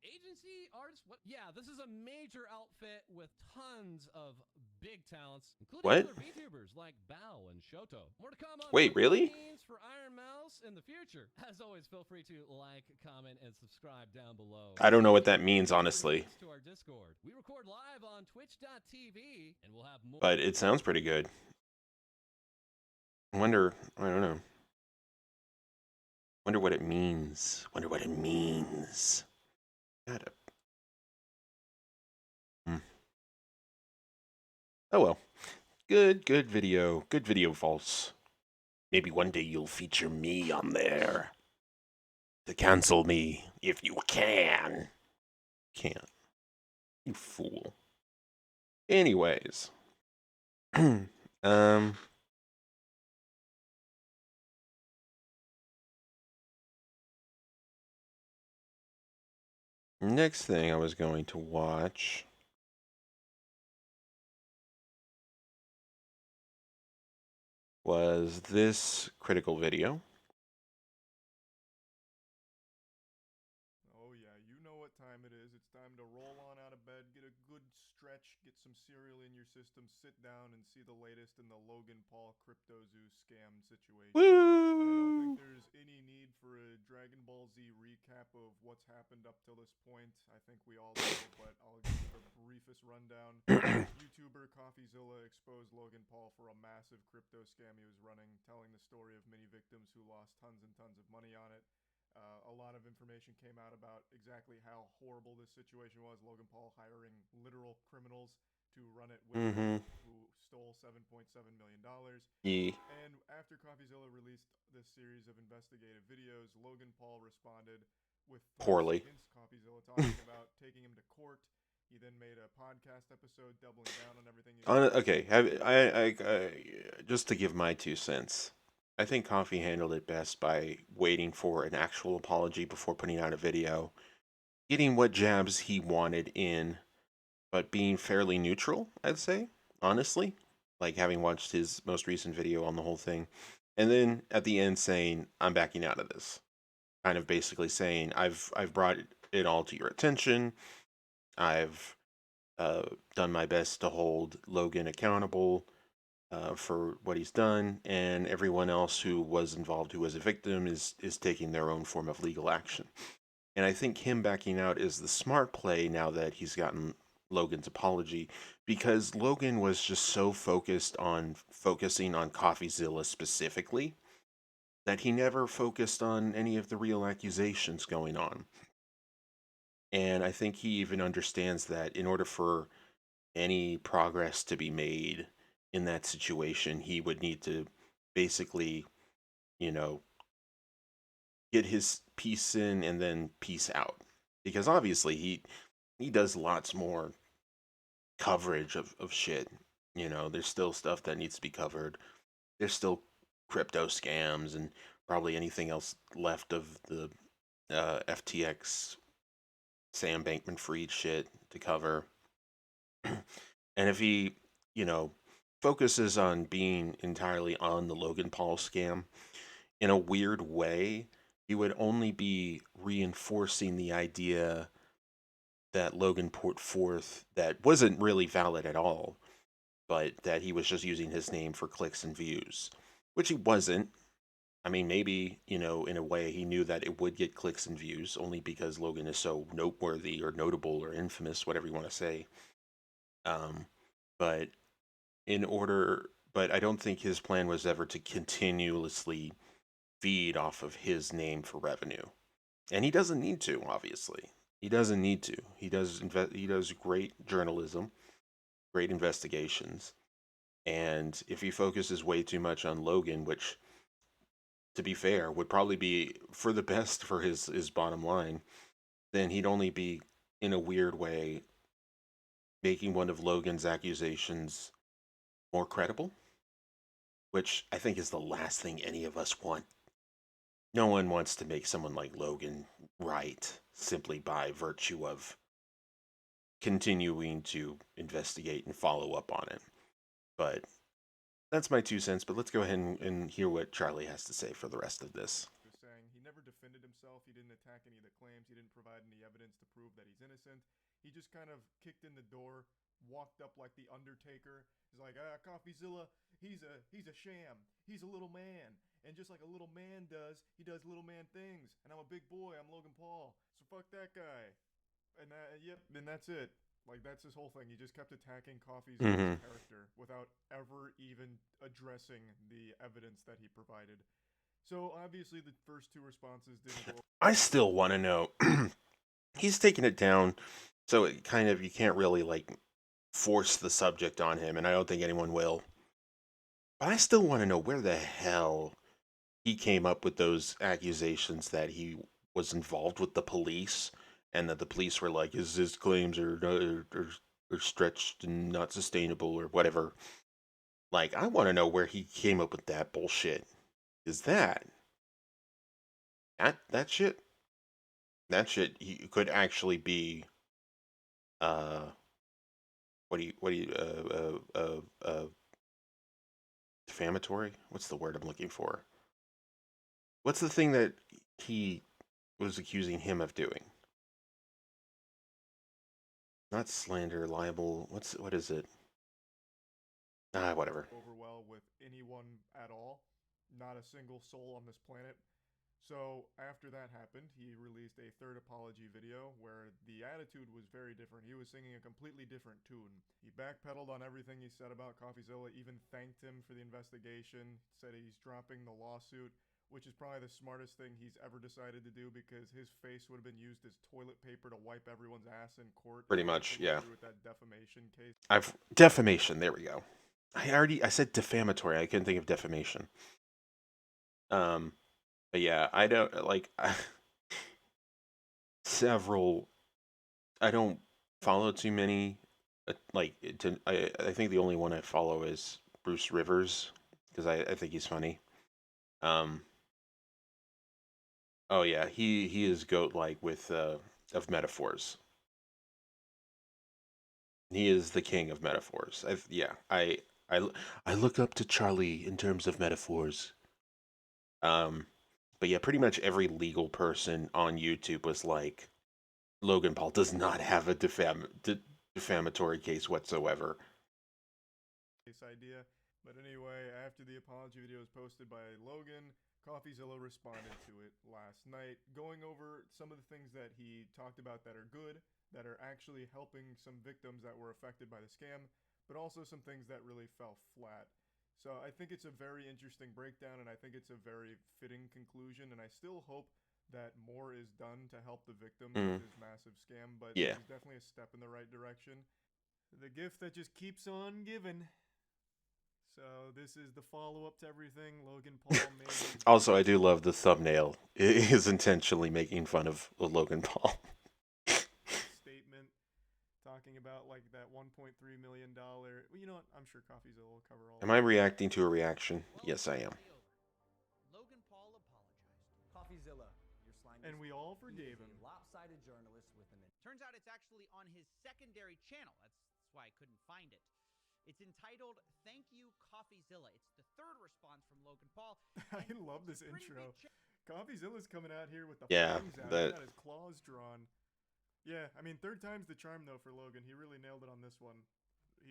Agency artists. What? Yeah, this is a major outfit with tons of big talents, including What? other VTubers like Bao and Shoto. More to come on Wait, what really? that means for Iron Mouse in the future. As always, feel free to like, comment, and subscribe down below. I don't know what that means, honestly. To our Discord. We record live on twitch.tv, and we'll have more. But it sounds pretty good. I don't know. Wonder what it means. Got it. Oh well. Good video. Good video, False. Maybe one day you'll feature me on there. To cancel me, if you can. Can't. You fool. Anyways. Next thing I was going to watch was this critical video. Oh yeah, you know what time it is. It's time to roll on out of bed, get a good stretch, get some cereal in your system, sit down and see the latest in the Logan Paul Crypto Zoo scam situation. Woo! I don't think there's any need for a Dragon Ball Z recap of what's happened up till this point. I think we all know, but I'll give you the briefest rundown. YouTuber CoffeeZilla exposed Logan Paul for a massive crypto scam he was running, telling the story of many victims who lost tons and tons of money on it. A lot of information came out about exactly how horrible this situation was. Logan Paul hiring literal criminals to run it with him, who stole $7.7 million. Yeah. And after CoffeeZilla released this series of investigative videos, Logan Paul responded with Poorly. against CoffeeZilla, talking about taking him to court. He then made a podcast episode doubling down on everything. Okay, just to give my 2 cents. I think Coffee handled it best by waiting for an actual apology before putting out a video, getting what jabs he wanted in, but being fairly neutral, I'd say, honestly, like having watched his most recent video on the whole thing, and then at the end saying, I'm backing out of this, kind of basically saying, I've brought it all to your attention, I've done my best to hold Logan accountable for what he's done, and everyone else who was involved, who was a victim, is taking their own form of legal action. And I think him backing out is the smart play now that he's gotten Logan's apology, because Logan was just so focusing on CoffeeZilla specifically that he never focused on any of the real accusations going on. And I think he even understands that in order for any progress to be made in that situation, he would need to basically, get his piece in and then peace out. Because obviously he does lots more coverage of shit. There's still stuff that needs to be covered. There's still crypto scams and probably anything else left of the FTX Sam Bankman-Fried shit to cover. And if he, focuses on being entirely on the Logan Paul scam, in a weird way, he would only be reinforcing the idea that Logan put forth that wasn't really valid at all, but that he was just using his name for clicks and views, which he wasn't. I mean, maybe, in a way he knew that it would get clicks and views only because Logan is so noteworthy or notable or infamous, whatever you want to say. But in order but I don't think his plan was ever to continuously feed off of his name for revenue. And he doesn't need to, obviously. He doesn't need to. He does great journalism, great investigations. And if he focuses way too much on Logan, which to be fair would probably be for the best for his bottom line, then he'd only be in a weird way making one of Logan's accusations more credible, which I think is the last thing any of us want. No one wants to make someone like Logan right simply by virtue of continuing to investigate and follow up on it. But that's my 2 cents. But let's go ahead and hear what Charlie has to say for the rest of this. Saying he never defended himself, he didn't attack any of the claims, he didn't provide any evidence to prove that he's innocent. He just kind of kicked in the door, walked up like the Undertaker. He's like, CoffeeZilla, he's a sham. He's a little man. And just like a little man does, he does little man things. And I'm a big boy, I'm Logan Paul. So fuck that guy. And that's it. Like, that's his whole thing. He just kept attacking CoffeeZilla's character without ever even addressing the evidence that he provided. So obviously the first two responses didn't go. I still want to know. He's taking it down, so it kind of you can't really like force the subject on him, and I don't think anyone will. But I still want to know where the hell he came up with those accusations that he was involved with the police, and that the police were like, his claims are stretched and not sustainable or whatever. Like, I want to know where he came up with that bullshit. Is that shit? That shit he could actually be defamatory? What's the word I'm looking for? What's the thing that he was accusing him of doing? Not slander, libel. What is it? Whatever. Over well with anyone at all. Not a single soul on this planet. So after that happened, he released a third apology video where the attitude was very different. He was singing a completely different tune. He backpedaled on everything he said about CoffeeZilla, even thanked him for the investigation, said he's dropping the lawsuit, which is probably the smartest thing he's ever decided to do because his face would have been used as toilet paper to wipe everyone's ass in court. Pretty much, yeah. With that defamation case. Defamation, there we go. I said defamatory. I couldn't think of defamation. But yeah, I don't like several. I don't follow too many. I think the only one I follow is Bruce Rivers because I think he's funny. Oh yeah, he is goat like with of metaphors. He is the king of metaphors. I look up to Charlie in terms of metaphors. But yeah, pretty much every legal person on YouTube was like, Logan Paul does not have a defamatory case whatsoever. Idea. But anyway, after the apology video was posted by Logan, CoffeeZilla responded to it last night, going over some of the things that he talked about that are good, that are actually helping some victims that were affected by the scam, but also some things that really fell flat. So I think it's a very interesting breakdown, and I think it's a very fitting conclusion, and I still hope that more is done to help the victims of this massive scam, but yeah, it's definitely a step in the right direction. The gift that just keeps on giving. So this is the follow-up to everything Logan Paul made. Also, I do love the thumbnail. It is intentionally making fun of Logan Paul. Statement talking about like that $1.3 million. Well, you know what? I'm sure CoffeeZilla will cover all. Am I reacting to a reaction? Yes, I am. Logan Paul apologized. CoffeeZilla, your slime. And we all forgave him. Lopsided journalist with an. Turns out it's actually on his secondary channel. That's why I couldn't find it. It's entitled "Thank You, CoffeeZilla." It's the third response from Logan Paul. I love this intro. CoffeeZilla's coming out here with the fangs out. He's got his claws drawn. Yeah, I mean, third time's the charm, though, for Logan. He really nailed it on this one.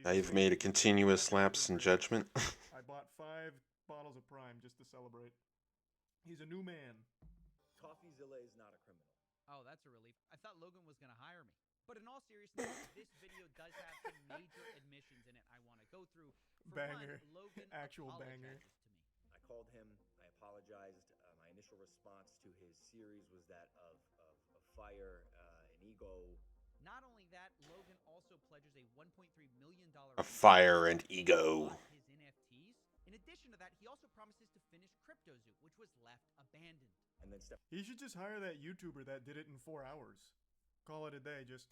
I've made a continuous lapse in judgment. I bought 5 bottles of Prime just to celebrate. He's a new man. CoffeeZilla is not a criminal. Oh, that's a relief. I thought Logan was going to hire me. But in all seriousness, this video does have some major admissions in it I want to go through. For Banger. one, Logan Actual banger. apologizes to me. I called him. I apologized. My initial response to his series was that of fire and ego. Not only that, Logan also pledges a $1.3 million A fire and ego. his NFTs. In addition to that, he also promises to finish CryptoZoo, which was left abandoned. And then He should just hire that YouTuber that did it in 4 hours. Call it a day. Just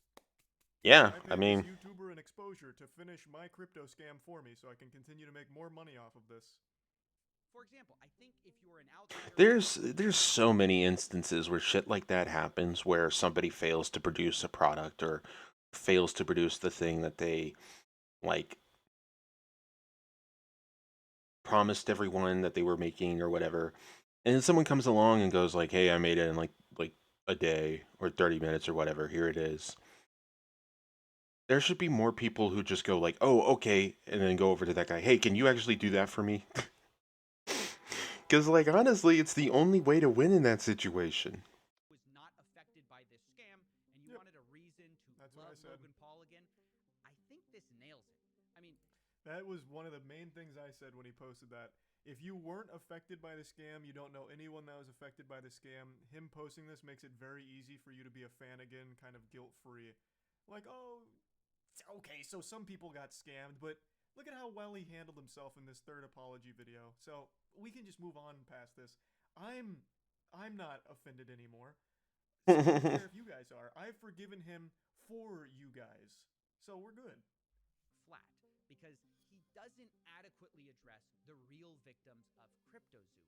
Yeah, I paid mean, this YouTuber an exposure to finish my crypto scam for me, so I can continue to make more money off of this. For example, I think if you're an outsider, there's so many instances where shit like that happens, where somebody fails to produce a product or fails to produce the thing that they like promised everyone that they were making or whatever, and then someone comes along and goes like, "Hey, I made it in like a day or 30 minutes or whatever. Here it is." There should be more people who just go like, "Oh, okay," and then go over to that guy. "Hey, can you actually do that for me?" Because, like, honestly, it's the only way to win in that situation. was not affected by this scam, and you wanted a reason to love Logan Paul again, I think this nails it. I mean, that was one of the main things I said when he posted that. If you weren't affected by the scam, you don't know anyone that was affected by the scam, him posting this makes it very easy for you to be a fan again, kind of guilt-free. Like, oh, okay, so some people got scammed, but look at how well he handled himself in this third apology video. So we can just move on past this. I'm not offended anymore. So I don't care if you guys are. I've forgiven him for you guys. So we're good. flat, because he doesn't adequately address the real victims of CryptoZoo,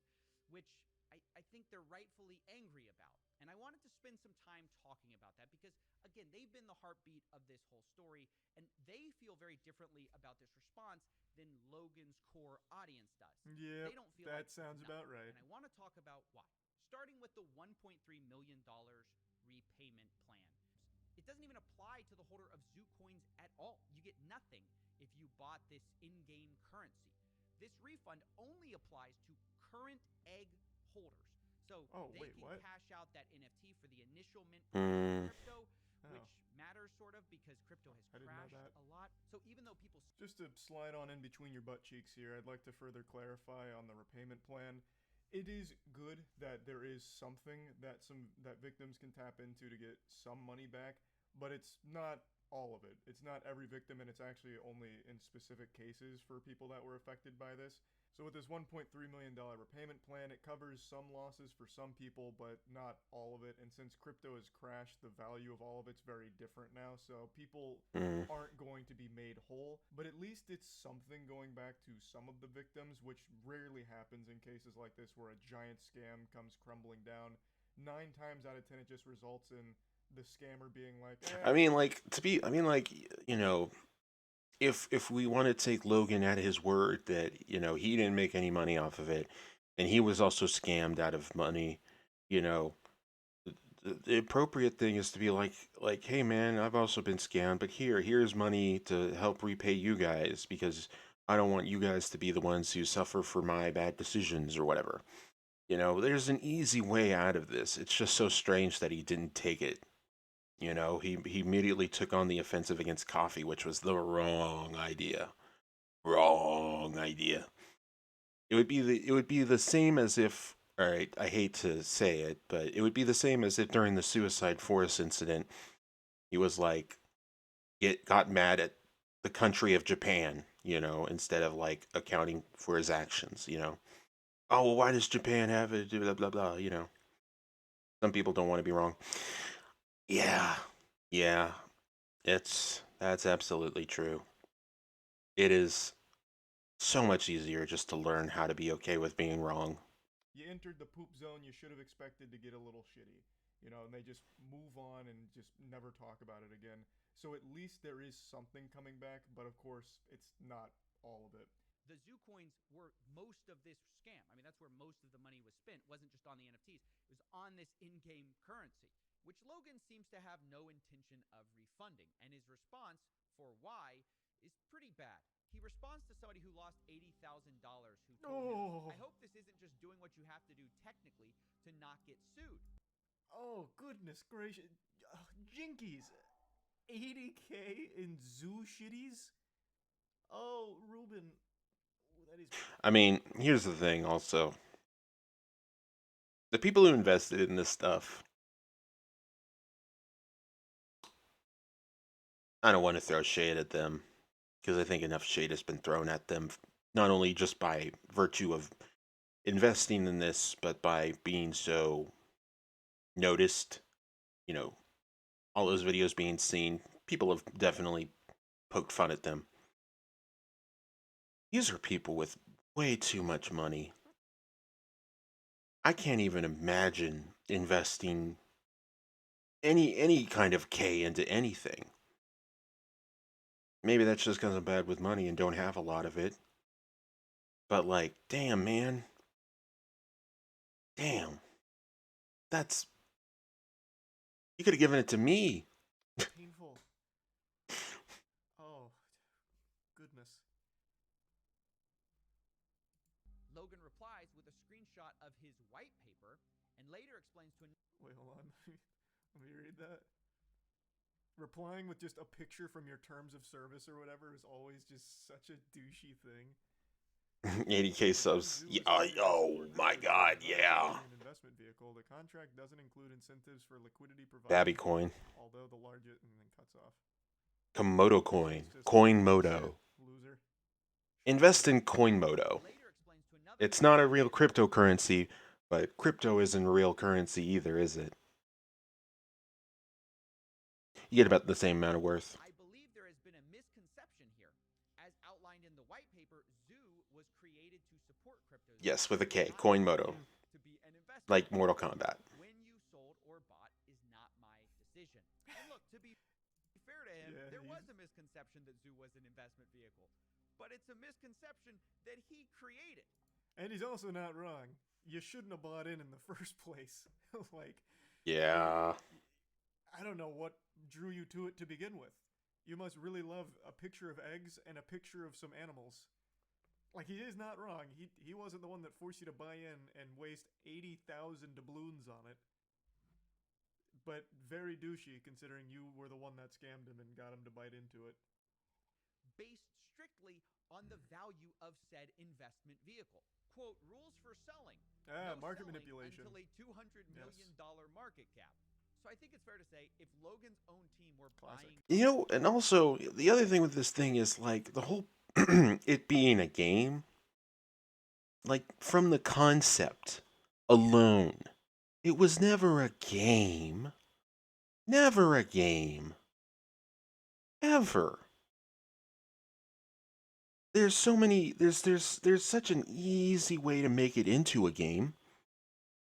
which I think they're rightfully angry about. And I wanted to spend some time talking about that because, again, they've been the heartbeat of this whole story, and they feel very differently about this response than Logan's core audience does. Yeah, they don't feel that like sounds enough, about right. And I want to talk about why. Starting with the $1.3 million repayment plan. It doesn't even apply to the holder of Zoo coins at all. You get nothing if you bought this in-game currency. This refund only applies to current egg holders. So they can cash out that NFT for the initial mint price of crypto, which matters sort of because crypto has crashed a lot. So even though people... Just to slide on in between your butt cheeks here, I'd like to further clarify on the repayment plan. It is good that there is something that victims can tap into to get some money back, but it's not all of it. It's not every victim, and it's actually only in specific cases for people that were affected by this. So with this $1.3 million repayment plan, it covers some losses for some people, but not all of it. And since crypto has crashed, the value of all of it's very different now. So people aren't going to be made whole, but at least it's something going back to some of the victims, which rarely happens in cases like this where a giant scam comes crumbling down. 9 times out of 10, it just results in the scammer being like, I mean, like, you know, if we want to take Logan at his word that, you know, he didn't make any money off of it, and he was also scammed out of money, you know, the appropriate thing is to be like, hey man, I've also been scammed, but here's money to help repay you guys because I don't want you guys to be the ones who suffer for my bad decisions or whatever. You know, there's an easy way out of this. It's just so strange that he didn't take it. You know, he immediately took on the offensive against coffee, which was the wrong idea. Wrong idea. It would be the same as if, all right, I hate to say it, but it would be the same as if during the Suicide Forest incident, he was like got mad at the country of Japan, you know, instead of like accounting for his actions, you know. Oh, well, why does Japan have it? Blah blah blah, you know. Some people don't want to be wrong. Yeah. Yeah. That's absolutely true. It is so much easier just to learn how to be okay with being wrong. You entered the poop zone, you should have expected to get a little shitty. You know, and they just move on and just never talk about it again. So at least there is something coming back, but of course, it's not all of it. The Zoo coins were most of this scam. I mean, that's where most of the money was spent. It wasn't just on the NFTs. It was on this in-game currency, which Logan seems to have no intention of refunding. And his response for why is pretty bad. He responds to somebody who lost $80,000 who told him, I hope this isn't just doing what you have to do technically to not get sued. Oh, goodness gracious. Jinkies. 80K in zoo shitties? Oh, Ruben. That is... I mean, here's the thing also. The people who invested in this stuff, I don't want to throw shade at them because I think enough shade has been thrown at them, not only just by virtue of investing in this, but by being so noticed. You know, all those videos being seen, people have definitely poked fun at them. These are people with way too much money. I can't even imagine investing any kind of K into anything. Maybe that's just because I'm bad with money and don't have a lot of it. But like, damn, man. Damn. That's... You could have given it to me. Painful. Oh, goodness. Logan replies with a screenshot of his white paper and later explains to Wait, hold on. Let me read that. Replying with just a picture from your terms of service or whatever is always just such a douchey thing. 80K subs. Yeah, oh my god, yeah. An investment vehicle. The contract doesn't include incentives for liquidity provided. Babby coin. Although the largest, and then cuts off. Komodo coin. Coinmodo. Loser. Invest in Coinmodo. It's not a real cryptocurrency, but crypto isn't real currency either, is it? You get about the same amount of worth. I believe there has been a misconception here. As outlined in the white paper, Zoo was created to support crypto. Yes, with a K. Coinmodo. Like Mortal Kombat. When you sold or bought is not my decision. And look, to be fair to him, there was a misconception that Zoo was an investment vehicle. But it's a misconception that he created. And he's also not wrong. You shouldn't have bought in the first place. Like, yeah. I don't know what drew you to it to begin with. You must really love a picture of eggs and a picture of some animals. Like, he is not wrong. He wasn't the one that forced you to buy in and waste 80,000 doubloons on it. But very douchey, considering you were the one that scammed him and got him to bite into it. Based strictly on the value of said investment vehicle. Quote, rules for selling. No market selling manipulation. Until a $200 million market cap. So I think it's fair to say if Logan's own team were buying... You know, and also, the other thing with this thing is, like, the whole... it being a game, like, from the concept alone, it was never a game. Never a game. Ever. There's so many... There's such an easy way to make it into a game.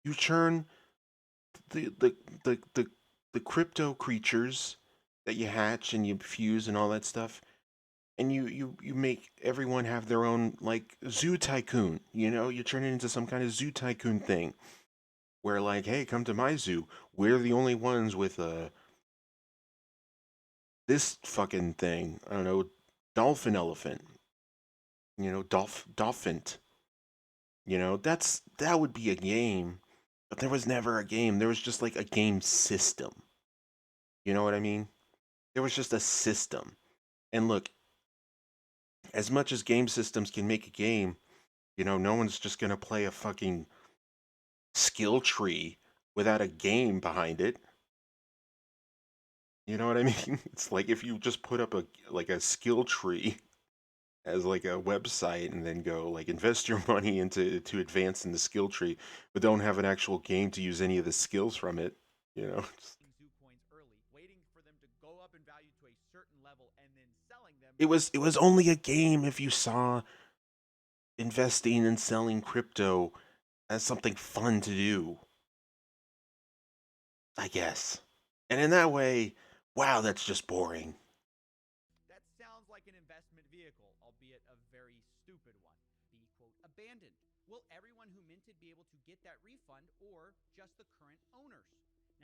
You turn the crypto creatures that you hatch and you fuse and all that stuff, and you make everyone have their own, like, zoo tycoon. You know, you turn it into some kind of zoo tycoon thing where, like, hey, come to my zoo. We're the only ones with this fucking thing. I don't know, dolphin elephant. You know, dolphin. You know, that would be a game. But there was never a game. There was just, like, a game system. You know what I mean? There was just a system. And look, as much as game systems can make a game, you know, no one's just going to play a fucking skill tree without a game behind it. You know what I mean? It's like if you just put up a skill tree as like a website and then go like invest your money into to advance in the skill tree, but don't have an actual game to use any of the skills from it, you know. Zoo coins early, waiting for them to go up in value to a certain level and then selling them. It was only a game if you saw investing and selling crypto as something fun to do, I guess. And in that way, wow, that's just boring. That sounds like an investment vehicle, albeit a very stupid one. Be, quote, abandoned. Will everyone who minted be able to get that refund or just the current owners?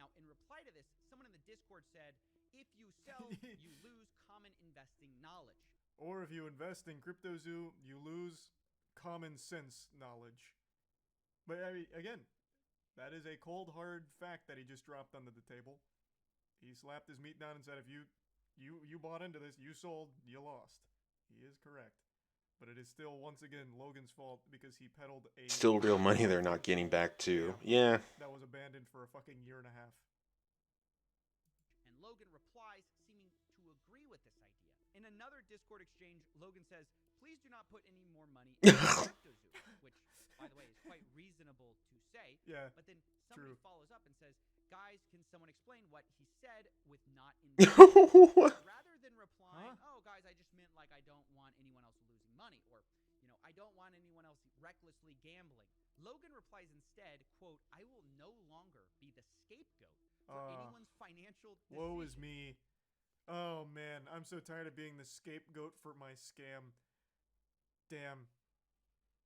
Now, in reply to this, someone in the Discord said, if you sell, you lose common investing knowledge. Or if you invest in CryptoZoo, you lose common sense knowledge. But I mean, again, that is a cold, hard fact that he just dropped onto the table. He slapped his meat down and said, if you You bought into this. You sold. You lost. He is correct. But it is still, once again, Logan's fault because he peddled a... Still real money they're not getting back to. Yeah. That was abandoned for a fucking year and a half. And Logan replies, seeming to agree with this idea. In another Discord exchange, Logan says, please do not put any more money into Crypto Zoo, which, by the way, is quite reasonable to say. Yeah, but then somebody follows up and says, guys, can someone explain what he said with not in rather than replying, oh, guys, I just meant like I don't want anyone else losing money, or, you know, I don't want anyone else recklessly gambling. Logan replies instead, quote, I will no longer be the scapegoat for anyone's financial decision. Woe is me. Oh, man. I'm so tired of being the scapegoat for my scam. Damn.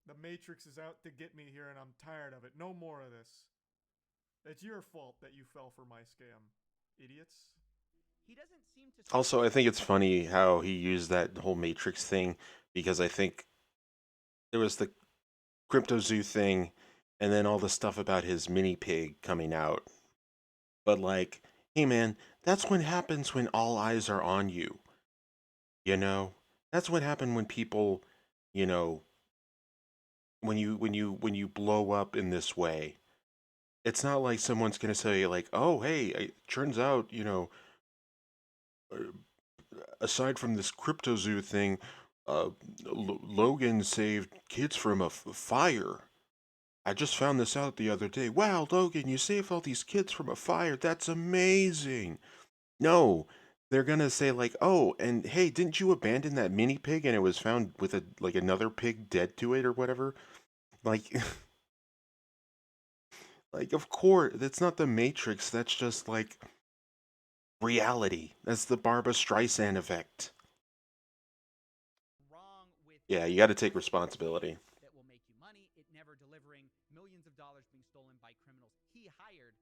The Matrix is out to get me here, and I'm tired of it. No more of this. It's your fault that you fell for my scam. Idiots. He doesn't seem to... Also, I think it's funny how he used that whole Matrix thing, because I think there was the Crypto Zoo thing, and then all the stuff about his mini pig coming out. But like, hey man, that's what happens when all eyes are on you. You know? That's what happened when people, you know, when you blow up in this way. It's not like someone's going to say like, "Oh, hey, it turns out, you know, aside from this Crypto Zoo thing, Logan saved kids from a fire. I just found this out the other day. Wow, Logan, you saved all these kids from a fire. That's amazing." No, they're going to say like, "Oh, and hey, didn't you abandon that mini pig and it was found with a like another pig dead to it or whatever?" Like like of course, that's not the Matrix. That's just like reality. That's the Barbra Streisand effect. Wrong with Yeah, you got to take responsibility. that will make you money, it never delivering, millions of dollars being stolen by criminals he hired.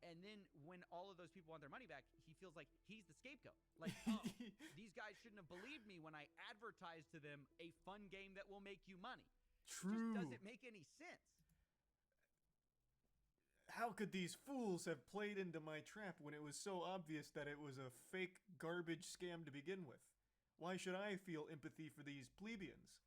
And then when all of those people want their money back, he feels like he's the scapegoat. Like, oh, these guys shouldn't have believed me when I advertised to them a fun game that will make you money. True. Just doesn't make any sense. How could these fools have played into my trap when it was so obvious that it was a fake garbage scam to begin with? Why should I feel empathy for these plebeians?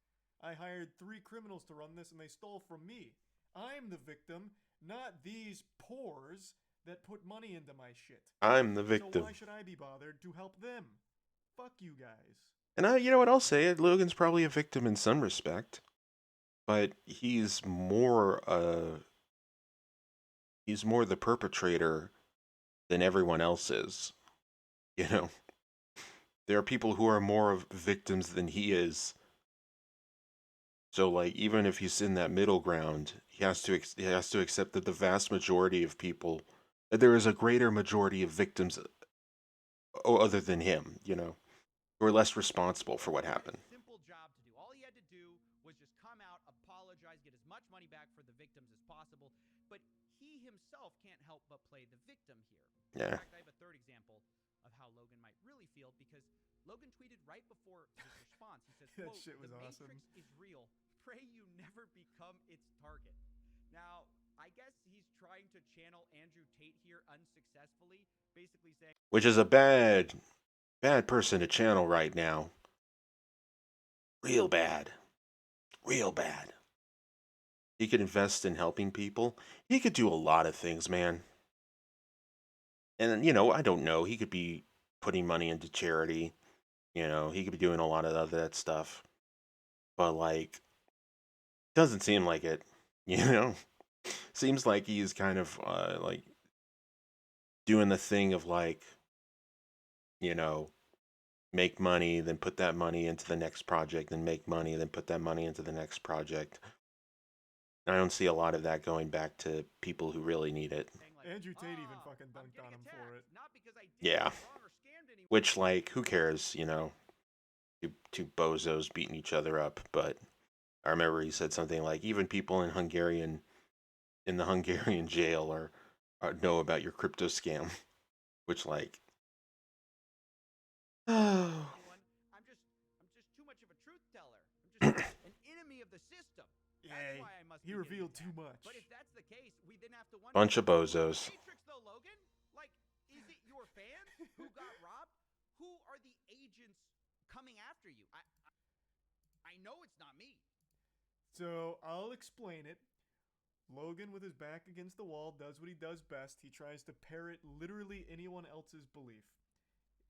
I hired 3 criminals to run this and they stole from me. I'm the victim, not these pores that put money into my shit. I'm the victim. So why should I be bothered to help them? Fuck you guys. And you know what, I'll say it, Logan's probably a victim in some respect, but he's more the perpetrator than everyone else is. You know, there are people who are more of victims than he is. So like, even if he's in that middle ground, he has to accept that the vast majority of people, that there is a greater majority of victims other than him, you know, who are less responsible for what happened. Simple job to do. All he had to do was just come out, apologize, get as much money back for the victims as possible. But he himself can't help but play the victim here. Yeah. In fact, I have a third example of how Logan might really feel, because Logan tweeted right before his response. He says, That quote, shit was the awesome. Matrix is real. Pray you never become its target. Now, I guess he's trying to channel Andrew Tate here unsuccessfully, basically saying... Which is a bad person to channel right now. Real bad. Real bad. He could invest in helping people. He could do a lot of things, man. And, you know, I don't know. He could be putting money into charity. You know, he could be doing a lot of that stuff. But, like, doesn't seem like it. You know? Seems like he's kind of, like, doing the thing of, like, you know, make money, then put that money into the next project, then make money, then put that money into the next project. I don't see a lot of that going back to people who really need it. Andrew Tate even fucking dunked on him for it. Yeah. Which, like, who cares, you know? Two bozos beating each other up. But I remember he said something like, even people in the Hungarian jail know about your crypto scam. Which, like... I'm just too much of a truth teller. I'm just an enemy of the system. That's why I must he revealed too much. But if that's the case, we then have to wonder... Bunch of bozos. Matrix though, Logan? Like, is it your fans who got robbed? Who are coming after you. I know it's not me. So I'll explain it. Logan, with his back against the wall, does what he does best. He tries to parrot literally anyone else's belief.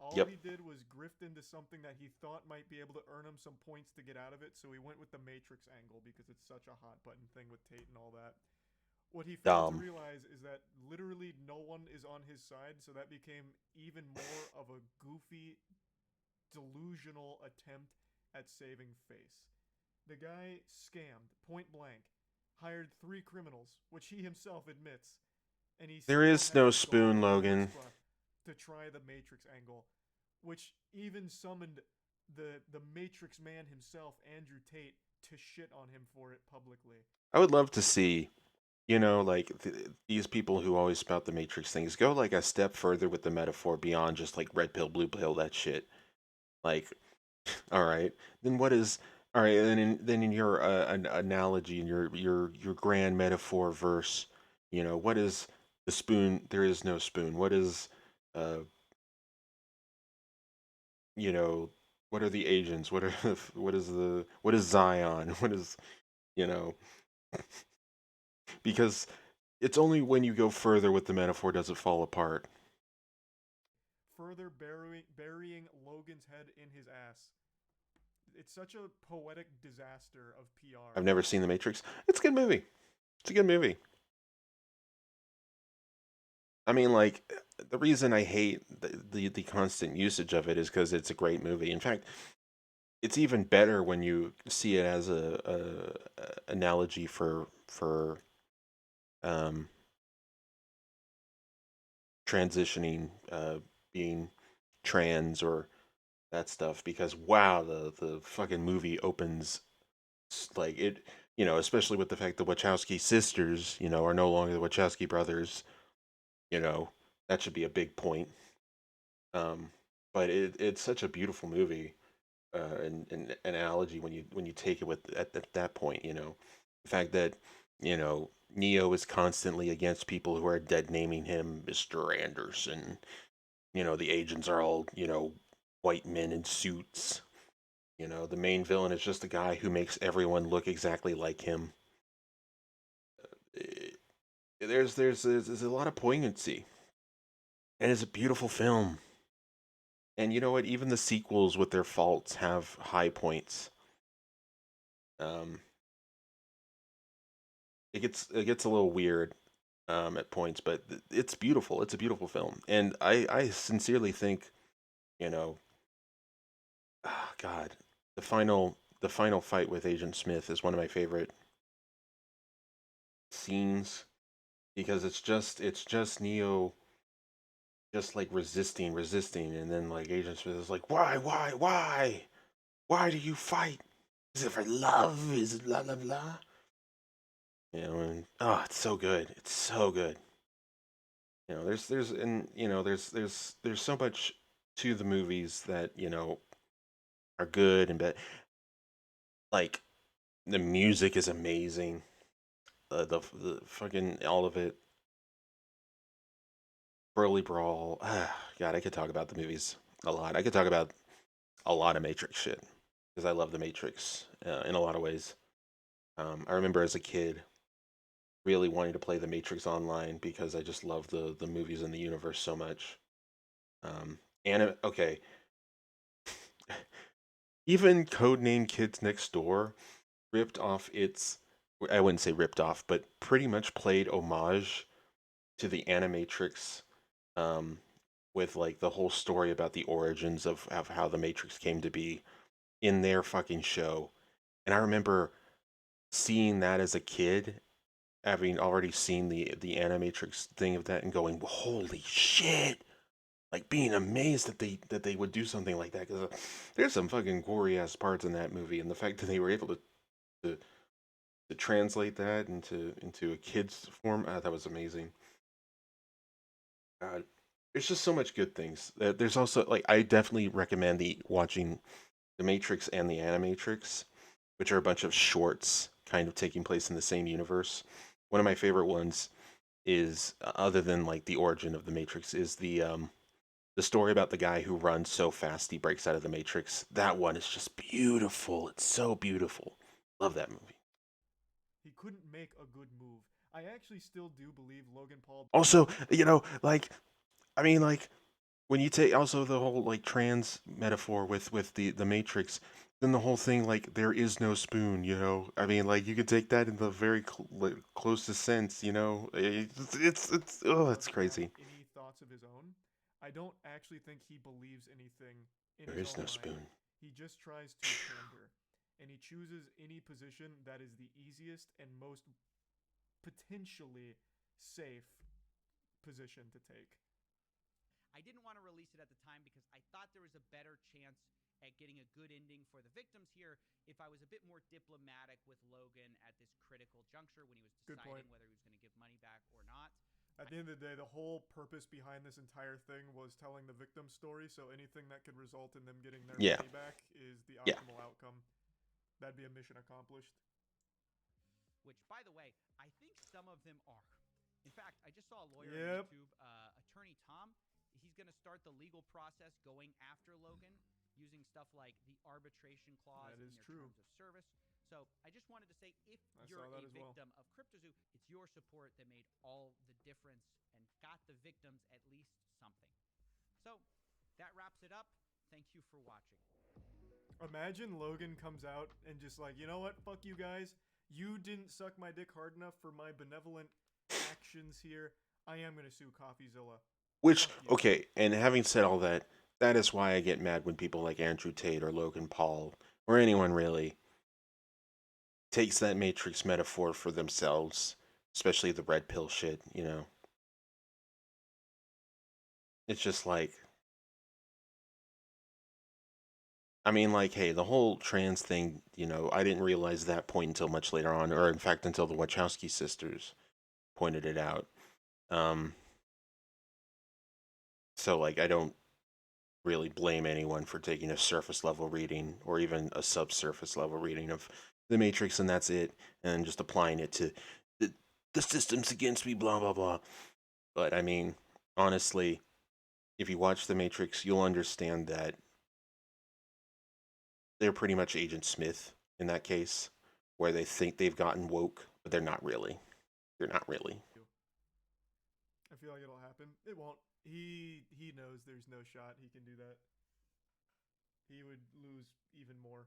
All Yep. he did was grift into something that he thought might be able to earn him some points to get out of it, so he went with the Matrix angle because it's such a hot button thing with Tate and all that. What he failed to Dumb. realize is that literally no one is on his side, so that became even more of a goofy, delusional attempt at saving face. The guy scammed, point blank, hired 3 criminals, which he himself admits, and he There still is had no the spoon, gall and Logan. chutzpah to try the Matrix angle, which even summoned the Matrix man himself, Andrew Tate, to shit on him for it publicly. I would love to see, you know, like these people who always spout the Matrix things go like a step further with the metaphor beyond just like red pill, blue pill, that shit. Like, all right, then what is all right? Then in your an analogy in your grand metaphor verse, you know, what is the spoon? There is no spoon. What is, uh, you know, what are the agents? What are what is Zion? What is, you know? Because it's only when you go further with the metaphor does it fall apart. Further burying Logan's head in his ass. It's such a poetic disaster of PR. I've never seen The Matrix. It's a good movie. It's a good movie. I mean, like, the reason I hate the constant usage of it is because it's a great movie. In fact, it's even better when you see it as a analogy for um, transitioning, being trans or that stuff. Because wow, the fucking movie opens like it, you know, especially with the fact the Wachowski sisters, you know, are no longer the Wachowski brothers. You know, that should be a big point. Um, but it's such a beautiful movie, and an analogy when you take it with at that point. You know, the fact that you know Neo is constantly against people who are dead naming him Mr. Anderson. You know, the agents are all white men in suits. You know, the main villain is just a guy who makes everyone look exactly like him. Eh, there's a lot of poignancy, and it's a beautiful film. And you know what? Even the sequels with their faults have high points. Um, it gets a little weird at points, but it's beautiful. It's a beautiful film, and I sincerely think, you know, God, the final fight with Agent Smith is one of my favorite scenes because it's just Neo just like resisting, and then like Agent Smith is like, why do you fight? Is it for love? Is it blah blah blah? You know, and oh, it's so good. It's so good. You know, there's and you know, there's so much to the movies that are good and bad. Like the music is amazing. The fucking all of it. Burly Brawl. God, I could talk about the movies a lot. I could talk about a lot of Matrix shit because I love the Matrix in a lot of ways. I remember as a kid really wanting to play the Matrix online because I just love the movies and the universe so much. Okay, even Codename Kids Next Door ripped off its. I wouldn't say ripped off, but pretty much played homage to the Animatrix, um, with like the whole story about the origins of how the Matrix came to be in their fucking show. And I remember seeing that as a kid, having already seen the Animatrix thing of that, and going, "Holy shit!" Like being amazed that they would do something like that because there's some fucking gory ass parts in that movie, and the fact that they were able to, to translate that into a kid's form, that was amazing. God, there's just so much good things. There's also like I definitely recommend the watching the Matrix and the Animatrix, which are a bunch of shorts kind of taking place in the same universe. One of my favorite ones is other than like the origin of the Matrix is The story about the guy who runs so fast he breaks out of the Matrix. That one is just beautiful. It's so beautiful. Love that movie. He couldn't make a good move. I actually still do believe Logan Paul. Also, like, I mean, like, when you take also the whole like trans metaphor with the Matrix, then the whole thing like there is no spoon. I mean, like you could take that in the very closest sense. It's oh, it's crazy. Any thoughts of his own? I don't actually think he believes anything in There his is own no mind. spoon. He just tries to pander, and he chooses any position that is the easiest and most potentially safe position to take. I didn't want to release it at the time because I thought there was a better chance at getting a good ending for the victims here if I was a bit more diplomatic with Logan at this critical juncture when he was deciding whether he was going to give money back or not. At the end of the day, the whole purpose behind this entire thing was telling the victim's story, so anything that could result in them getting their money back is the optimal outcome. That'd be a mission accomplished. Which, by the way, I think some of them are. In fact, I just saw a lawyer on YouTube, Attorney Tom. He's going to start the legal process going after Logan using stuff like the arbitration clause in their terms of service. So I just wanted to say, if you're a victim of CryptoZoo, it's your support that made all the difference and got the victims at least something. So that wraps it up. Thank you for watching. Imagine Logan comes out and just like, you know what? Fuck you guys. You didn't suck my dick hard enough for my benevolent actions here. I am going to sue CoffeeZilla. Which, okay, and having said all that, that is why I get mad when people like Andrew Tate or Logan Paul or anyone really takes that Matrix metaphor for themselves, especially the red pill shit. It's just like, I mean, like, hey, the whole trans thing, I didn't realize that point until much later on, or in fact, until the Wachowski sisters pointed it out. So, like, I don't really blame anyone for taking a surface level reading or even a subsurface level reading of the Matrix, and that's it, and just applying it to the system's against me, blah blah blah. But I mean, honestly, if you watch the Matrix, you'll understand that they're pretty much Agent Smith in that case, where they think they've gotten woke, but they're not really. They're not really. I feel like it'll happen. It won't. He knows there's no shot he can do that. He would lose even more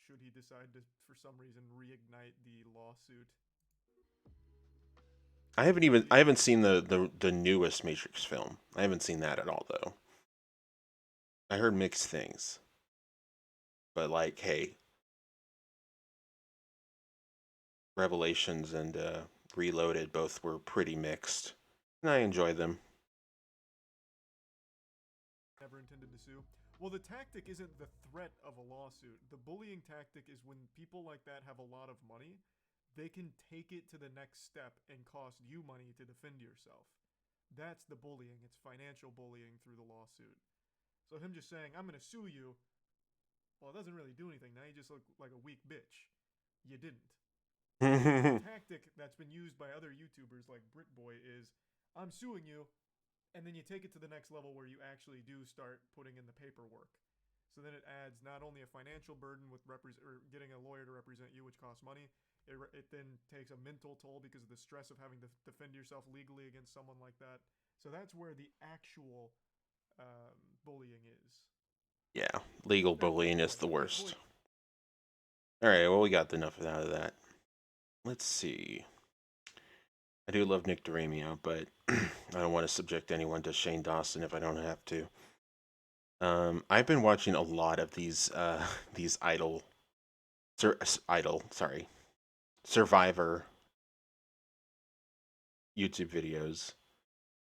should he decide to, for some reason, reignite the lawsuit. I haven't seen the newest Matrix film. I haven't seen that at all though. I heard mixed things. But like, hey, Revelations and Reloaded both were pretty mixed, and I enjoy them. Never intended to sue. Well, the tactic isn't the threat of a lawsuit. The bullying tactic is when people like that have a lot of money, they can take it to the next step and cost you money to defend yourself. That's the bullying. It's financial bullying through the lawsuit. So him just saying, I'm going to sue you, well, it doesn't really do anything. Now you just look like a weak bitch. You didn't. The tactic that's been used by other YouTubers like BritBoy is, I'm suing you, and then you take it to the next level where you actually do start putting in the paperwork. So then it adds not only a financial burden with getting a lawyer to represent you, which costs money, it then takes a mental toll because of the stress of having to defend yourself legally against someone like that. So that's where the actual bullying is. Yeah, legal bullying is the worst. All right, well, we got enough out of that. Let's see. I do love Nick D'Aramio, but I don't want to subject anyone to Shane Dawson if I don't have to. I've been watching a lot of these Survivor YouTube videos.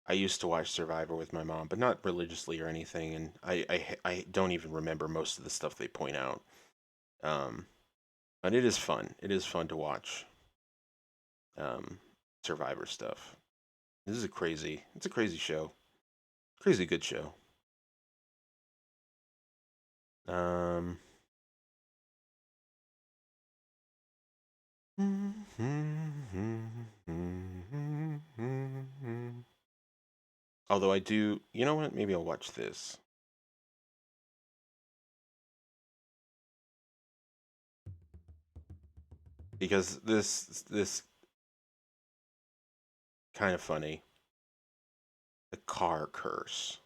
I used to watch Survivor with my mom, but not religiously or anything, and I don't even remember most of the stuff they point out. But it is fun. It is fun to watch. Survivor stuff. It's a crazy show. Crazy good show. Although I do, you know what? Maybe I'll watch this. Because this kind of funny. The car curse.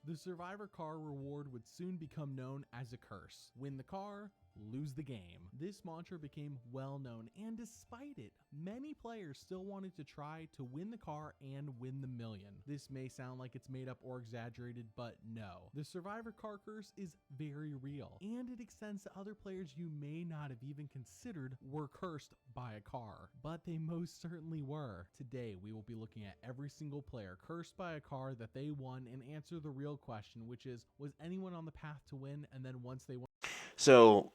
The Survivor car reward would soon become known as a curse. Win the car, lose the game. This mantra became well known, and despite it, many players still wanted to try to win the car and win the million. This may sound like it's made up or exaggerated, but no. The Survivor car curse is very real, and it extends to other players you may not have even considered were cursed by a car, but they most certainly were. Today, we will be looking at every single player cursed by a car that they won and answer the real question, which is, was anyone on the path to win? And then once they won. So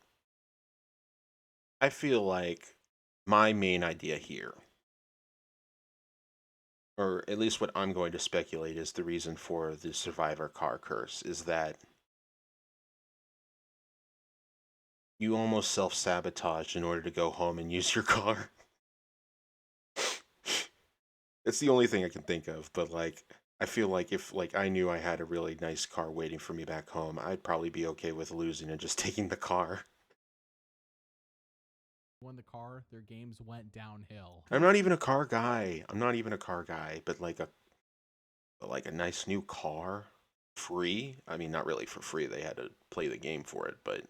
I feel like my main idea here, or at least what I'm going to speculate is the reason for the Survivor car curse, is that you almost self-sabotage in order to go home and use your car. It's the only thing I can think of, but like, I feel like if like I knew I had a really nice car waiting for me back home, I'd probably be okay with losing and just taking the car. Won the car, their games went downhill. I'm not even a car guy. But like a nice new car, free. I mean, not really for free. They had to play the game for it, but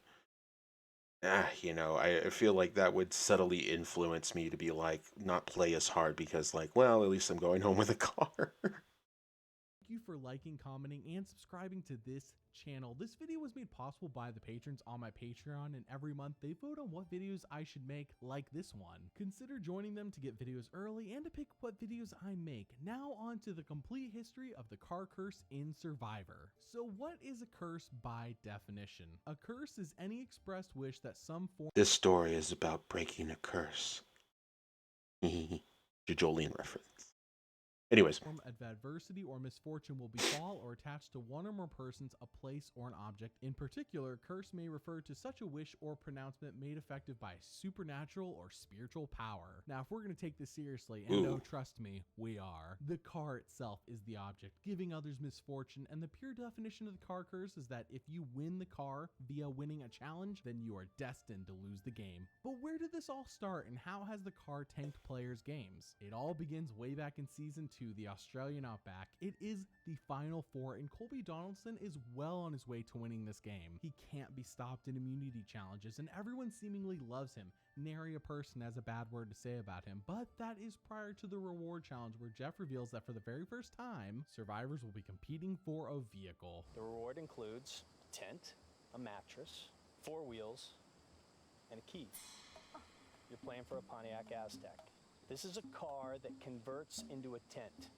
I feel like that would subtly influence me to be like not play as hard because like, well, at least I'm going home with a car. Thank you for liking, commenting, and subscribing to this channel. This video was made possible by the patrons on my Patreon, and every month they vote on what videos I should make, like this one. Consider joining them to get videos early and to pick what videos I make. Now on to the complete history of the car curse in Survivor. So what is a curse by definition? A curse is any expressed wish that some form— This story is about breaking a curse. Jolian reference. Anyways. Form of adversity or misfortune will befall or attach to one or more persons, a place, or an object. In particular, curse may refer to such a wish or pronouncement made effective by supernatural or spiritual power. Now, if we're going to take this seriously, and no, trust me, we are, the car itself is the object, giving others misfortune, and the pure definition of the car curse is that if you win the car via winning a challenge, then you are destined to lose the game. But where did this all start, and how has the car tanked players' games? It all begins way back in Season 2, the Australian Outback. It is the Final Four, and Colby Donaldson is well on his way to winning this game. He can't be stopped in immunity challenges, and everyone seemingly loves him. Nary a person has a bad word to say about him, but that is prior to the reward challenge, where Jeff reveals that for the very first time, survivors will be competing for a vehicle. The reward includes a tent, a mattress, 4 wheels, and a key. You're playing for a Pontiac Aztek. This is a car that converts into a tent.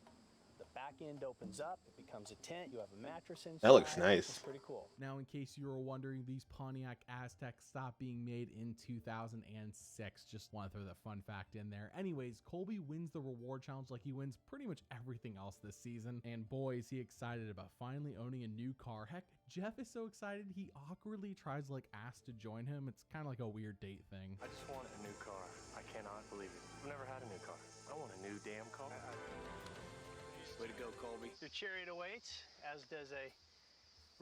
The back end opens up, it becomes a tent, you have a mattress inside. That looks nice. It's pretty cool. Now, in case you were wondering, these Pontiac Azteks stopped being made in 2006. Just want to throw that fun fact in there. Anyways, Colby wins the reward challenge like he wins pretty much everything else this season. And boy, is he excited about finally owning a new car. Heck, Jeff is so excited, he awkwardly tries to like ask to join him. It's kind of like a weird date thing. I just want a new car. I cannot believe it. I've never had a new car. I want a new damn car. Way to go, Colby. Your chariot awaits, as does a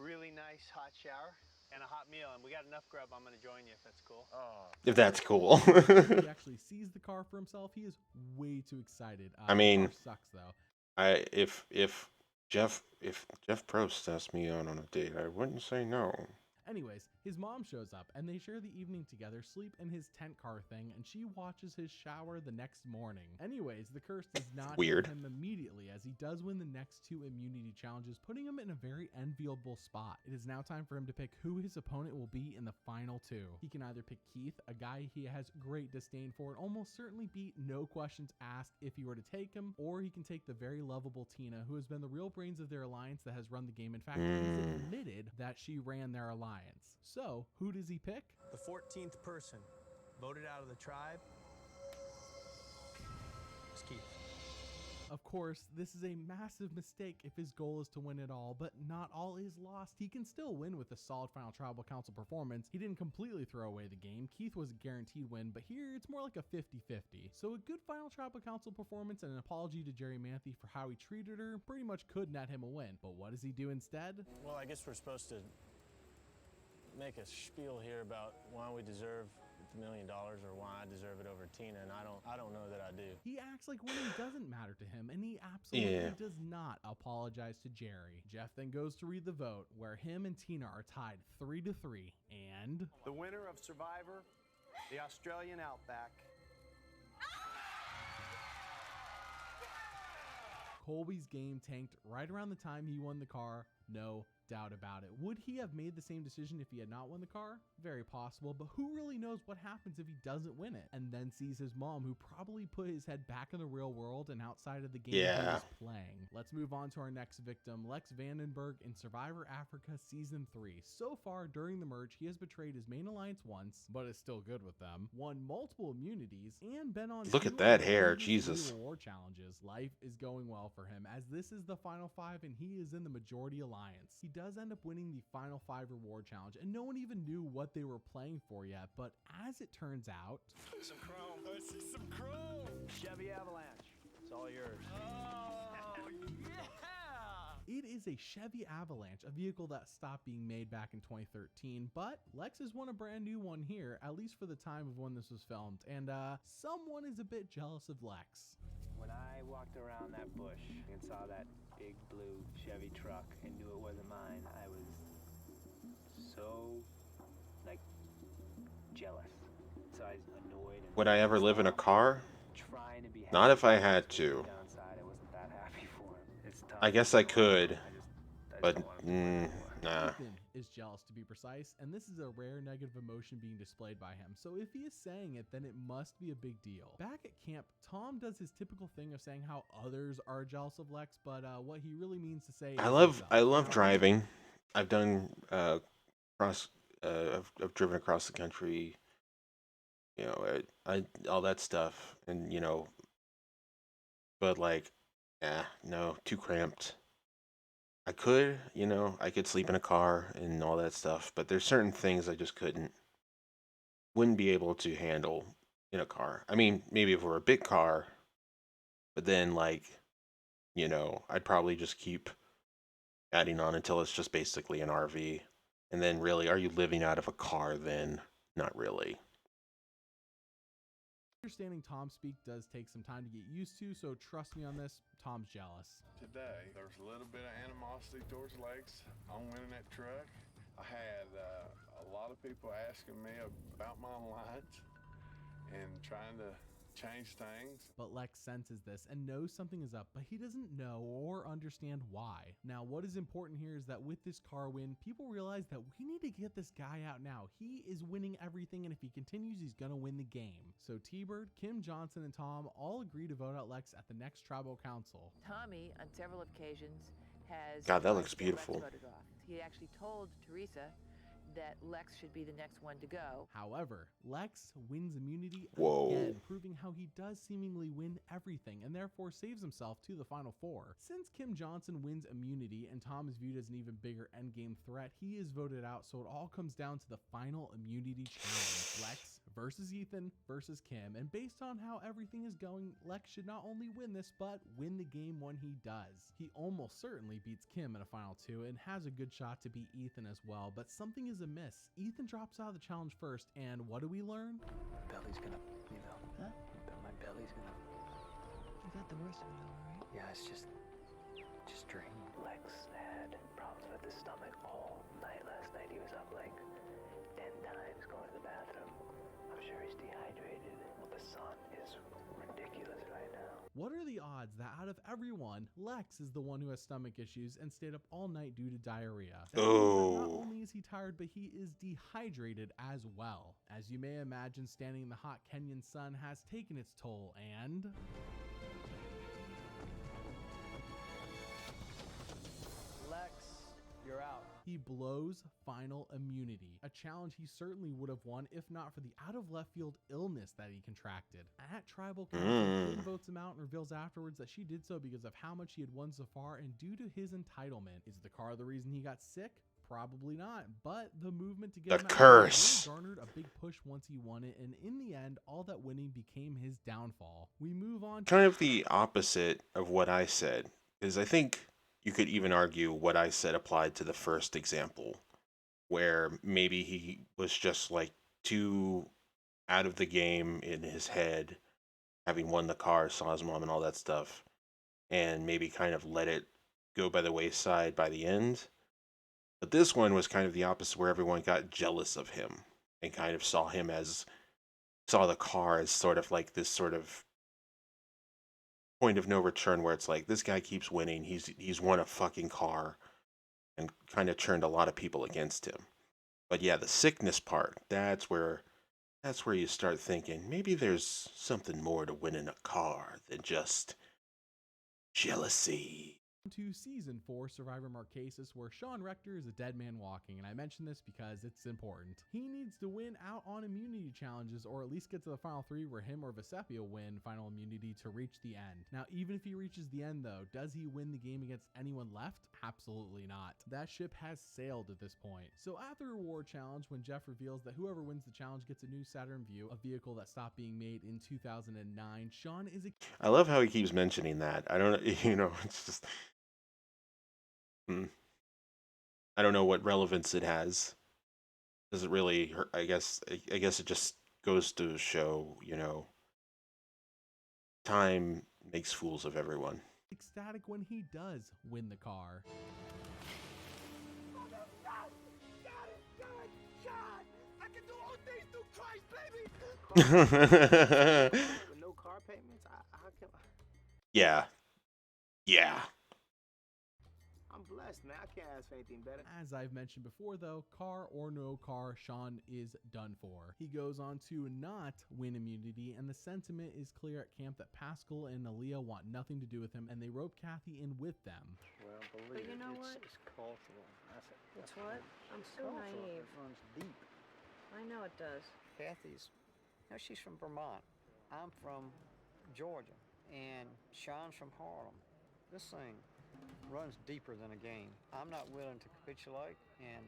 really nice hot shower and a hot meal. And we got enough grub. I'm going to join you if that's cool. If that's cool. He actually sees the car for himself. He is way too excited. I mean, the car sucks though. If Jeff Probst asked me out on a date, I wouldn't say no. Anyways, his mom shows up and they share the evening together, sleep in his tent car thing, and she watches his shower the next morning. Anyways, the curse does not hit him immediately, as he does win the next 2 immunity challenges, putting him in a very enviable spot. It is now time for him to pick who his opponent will be in the final 2. He can either pick Keith, a guy he has great disdain for and almost certainly beat, no questions asked, if he were to take him, or he can take the very lovable Tina, who has been the real brains of their alliance that has run the game. In fact, he's admitted that she ran their alliance. So, who does he pick? The 14th person voted out of the tribe is Keith. Of course, this is a massive mistake if his goal is to win it all, but not all is lost. He can still win with a solid final tribal council performance. He didn't completely throw away the game. Keith was a guaranteed win, but here it's more like a 50-50. So a good final tribal council performance and an apology to Jerry Manthe for how he treated her pretty much could net him a win. But what does he do instead? Well, I guess we're supposed to make a spiel here about why we deserve $1 million or why I deserve it over Tina, and I don't know that I do. He acts like winning doesn't matter to him, and he absolutely does not apologize to Jerry. Jeff then goes to read the vote, where him and Tina are tied 3-3, and The winner of Survivor, the Australian Outback. Colby's game tanked right around the time he won the car. No doubt about it. Would he have made the same decision if he had not won the car? Very possible, but who really knows what happens if he doesn't win it and then sees his mom, who probably put his head back in the real world and outside of the game he was playing. Let's move on to our next victim, Lex Vandenberg in Survivor Africa Season 3. So far during the merge, he has betrayed his main alliance once, but is still good with them, won multiple immunities, and been on Look at that hair, Jesus. Reward challenges. Life is going well for him, as this is the final 5 and he is in the majority alliance. He does end up winning the final 5 reward challenge, and no one even knew what they were playing for yet, but as it turns out, Some chrome. I see some chrome. Chevy Avalanche. It's all yours. Oh, yeah! it is a Chevy Avalanche, a vehicle that stopped being made back in 2013, but Lex has won a brand new one here, at least for the time of when this was filmed, and someone is a bit jealous of Lex. When I walked around that bush and saw that big blue Chevy truck and knew it wasn't mine, I was so, like, jealous. So I was annoyed. And would I ever live in a car? Trying to be Not if I had to. downside, I wasn't that happy for him. It's tough. I guess I could, but nah. Ethan is jealous, to be precise, and this is a rare negative emotion being displayed by him, so if he is saying it, then it must be a big deal. Back at camp, Tom does his typical thing of saying how others are jealous of Lex, but what he really means to say I is love driving. I've done I've driven across the country, you know, I all that stuff, and you know, but like, no, too cramped. I could, you know, I could sleep in a car and all that stuff, but there's certain things I just wouldn't be able to handle in a car. I mean, maybe if it were a big car, but then like, you know, I'd probably just keep adding on until it's just basically an RV. And then really, are you living out of a car then? Not really. Understanding Tom speak does take some time to get used to, so trust me on this, Tom's jealous. Today, there was a little bit of animosity towards Lex on winning that truck. I had a lot of people asking me about my lines and trying to change things. But Lex senses this and knows something is up, but he doesn't know or understand why. Now, what is important here is that with this car win, people realize that we need to get this guy out now. He is winning everything, and if he continues, he's gonna win the game. So T-Bird, Kim Johnson, and Tom all agree to vote out Lex at the next tribal council. Tommy, on several occasions, has... God, that looks beautiful. He actually told Teresa that Lex should be the next one to go. However, Lex wins immunity Whoa. again, proving how he does seemingly win everything and therefore saves himself to the final 4. Since Kim Johnson wins immunity and Tom is viewed as an even bigger endgame threat, he is voted out, so it all comes down to the final immunity challenge. Lex versus Ethan versus Kim, and based on how everything is going, Lex should not only win this, but win the game when he does. He almost certainly beats Kim in a final 2 and has a good shot to beat Ethan as well, but something is amiss. Ethan drops out of the challenge first, and what do we learn? My belly's gonna, you know. Huh? My belly's gonna. You got the worst of it all, right? Yeah, it's just drained. Lex had problems with his stomach all night last night. He was up like 10 times going to the bathroom. I'm sure he's dehydrated. The sun is ridiculous right now. What are the odds that out of everyone, Lex is the one who has stomach issues and stayed up all night due to diarrhea? That means that not only is he tired, but he is dehydrated as well. As you may imagine, standing in the hot Kenyan sun has taken its toll, and... Lex, you're out. He blows final immunity, a challenge he certainly would have won if not for the out-of-left-field illness that he contracted. At Tribal Council, Flynn votes him out and reveals afterwards that she did so because of how much he had won so far and due to his entitlement. Is the car the reason he got sick? Probably not, but the movement to get him out curse really garnered a big push once he won it, and in the end, all that winning became his downfall. We move on. Kind of the opposite of what I said, because I think you could even argue what I said applied to the first example, where maybe he was just like too out of the game in his head, having won the car, saw his mom and all that stuff, and maybe kind of let it go by the wayside by the end. But this one was kind of the opposite, where everyone got jealous of him and kind of saw the car as sort of like this sort of point of no return, where it's like, this guy keeps winning, he's won a fucking car, and kind of turned a lot of people against him. But yeah, the sickness part, that's where you start thinking maybe there's something more to winning a car than just jealousy. To Season 4 Survivor Marquesas, where Sean Rector is a dead man walking, and I mention this because it's important. He needs to win out on immunity challenges, or at least get to the final 3 where him or Vesepia win final immunity to reach the end. Now, even if he reaches the end though, does he win the game against anyone left? Absolutely not. That ship has sailed at this point. So at the reward challenge, when Jeff reveals that whoever wins the challenge gets a new Saturn Vue, a vehicle that stopped being made in 2009, Sean is I love how he keeps mentioning that. I don't know, it's just I don't know what relevance it has. Does it really hurt? I guess it just goes to show, time makes fools of everyone. ecstatic when he does win the car. With no car payments, Yeah. I'm blessed, man. I can't ask for anything better. As I've mentioned before though, car or no car, Sean is done for. He goes on to not win immunity, and the sentiment is clear at camp that Pascal and Aaliyah want nothing to do with him, and they rope Kathy in with them. Well, But you know what? It's cultural. It's what? I'm so naive. It runs deep. I know it does. Kathy's, she's from Vermont. I'm from Georgia, and Sean's from Harlem. This thing runs deeper than a game. I'm not willing to capitulate, and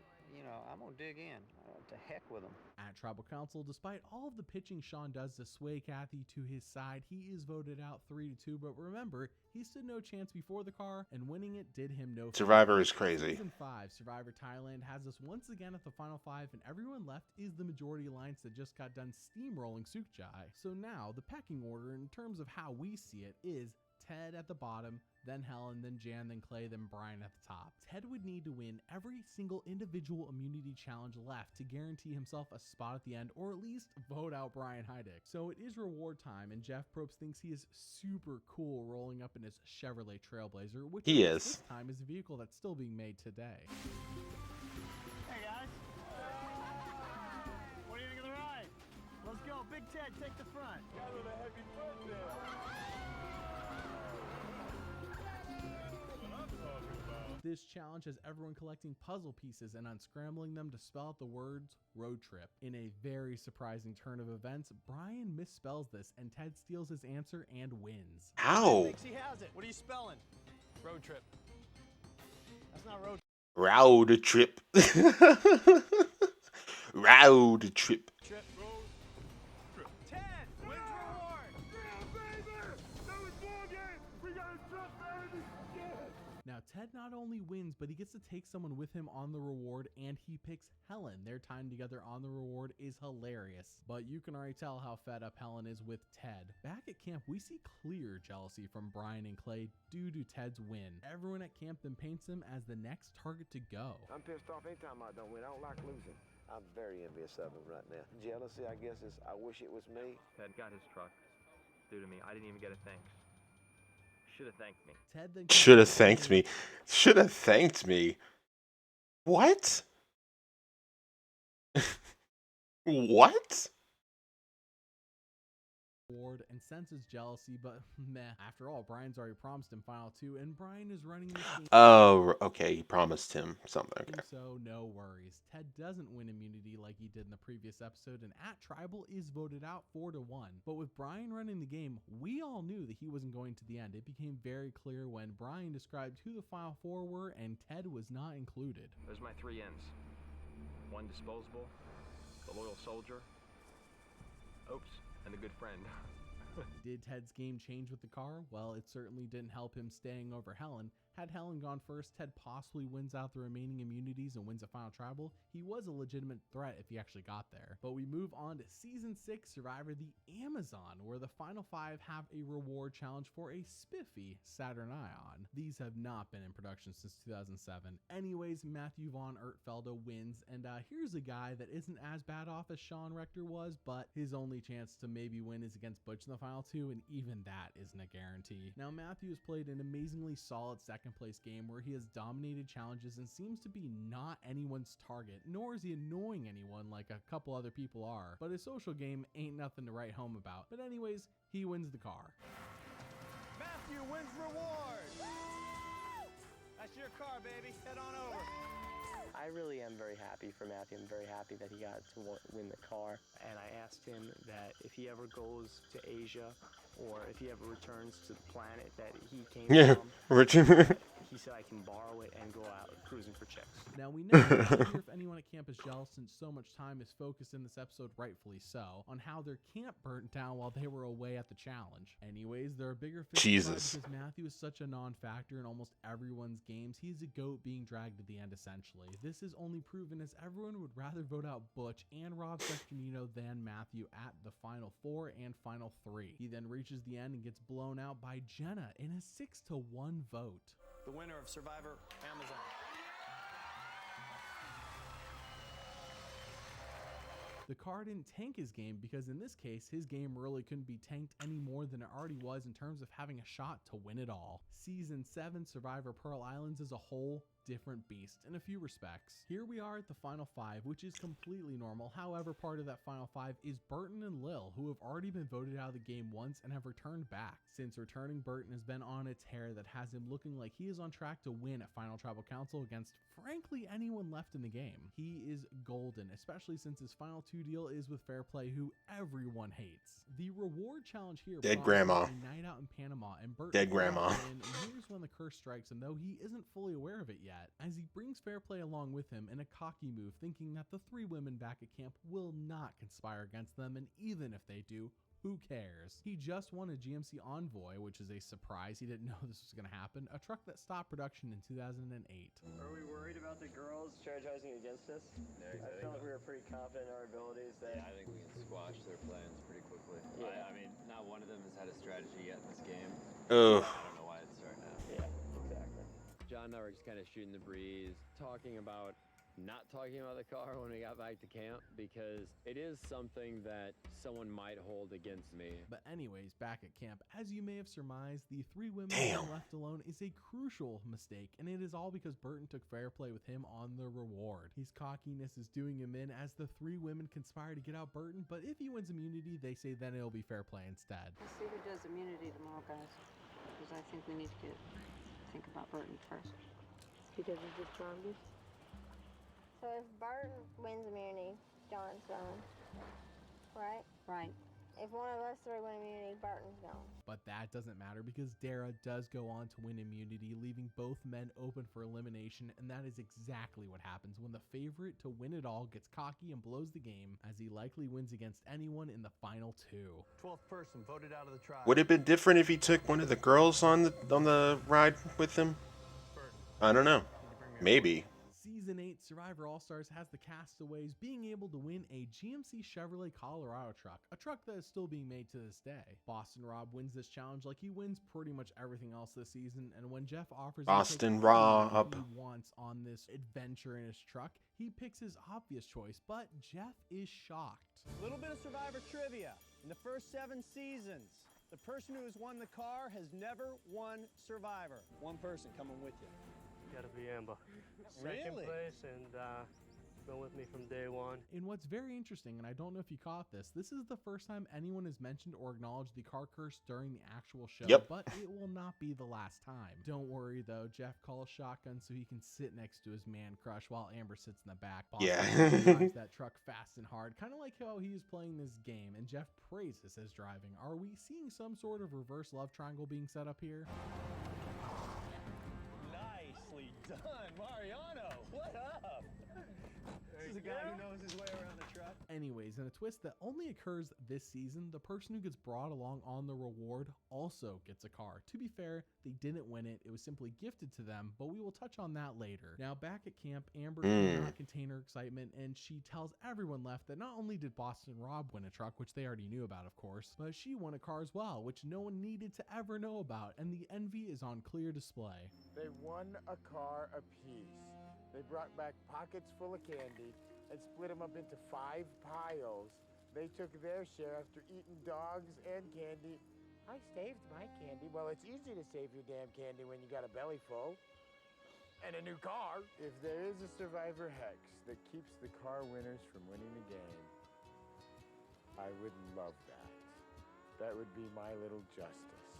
I'm gonna dig in. To heck with him. At Tribal Council, despite all of the pitching Sean does to sway Kathy to his side, he is voted out 3-2. But remember, he stood no chance before the car, and winning it did him no favor. Survivor is crazy. Season 5, Survivor Thailand has us once again at the final 5, and everyone left is the majority alliance that just got done steamrolling Sukjai. So now, the pecking order in terms of how we see it is Ted at the bottom, then Helen, then Jan, then Clay, then Brian at the top. Ted would need to win every single individual immunity challenge left to guarantee himself a spot at the end, or at least vote out Brian Heidick. So it is reward time, and Jeff Probst thinks he is super cool rolling up in his Chevrolet Trailblazer, which he is. This time is a vehicle that's still being made today. Hey guys. What do you think of the ride? Let's go. Big Ted, take the front. Got a heavy front there. This challenge has everyone collecting puzzle pieces and unscrambling them to spell out the words road trip. In a very surprising turn of events, Brian misspells this and Ted steals his answer and wins. How? Thinks he has it. What are you spelling? Road trip. That's not road. Road trip. Road trip. Trip. Ted, wins reward. Yeah, baby. That was ball game. We got a truck, baby. Yeah. Now, Ted not only wins, but he gets to take someone with him on the reward, and he picks Helen. Their time together on the reward is hilarious, but you can already tell how fed up Helen is with Ted. Back at camp, we see clear jealousy from Brian and Clay due to Ted's win. Everyone at camp then paints him as the next target to go. I'm pissed off anytime I don't win. I don't like losing. I'm very envious of him right now. Jealousy, I guess, is I wish it was me. Ted got his truck due to me. I didn't even get a thanks. Should have thanked me. Ted then Should have thanked me. Should have thanked me. What? What? reward and senses jealousy, but meh. After all, Brian's already promised him Final 2, and Brian is running this game. Oh, okay. He promised him something. Okay. So no worries. Ted doesn't win immunity like he did in the previous episode, and at Tribal is voted out 4-1. But with Brian running the game, we all knew that he wasn't going to the end. It became very clear when Brian described who the Final 4 were, and Ted was not included. Those are my 3 ends. 1 disposable, the loyal soldier, oops, and a good friend. Did Ted's game change with the car? Well, it certainly didn't help him staying over Helen. Had Helen gone first, Ted possibly wins out the remaining immunities and wins a final tribal. He was a legitimate threat if he actually got there. But we move on to Season 6 Survivor the Amazon, where the final 5 have a reward challenge for a spiffy Saturn Ion. These have not been in production since 2007. Anyways, Matthew Von Ertfelder wins, and here's a guy that isn't as bad off as Sean Rector was, but his only chance to maybe win is against Butch in the final 2, and even that isn't a guarantee. Now, Matthew has played an amazingly solid second place game where he has dominated challenges and seems to be not anyone's target, nor is he annoying anyone like a couple other people are. But his social game ain't nothing to write home about. But anyways, he wins the car. Matthew wins reward! That's your car, baby. Head on over. I really am very happy for Matthew. I'm very happy that he got to win the car. And I asked him that if he ever goes to Asia or if he ever returns to the planet that he came from, Richard. he said I can borrow it and go out cruising for chicks. Now, we never hear if anyone at camp is jealous since so much time is focused in this episode, rightfully so, on how their camp burnt down while they were away at the challenge. Anyways, there are bigger fish Jesus. because Matthew is such a non-factor in almost everyone's games. He's a goat being dragged to the end, essentially. This is only proven as everyone would rather vote out Butch and Rob Sesternino than Matthew at the final 4 and final 3. He then reaches the end and gets blown out by Jenna in a 6-1 vote. The winner of Survivor Amazon. The car didn't tank his game because in this case, his game really couldn't be tanked any more than it already was in terms of having a shot to win it all. Season 7 Survivor Pearl Islands is a whole different beast in a few respects. Here we are at the final 5, which is completely normal. However, part of that final 5 is Burton and Lil, who have already been voted out of the game once and have returned back. Since returning, Burton has been on a tear that has him looking like he is on track to win at Final Tribal Council against frankly anyone left in the game. He is golden, especially since his final 2 deal is with Fairplay, who everyone hates. The reward challenge here Dead grandma. a night out in Panama, and Burton Dead grandma. and here's when the curse strikes him, though he isn't fully aware of it yet, as he brings Fairplay along with him in a cocky move, thinking that the 3 women back at camp will not conspire against them, and even if they do, who cares? He just won a GMC Envoy, which is a surprise. He didn't know this was going to happen. A truck that stopped production in 2008. Are we worried about the girls strategizing against us? No, I felt like we were pretty confident in our abilities. That I think we can squash their plans pretty quickly. Yeah. I mean, not one of them has had a strategy yet in this game. Ugh. I don't know why it's starting now. Yeah, exactly. John and I were just kind of shooting the breeze, talking about not talking about the car when we got back to camp because it is something that someone might hold against me. But anyways, back at camp, as you may have surmised, the 3 women being left alone is a crucial mistake, and it is all because Burton took Fairplay with him on the reward. His cockiness is doing him in as the 3 women conspire to get out Burton, but if he wins immunity, they say then it'll be Fairplay instead. Let's see who does immunity tomorrow, guys. Because I think we need to think about Burton first. Because he's the strongest. So if Burton wins immunity, John's gone. Right? Right. If one of us 3 win immunity, Burton's gone. But that doesn't matter because Dara does go on to win immunity, leaving both men open for elimination, and that is exactly what happens when the favorite to win it all gets cocky and blows the game, as he likely wins against anyone in the final 2. 12th person voted out of the tribe. Would it have been different if he took one of the girls on the ride with him? I don't know. Maybe. Season 8 Survivor All-Stars has the castaways being able to win a GMC Chevrolet Colorado truck, a truck that is still being made to this day. Boston Rob wins this challenge like he wins pretty much everything else this season, and when Jeff offers Boston him Rob he wants on this adventure in his truck, he picks his obvious choice, but Jeff is shocked. A little bit of Survivor trivia. In the first 7 seasons, the person who has won the car has never won Survivor. One person coming with you. Gotta be Amber. Second Really? place, and been with me from day one. And what's very interesting, and I don't know if you caught this is the first time anyone has mentioned or acknowledged the car curse during the actual show, Yep. but it will not be the last time. Don't worry though, Jeff calls shotgun so he can sit next to his man crush while Amber sits in the back. Boston Yeah. drives that truck fast and hard, kind of like how he is playing this game, and Jeff praises his driving. Are we seeing some sort of reverse love triangle being set up here? Nicely done, Mariano. What up? This is a guy who knows his way around the truck. Anyways, in a twist that only occurs this season, the person who gets brought along on the reward also gets a car. To be fair, they didn't win it. It was simply gifted to them, but we will touch on that later. Now, back at camp, Amber cannot contain her excitement, and she tells everyone left that not only did Boston Rob win a truck, which they already knew about, of course, but she won a car as well, which no one needed to ever know about, and the envy is on clear display. They won a car apiece. They brought back pockets full of candy and split them up into 5 piles. They took their share after eating dogs and candy. I saved my candy. Well, it's easy to save your damn candy when you got a belly full and a new car. If there is a survivor hex that keeps the car winners from winning the game, I would love that. That would be my little justice.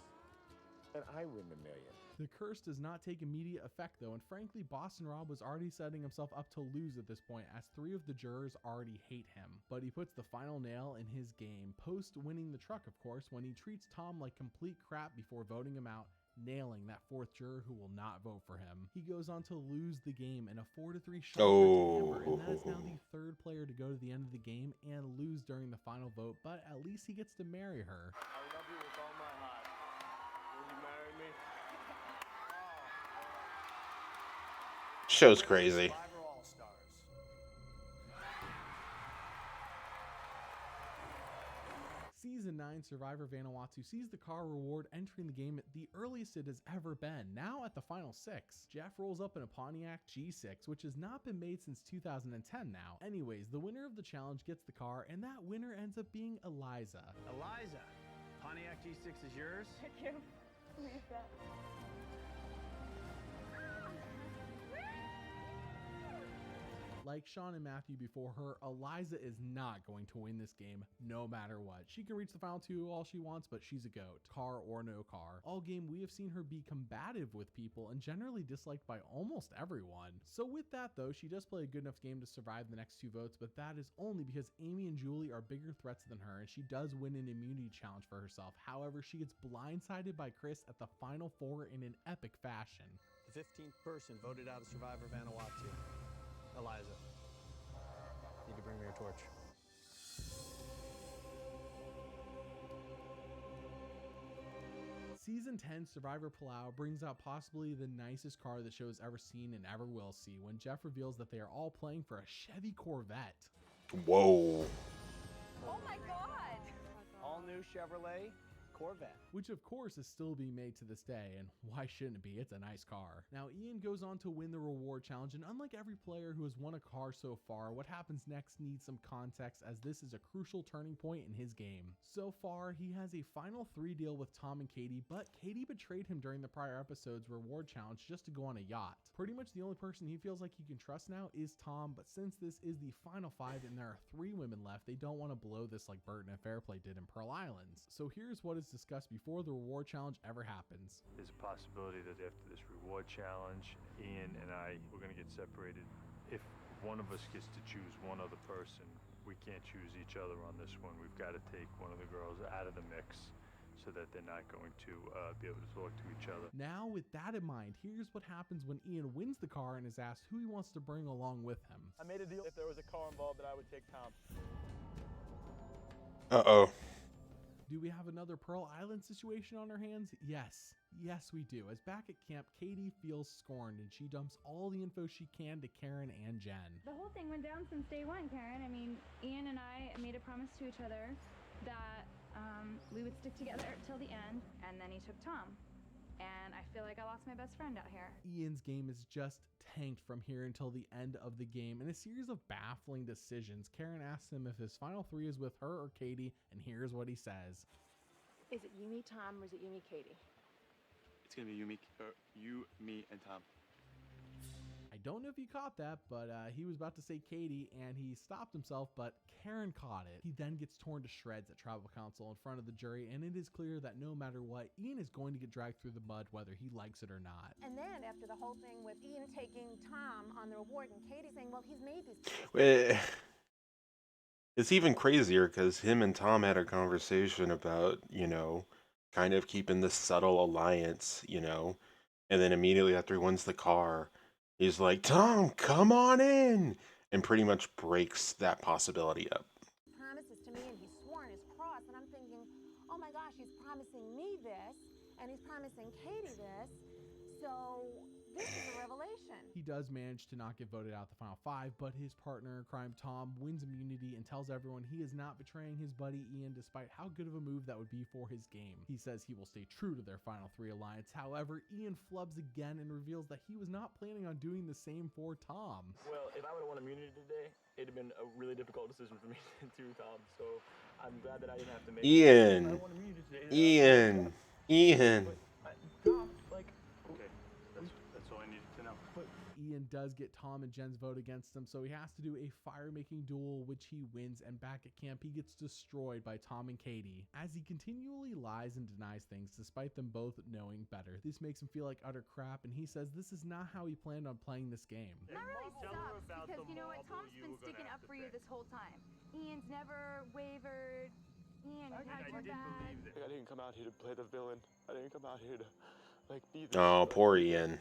And I win the million. The curse does not take immediate effect though, and frankly, Boston Rob was already setting himself up to lose at this point, as 3 of the jurors already hate him. But he puts the final nail in his game, post winning the truck of course, when he treats Tom like complete crap before voting him out, nailing that 4th juror who will not vote for him. He goes on to lose the game in a 4-3 shock to Amber, and that is now the 3rd player to go to the end of the game and lose during the final vote, but at least he gets to marry her. I love you with all my heart. Will you marry me? Show's crazy. Season 9 Survivor Vanuatu sees the car reward entering the game at the earliest it has ever been, now at the final 6. Jeff rolls up in a Pontiac G6, which has not been made since 2010 now. Anyways, the winner of the challenge gets the car, and that winner ends up being Eliza. Eliza, Pontiac G6 is yours? Thank you. Leave that. Like Sean and Matthew before her, Eliza is not going to win this game no matter what. She can reach the final 2 all she wants, but she's a goat, car or no car. All game we have seen her be combative with people and generally disliked by almost everyone. So with that though, she does play a good enough game to survive the next 2 votes, but that is only because Amy and Julie are bigger threats than her, and she does win an immunity challenge for herself. However, she gets blindsided by Chris at the final 4 in an epic fashion. The 15th person voted out of Survivor Vanuatu. Eliza, you can bring me your torch. Season 10 Survivor Palau brings out possibly the nicest car the show has ever seen and ever will see when Jeff reveals that they are all playing for a Chevy Corvette. Whoa. Oh my god! All new Chevrolet Corvette. Which of course is still being made to this day, and why shouldn't it be? It's a nice car. Now Ian goes on to win the reward challenge, and unlike every player who has won a car so far, what happens next needs some context, as this is a crucial turning point in his game. So far, he has a final 3 deal with Tom and Katie, but Katie betrayed him during the prior episode's reward challenge just to go on a yacht. Pretty much the only person he feels like he can trust now is Tom, but since this is the final 5 and there are 3 women left, they don't want to blow this like Burton and Fairplay did in Pearl Islands. So here's what is discussed before the reward challenge ever happens. There's a possibility that after this reward challenge, Ian and I, we're going to get separated. If one of us gets to choose one other person, we can't choose each other on this one. We've got to take one of the girls out of the mix so that they're not going to be able to talk to each other. Now, with that in mind, here's what happens when Ian wins the car and is asked who he wants to bring along with him. I made a deal if there was a car involved that I would take Tom. Uh-oh. Do we have another Pearl Island situation on our hands? Yes. Yes, we do. As back at camp, Katie feels scorned and she dumps all the info she can to Karen and Jen. The whole thing went down since day one, Karen. I mean, Ian and I made a promise to each other that we would stick together till the end, and then he took Tom. And I feel like I lost my best friend out here. Ian's game is just tanked from here until the end of the game. In a series of baffling decisions, Karen asks him if his final 3 is with her or Katie, and here's what he says. Is it you, me, Tom, or is it you, me, Katie? It's gonna be you, me, and Tom. I don't know if you caught that, but he was about to say Katie, and he stopped himself, but Karen caught it. He then gets torn to shreds at tribal council in front of the jury, and it is clear that no matter what, Ian is going to get dragged through the mud whether he likes it or not. And then after the whole thing with Ian taking Tom on the reward and Katie saying, well, he's made these. It's even crazier because him and Tom had a conversation about, kind of keeping this subtle alliance, and then immediately after he wins the car, he's like, Tom, come on in, and pretty much breaks that possibility up. Promises to me, and he's sworn his cross, and I'm thinking, oh my gosh, he's promising me this, and he's promising Katie this, so this is a revelation. He does manage to not get voted out the final 5, but his partner in crime, Tom, wins immunity and tells everyone he is not betraying his buddy Ian despite how good of a move that would be for his game. He says he will stay true to their final 3 alliance. However, Ian flubs again and reveals that he was not planning on doing the same for Tom. Well, if I would have won immunity today, it'd have been a really difficult decision for me to Tom, so I'm glad that I didn't have to make Ian. it. If I won immunity today, Ian. Tom, like, okay, that's all I needed to know. But Ian does get Tom and Jen's vote against him, so he has to do a fire-making duel, which he wins, and back at camp, he gets destroyed by Tom and Katie, as he continually lies and denies things, despite them both knowing better. This makes him feel like utter crap, and he says this is not how he planned on playing this game. That really sucks, because you know what, Tom's been sticking up for you this whole time. Ian's never wavered. Ian, you had your back. I didn't come out here to play the villain. I didn't come out here to, be the... Oh, poor Ian.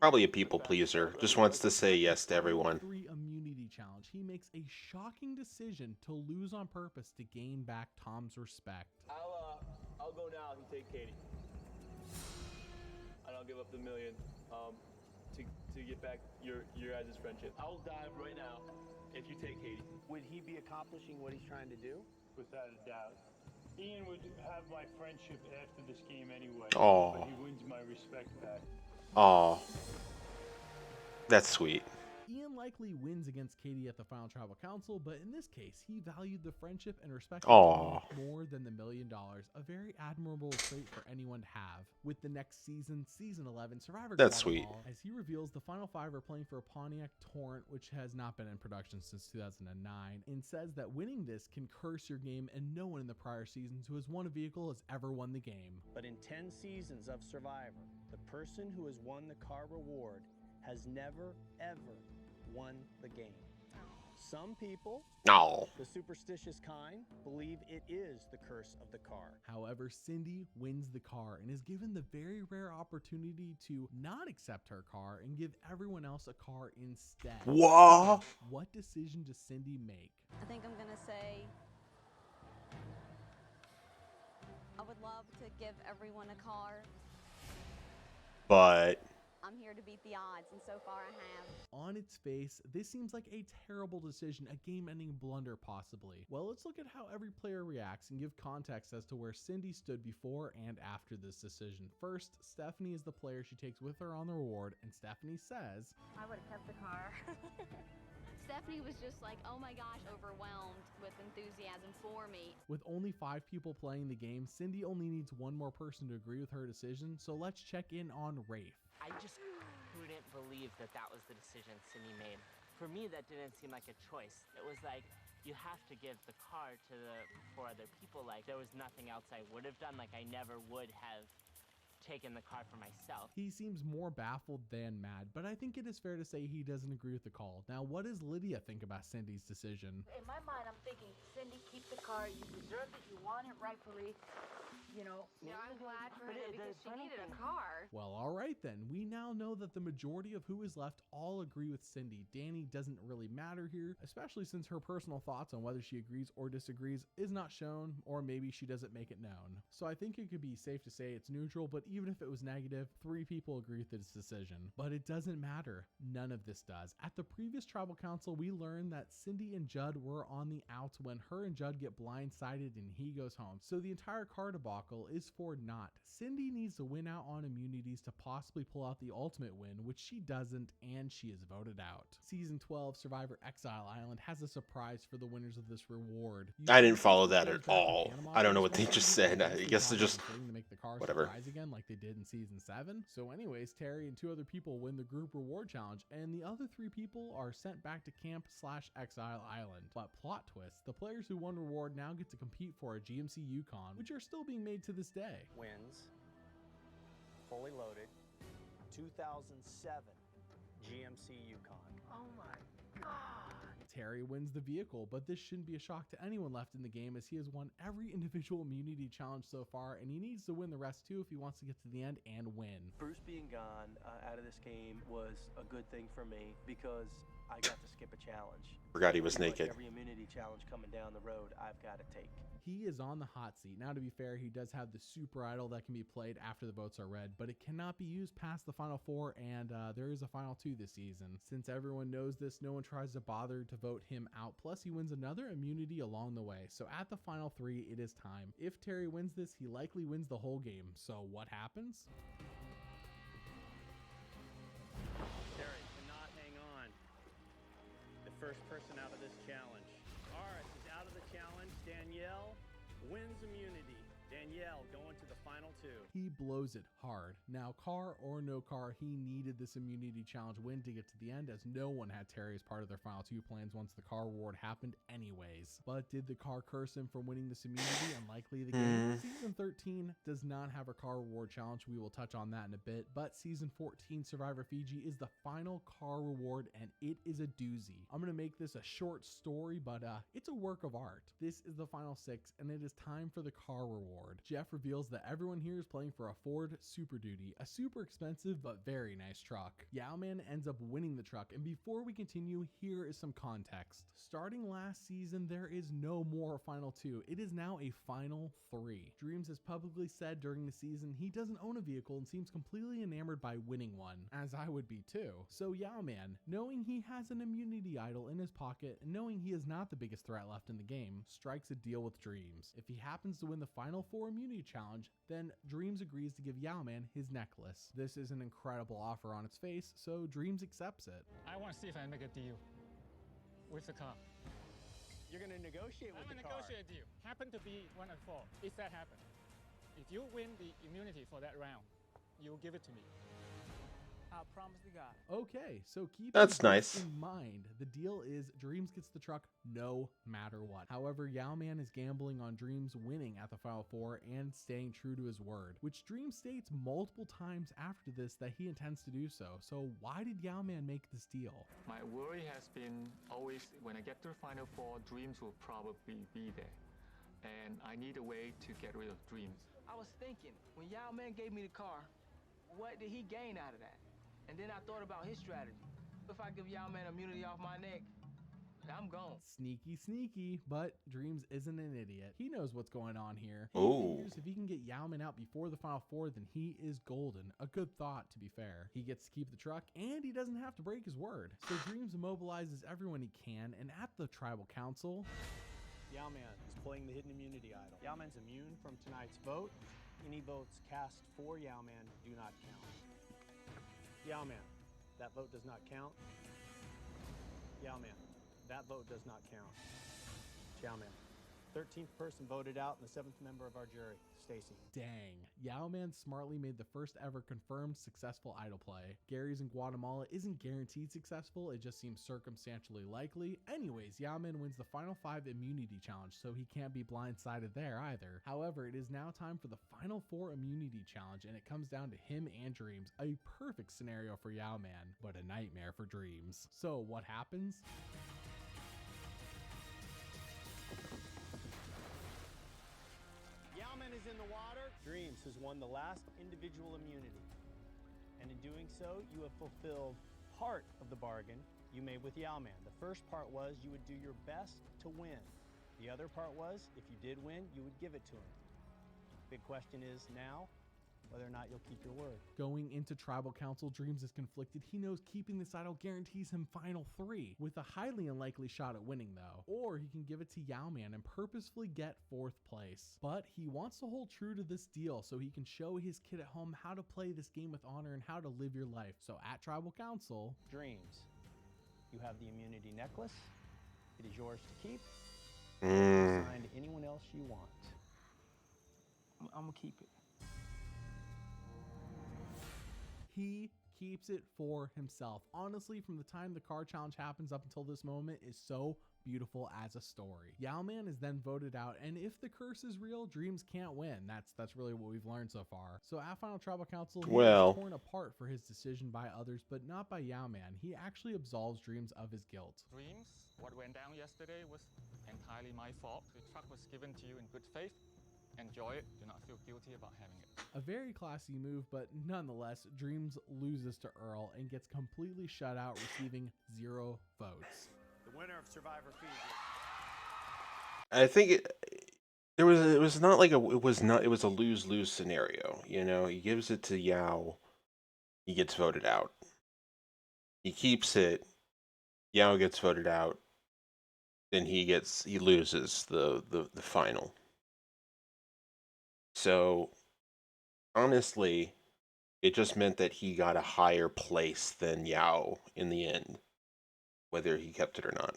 Probably a people pleaser. Just wants to say yes to everyone. 3 immunity challenge. He makes a shocking decision to lose on purpose to gain back Tom's respect. I'll go now if you take Katie. And I'll give up the $1 million, to get back your guys' friendship. I'll dive right now if you take Katie. Would he be accomplishing what he's trying to do? Without a doubt. Ian would have my friendship after this game anyway. Aw. But he wins my respect back. Aw. That's sweet. Ian likely wins against Katie at the final tribal council, but in this case, he valued the friendship and respect of Aw. Tom more than the $1 million, a very admirable trait for anyone to have. With the next season, Season 11, Survivor That's Guatemala, sweet. as he reveals the final 5 are playing for a Pontiac Torrent, which has not been in production since 2009, and says that winning this can curse your game, and no one in the prior seasons who has won a vehicle has ever won the game. But in 10 seasons of Survivor, the person who has won the car reward has never, ever won the game. Some people, No. the superstitious kind, believe it is the curse of the car. However, Cindy wins the car and is given the very rare opportunity to not accept her car and give everyone else a car instead. What? What decision does Cindy make? I think I'm gonna say I would love to give everyone a car. But I'm here to beat the odds, and so far I have. On its face, this seems like a terrible decision, a game-ending blunder possibly. Well, let's look at how every player reacts and give context as to where Cindy stood before and after this decision. First, Stephanie is the player she takes with her on the reward, and Stephanie says, I would have kept the car. Stephanie was just like, oh my gosh, overwhelmed with enthusiasm for me. with only 5 people playing the game, Cindy only needs 1 more person to agree with her decision, so let's check in on Rafe. I just couldn't believe that that was the decision Cindy made. For me, that didn't seem like a choice. It was like, you have to give the car to the 4 other people. Like, there was nothing else I would have done. Like, I never would have taken the car for myself. He seems more baffled than mad, but I think it is fair to say he doesn't agree with the call. Now, what does Lydia think about Cindy's decision? In my mind, I'm thinking, Cindy, keep the car. You deserve it. You want it rightfully. You know. Yeah, I'm glad for her because she needed a car. Well, alright then. We now know that the majority of who is left all agree with Cindy. Danny doesn't really matter here, especially since her personal thoughts on whether she agrees or disagrees is not shown, or maybe she doesn't make it known. So I think it could be safe to say it's neutral, but even if it was negative, 3 people agree with this decision. But it doesn't matter. None of this does. At the previous tribal council, we learned that Cindy and Judd were on the outs when her and Judd get blindsided and he goes home. So the entire car debacle is for naught. Cindy needs to win out on immunities to possibly pull out the ultimate win, which she doesn't, and she is voted out. Season 12 Survivor Exile Island has a surprise for the winners of this reward. I didn't follow that at all. I don't know what they just said. I guess they're just car Whatever. surprise again like they did in season 7. So anyways, Terry and 2 other people win the group reward challenge, and the other 3 people are sent back to camp/exile island. But plot twist, the players who won reward now get to compete for a GMC Yukon, which are still being made to this day. Wins, fully loaded, 2007 GMC Yukon. Oh my God. Terry wins the vehicle, but this shouldn't be a shock to anyone left in the game, as he has won every individual immunity challenge so far, and he needs to win the rest too if he wants to get to the end and win. Bruce being gone out of this game was a good thing for me because I got to skip a challenge. Forgot he was Pretty much naked. Every immunity challenge coming down the road, I've got to take. He is on the hot seat. Now, to be fair, he does have the super idol that can be played after the votes are read, but it cannot be used past the final 4, and there is a final 2 this season. Since everyone knows this, no one tries to bother to vote him out. Plus, he wins another immunity along the way. So at the final 3, it is time. If Terry wins this, he likely wins the whole game. So what happens? Terry cannot hang on. The first person out of this challenge. Aris is out of the challenge. Danielle wins immunity. Danielle going to the final 2. He blows it hard. Now, car or no car, he needed this immunity challenge win to get to the end, as no one had Terry as part of their final 2 plans once the car reward happened anyways. But did the car curse him from winning this immunity? Unlikely the game. Season 13 does not have a car reward challenge. We will touch on that in a bit. But Season 14 Survivor Fiji is the final car reward, and it is a doozy. I'm going to make this a short story, but it's a work of art. This is the final 6, and it is time for the car reward. Jeff reveals that everyone here is playing for a Ford Super Duty, a super expensive but very nice truck. Yowman ends up winning the truck, and before we continue, here is some context. Starting last season, there is no more final 2. It is now a final 3. Dreams has publicly said during the season he doesn't own a vehicle and seems completely enamored by winning one, as I would be too. So Yowman, knowing he has an immunity idol in his pocket and knowing he is not the biggest threat left in the game, strikes a deal with Dreams. If he happens to win the final 4 immunity challenge, then Dreams agrees to give Yowman his necklace. This is an incredible offer on its face, so Dreams accepts it. I want to see if I can make a deal with the car. You're going to negotiate with the car. I'm going to negotiate a deal. Happen to be 1 and 4. If that happens, if you win the immunity for that round, you'll give it to me. I promise to God. Okay, so keep That's this nice. in mind. The deal is Dreams gets the truck no matter what. However, Yowman is gambling on Dreams winning at the final 4 and staying true to his word, which Dreams states multiple times after this that he intends to do so. So why did Yowman make this deal? My worry has been always when I get to the final 4, Dreams will probably be there. And I need a way to get rid of Dreams. I was thinking, when Yao Man gave me the car, what did he gain out of that? And then I thought about his strategy. If I give Yao Man immunity off my neck, I'm gone. Sneaky, sneaky, but Dreams isn't an idiot. He knows what's going on here. He Ooh. figures if he can get Yowman out before the final 4, then he is golden. A good thought, to be fair. He gets to keep the truck, and he doesn't have to break his word. So Dreams immobilizes everyone he can, and at the tribal council, Yowman is playing the hidden immunity idol. Yowman's immune from tonight's vote. Any votes cast for Yowman do not count. Yowman, that vote does not count. Yowman, that vote does not count. Yowman, 13th person voted out and the 7th member of our jury, Stacy. dang. Yowman smartly made the first ever confirmed successful idol play. Gary's in Guatemala isn't guaranteed successful, it just seems circumstantially likely. Anyways, Yowman wins the final 5 immunity challenge, so he can't be blindsided there either. However, it is now time for the final 4 immunity challenge, and it comes down to him and Dreams. A perfect scenario for Yowman, but a nightmare for Dreams. So what happens? Yowman is in the water. Dreams has won the last individual immunity. And in doing so, you have fulfilled part of the bargain you made with Yowman. The first part was you would do your best to win. The other part was, if you did win, you would give it to him. Big question is now, whether or not you'll keep your word. Going into tribal council, Dreams is conflicted. He knows keeping this idol guarantees him final 3, with a highly unlikely shot at winning though. Or he can give it to Yowman and purposefully get 4th place. But he wants to hold true to this deal so he can show his kid at home how to play this game with honor and how to live your life. So at tribal council, Dreams, you have the immunity necklace. It is yours to keep. Assign to anyone else you want. I'm gonna keep it. He keeps it for himself. Honestly, from the time the car challenge happens up until this moment is so beautiful as a story. Yowman is then voted out, and if the curse is real, Dreams can't win. That's really what we've learned so far. So at Final Tribal Council, he is torn apart for his decision by others, but not by Yowman. He actually absolves Dreams of his guilt. Dreams, what went down yesterday was entirely my fault. The truck was given to you in good faith. Enjoy it. Do not feel guilty about having it. A very classy move, but nonetheless, Dreams loses to Earl and gets completely shut out, receiving 0 votes. The winner of Survivor Fiji. I think it was not like it was a lose-lose scenario. You know, he gives it to Yao, he gets voted out. He keeps it, Yao gets voted out, then he loses the final. So honestly, it just meant that he got a higher place than Yao in the end, whether he kept it or not.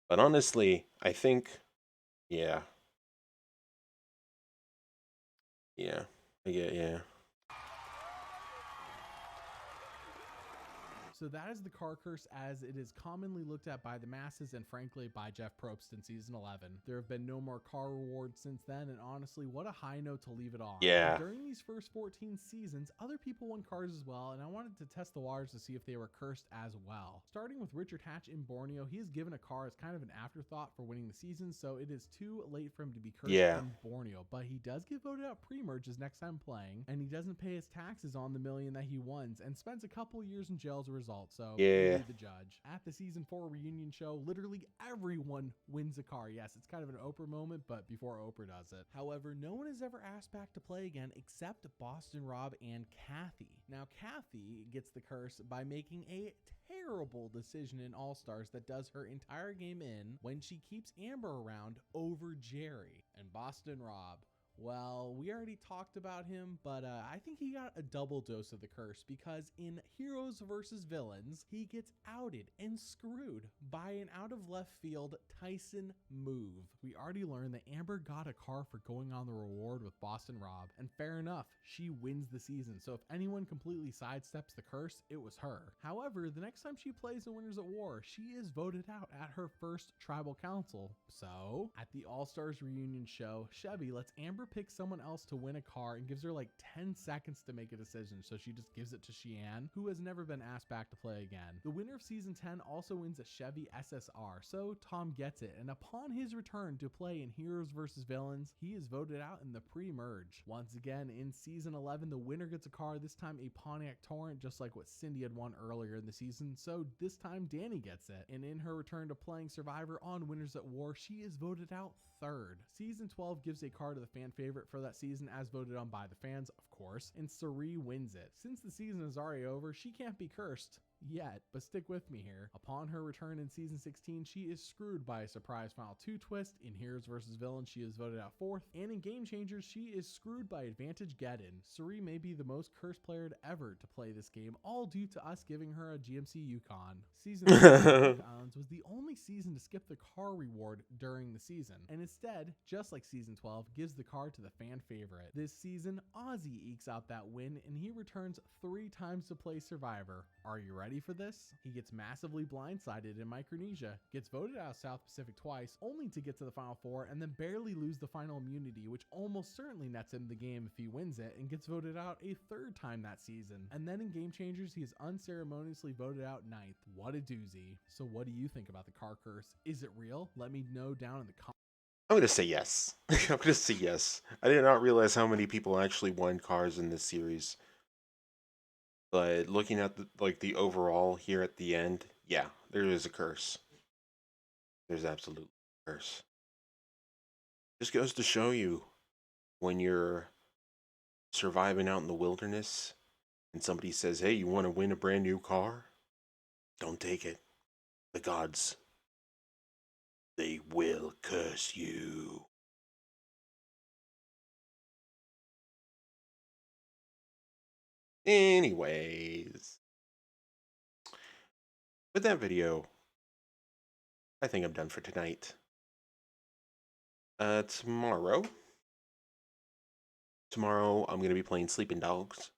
But honestly, I think, yeah. Yeah. Yeah. So that is the car curse as it is commonly looked at by the masses and frankly by Jeff Probst in season 11. There have been no more car rewards since then, and honestly, what a high note to leave it on. Yeah. During these first 14 seasons, other people won cars as well, and I wanted to test the waters to see if they were cursed as well. Starting with Richard Hatch in Borneo, he is given a car as kind of an afterthought for winning the season, so it is too late for him to be cursed in Borneo, but he does get voted out pre-merge his next time playing, and he doesn't pay his taxes on the million that he won, and spends a couple years in jail as a result. So yeah, the judge at the season 4 reunion show, literally everyone wins a car. Yes, it's kind of an Oprah moment, but before Oprah does it. However, no one is ever asked back to play again except Boston Rob and Kathy. Now, Kathy gets the curse by making a terrible decision in All-Stars that does her entire game in when she keeps Amber around over Jerry. And Boston Rob, well, we already talked about him, but I think he got a double dose of the curse because in Heroes vs. Villains, he gets outed and screwed by an out-of-left field Tyson move. We already learned that Amber got a car for going on the reward with Boston Rob, and fair enough, she wins the season, so if anyone completely sidesteps the curse, it was her. However, the next time she plays in Winners at War, she is voted out at her first tribal council. So, at the All-Stars reunion show, Chevy lets Amber pick someone else to win a car and gives her like 10 seconds to make a decision, so she just gives it to Sheehan, who has never been asked back to play again. The winner of season 10 also wins a Chevy SSR, so Tom gets it, and upon his return to play in Heroes vs. Villains, he is voted out in the pre-merge. Once again, in season 11, the winner gets a car, this time a Pontiac Torrent, just like what Cindy had won earlier in the season, so this time Danny gets it. And in her return to playing Survivor on Winners at War, she is voted out third. Season 12 gives a car to the fan favorite for that season as voted on by the fans, of course, and Sari wins it. Since the season is already over, she can't be cursed yet, but stick with me here. Upon her return in season 16, she is screwed by a surprise Final 2 twist. In Heroes vs. Villains, she is voted out fourth, and in Game Changers, she is screwed by Advantage Geddon. Sari may be the most cursed player ever to play this game, all due to us giving her a GMC Yukon. Season 3 of Islands was the only season to skip the car reward during the season, and instead, just like season 12, gives the car to the fan favorite. This season, Ozzy ekes out that win, and he returns 3 times to play Survivor. Are you ready for this? He gets massively blindsided in Micronesia, gets voted out of South Pacific twice, only to get to the Final 4 and then barely lose the final immunity, which almost certainly nets him the game if he wins it, and gets voted out a 3rd time that season. And then in Game Changers, he is unceremoniously voted out 9th. What a doozy. So what do you think about the car curse? Is it real? Let me know down in the comments. I'm going to say yes. I'm going to say yes. I did not realize how many people actually won cars in this series. But looking at the overall here at the end, yeah, there is a curse. There's absolutely a curse. Just goes to show you when you're surviving out in the wilderness and somebody says, hey, you want to win a brand new car? Don't take it. The gods, they will curse you. Anyways, with that video, I think I'm done for tonight. Tomorrow I'm going to be playing Sleeping Dogs.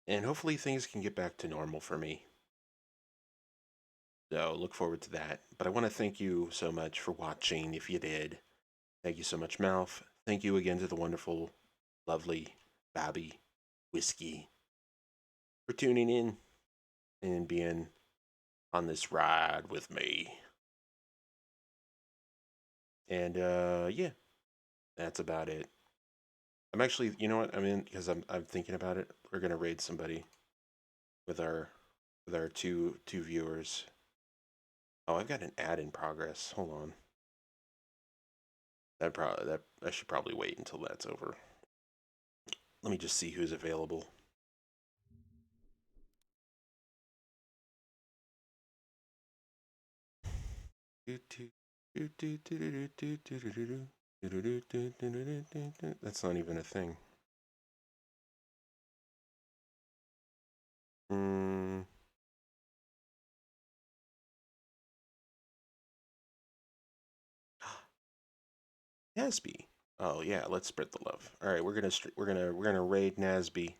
And hopefully things can get back to normal for me. So look forward to that. But I want to thank you so much for watching, if you did. Thank you so much, Malf. Thank you again to the wonderful, lovely Bobby Whiskey for tuning in and being on this ride with me. And yeah, that's about it. I'm actually, you know what? I'm in because I'm thinking about it. We're gonna raid somebody with our two viewers. Oh, I've got an ad in progress. Hold on. I should probably wait until that's over. Let me just see who's available. That's not even a thing. Nasby. Oh yeah, let's spread the love. All right, we're gonna raid Nasby.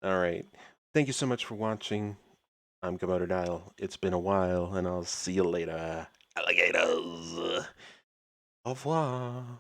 All right, thank you so much for watching. I'm Komodo Dile. It's been a while, and I'll see you later, alligators. Au revoir.